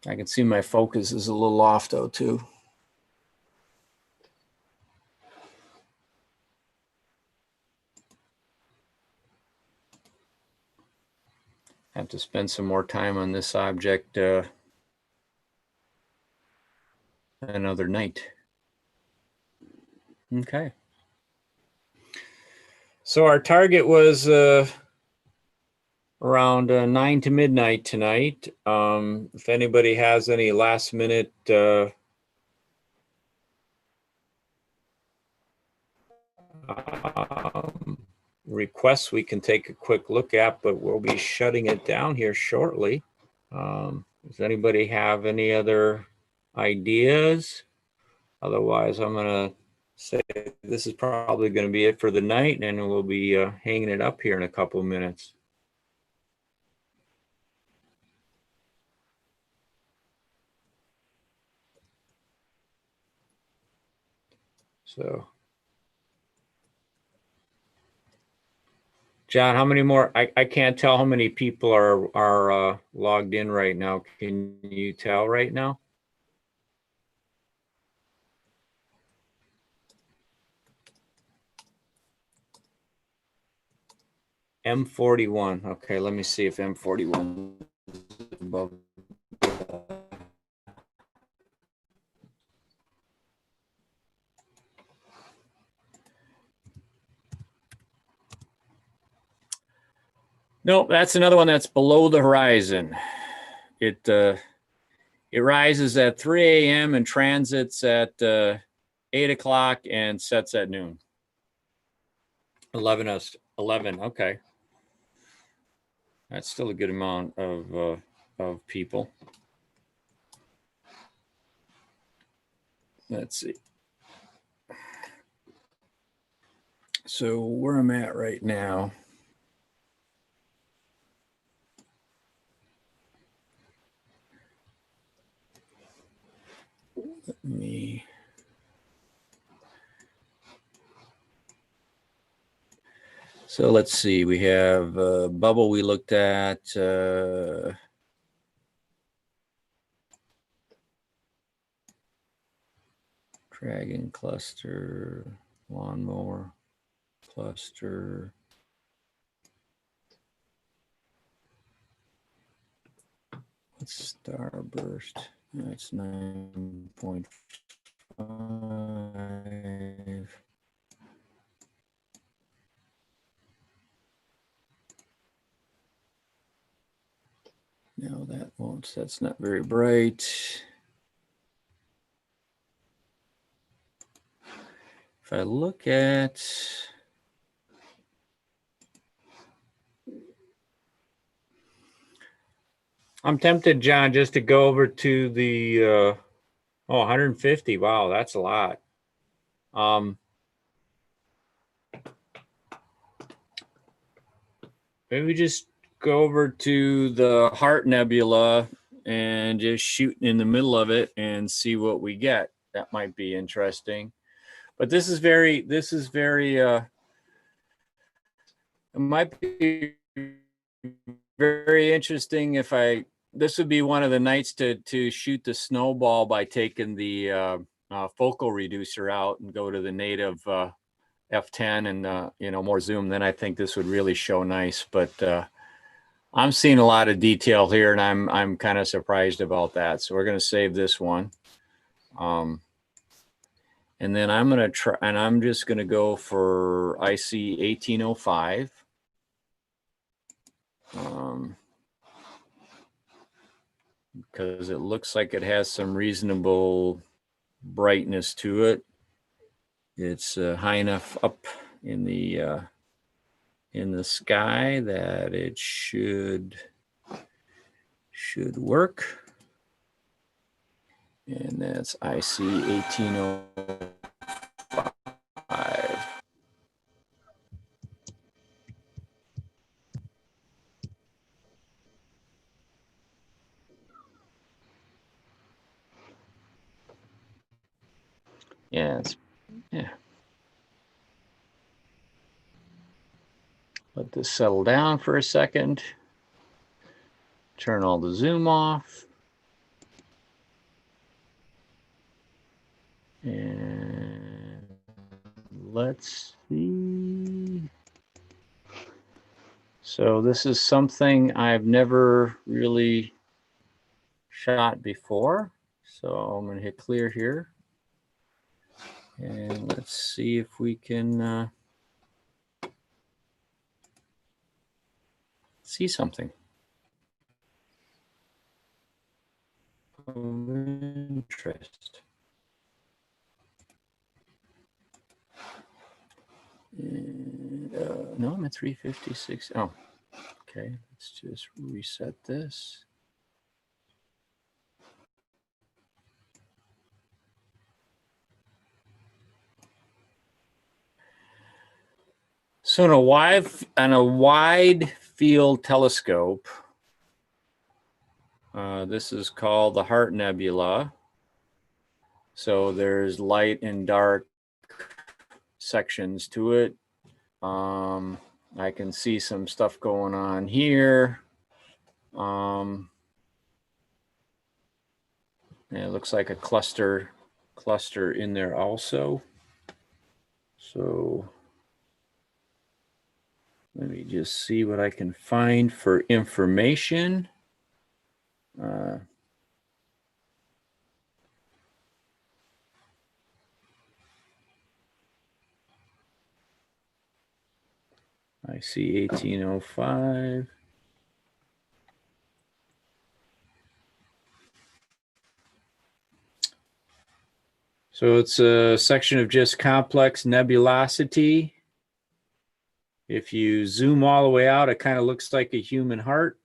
I can see my focus is a little off though too. Have to spend some more time on this object another night. Okay. So our target was around 9 to midnight tonight. If anybody has any last minute requests, we can take a quick look at, but we'll be shutting it down here shortly. Does anybody have any other ideas? Otherwise, I'm going to say this is probably going to be it for the night, and we'll be hanging it up here in a couple of minutes. So, John, how many more? I can't tell how many people are logged in right now. Can you tell right now? M41. Okay, let me see if M41 is above. Nope, that's another one that's below the horizon. It rises at 3 a.m. and transits at 8 o'clock and sets at noon. 11, okay. That's still a good amount of people. Let's see. So where I'm at right now. Let me. So let's see, we have bubble we looked at. Dragon cluster, lawnmower cluster. What's starburst? That's 9.5. No, that won't. That's not very bright. If I look at I'm tempted, John, just to go over to the 150. Wow, that's a lot. Maybe we just go over to the Heart Nebula and just shoot in the middle of it and see what we get. That might be interesting. But this is very it might be very interesting if this would be one of the nights to shoot the snowball by taking the focal reducer out and go to the native f10 and more zoom. Then I think this would really show nice. But I'm seeing a lot of detail here, and I'm kind of surprised about that. So we're going to save this one, and And then I'm going to try, and I'm just going to go for IC 1805. Because it looks like it has some reasonable brightness to it. It's high enough up in the sky that it should work. And that's IC 1805. Yeah. Let this settle down for a second. Turn all the zoom off. And let's see. So this is something I've never really shot before. So I'm going to hit clear here. And let's see if we can see something of interest. And, no, I'm at 356. Oh, okay. Let's just reset this. So on a wide field telescope, this is called the Heart Nebula. So there's light and dark sections to it. I can see some stuff going on here. It looks like a cluster in there also. So let me just see what I can find for information. I see 1805. So it's a section of just complex nebulosity. If you zoom all the way out, it kind of looks like a human heart.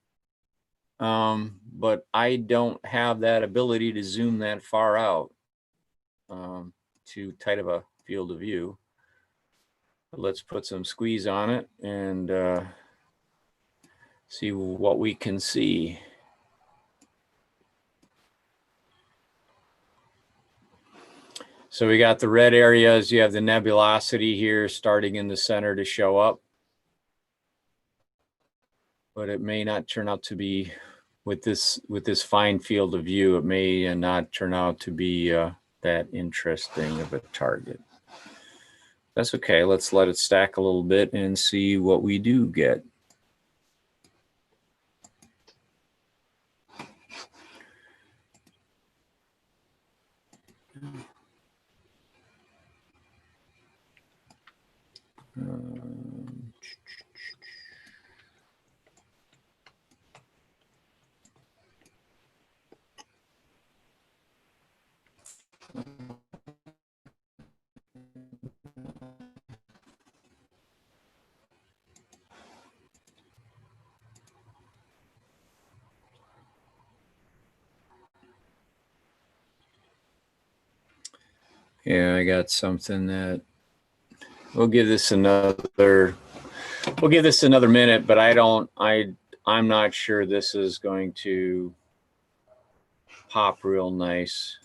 But I don't have that ability to zoom that far out, too tight of a field of view. But let's put some squeeze on it and see what we can see. So we got the red areas. You have the nebulosity here starting in the center to show up. But it may not turn out to be, with this fine field of view, it may not turn out to be that interesting of a target. That's okay. Let's let it stack a little bit and see what we do get. Yeah, I got something that we'll give this another minute, but I'm not sure this is going to pop real nice.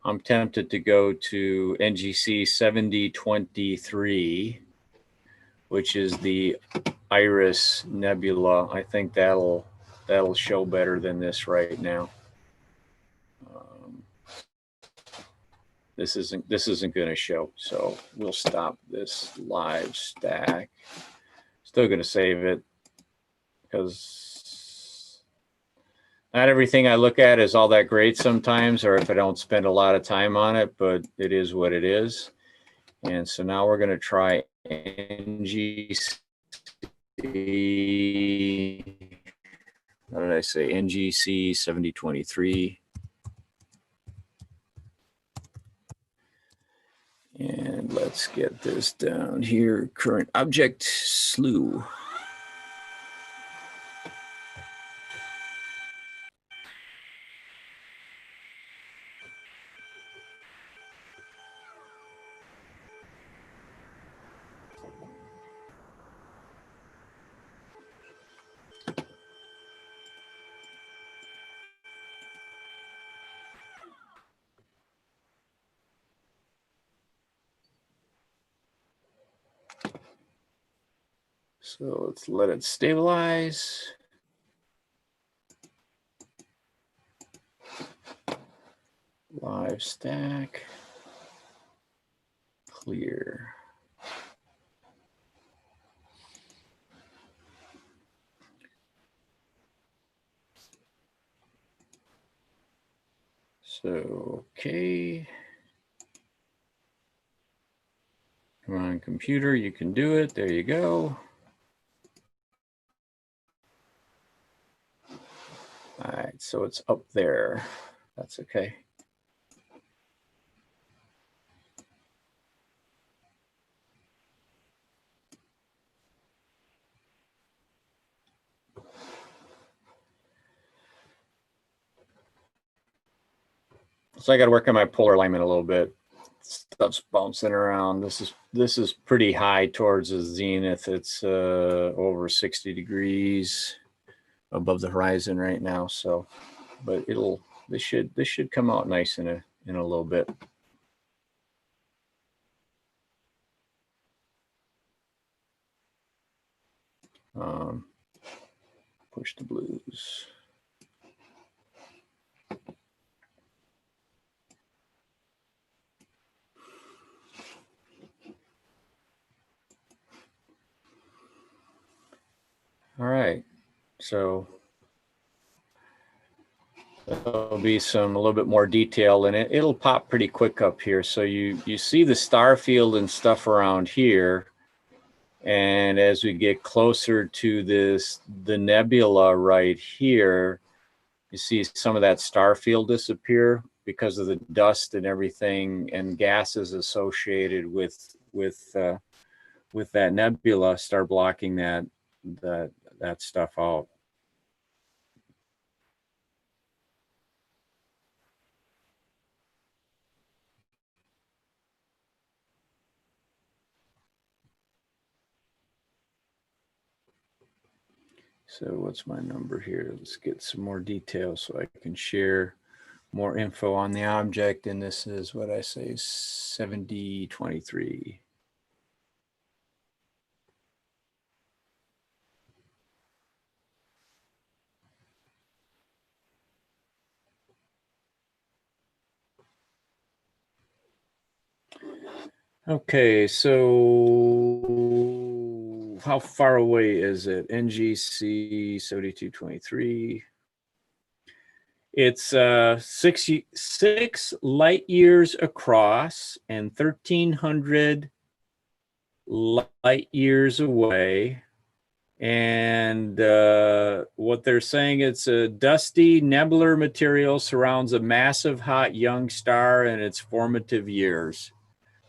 I'm tempted to go to NGC 7023, which is the Iris Nebula. I think that'll show better than this right now. This isn't going to show, so we'll stop this live stack. Still going to save it because not everything I look at is all that great sometimes, or if I don't spend a lot of time on it, but it is what it is. And so now we're going to try NGC. What did I say? NGC 7023. And let's get this down here. Current object slew. So let's let it stabilize. Live stack. Clear. So, okay. Come on, computer, you can do it. There you go. All right, so it's up there. That's okay. So I got to work on my polar alignment a little bit. Stuff's bouncing around. This is pretty high towards the zenith. It's over 60 degrees above the horizon right now. So, but this should come out nice in a little bit. Push the blues. All right, so there'll be a little bit more detail in it. It'll pop pretty quick up here. So you see the star field and stuff around here. And as we get closer to the nebula right here, you see some of that star field disappear because of the dust and everything and gases associated with that nebula start blocking that stuff out. So what's my number here? Let's get some more details so I can share more info on the object. And this is what I say, 7023. Okay, so how far away is it? NGC 7223. It's 6 light years across and 1,300 light years away. And what they're saying, it's a dusty nebular material surrounds a massive hot young star in its formative years.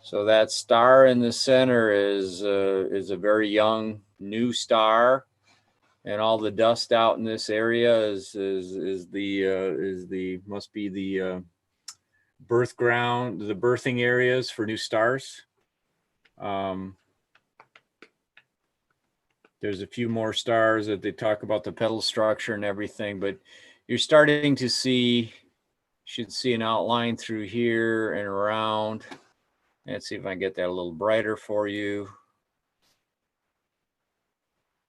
So that star in the center is a very young new star, and all the dust out in this area must be the birth ground, the birthing areas for new stars. There's a few more stars that they talk about the petal structure and everything, but you're starting to see, should see an outline through here and around. Let's see if I can get that a little brighter for you.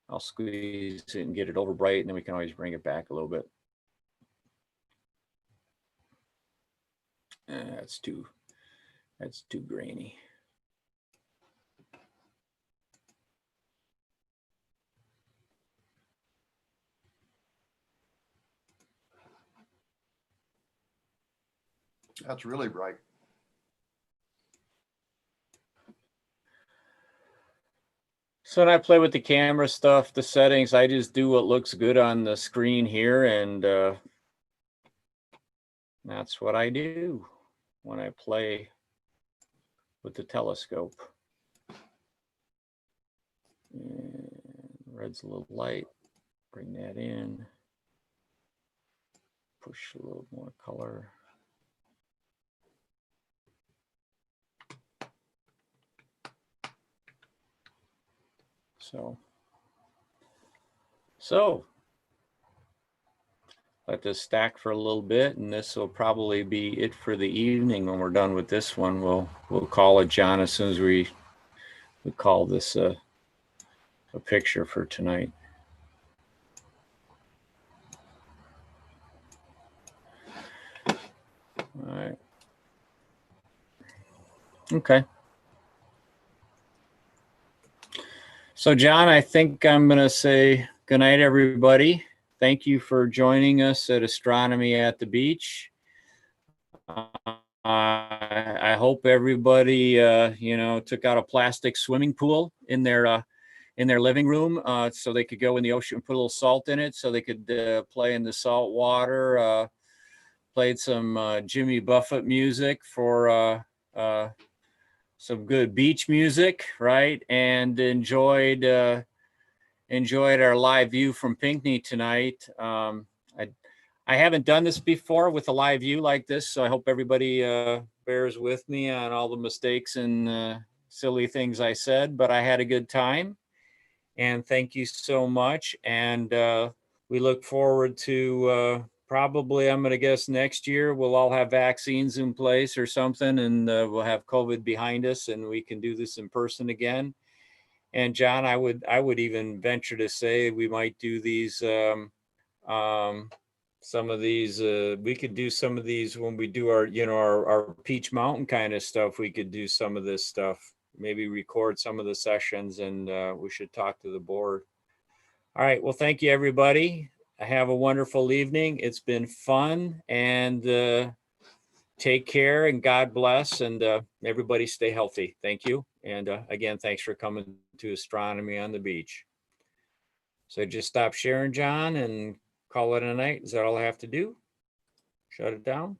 I'll squeeze it and get it over bright, and then we can always bring it back a little bit. That's too grainy. That's really bright. So when I play with the camera stuff, the settings, I just do what looks good on the screen here, and that's what I do when I play with the telescope. And red's a little light, bring that in, push a little more color. So let this stack for a little bit, and this will probably be it for the evening. When we're done with this one, we'll call it, John, as soon as we call this a picture for tonight. All right. Okay. So, John, I think I'm going to say good night, everybody. Thank you for joining us at Astronomy at the Beach. I hope everybody, took out a plastic swimming pool in their living room, so they could go in the ocean and put a little salt in it, so they could play in the salt water. Played some Jimmy Buffett music for some good beach music, right? And enjoyed our live view from Pinckney tonight. I haven't done this before with a live view like this, so I hope everybody bears with me on all the mistakes and silly things I said, but I had a good time. And thank you so much. And we look forward to probably, I'm going to guess next year, we'll all have vaccines in place or something, and we'll have COVID behind us, and we can do this in person again. And John, I would even venture to say we might do these, some of these, we could do some of these when we do our Peach Mountain kind of stuff. We could do some of this stuff, maybe record some of the sessions, and we should talk to the board. All right. Well, thank you, everybody. Have a wonderful evening. It's been fun, and take care, and God bless, and everybody stay healthy. Thank you. And again, thanks for coming to Astronomy on the Beach. So just stop sharing, John, and call it a night. Is that all I have to do? Shut it down?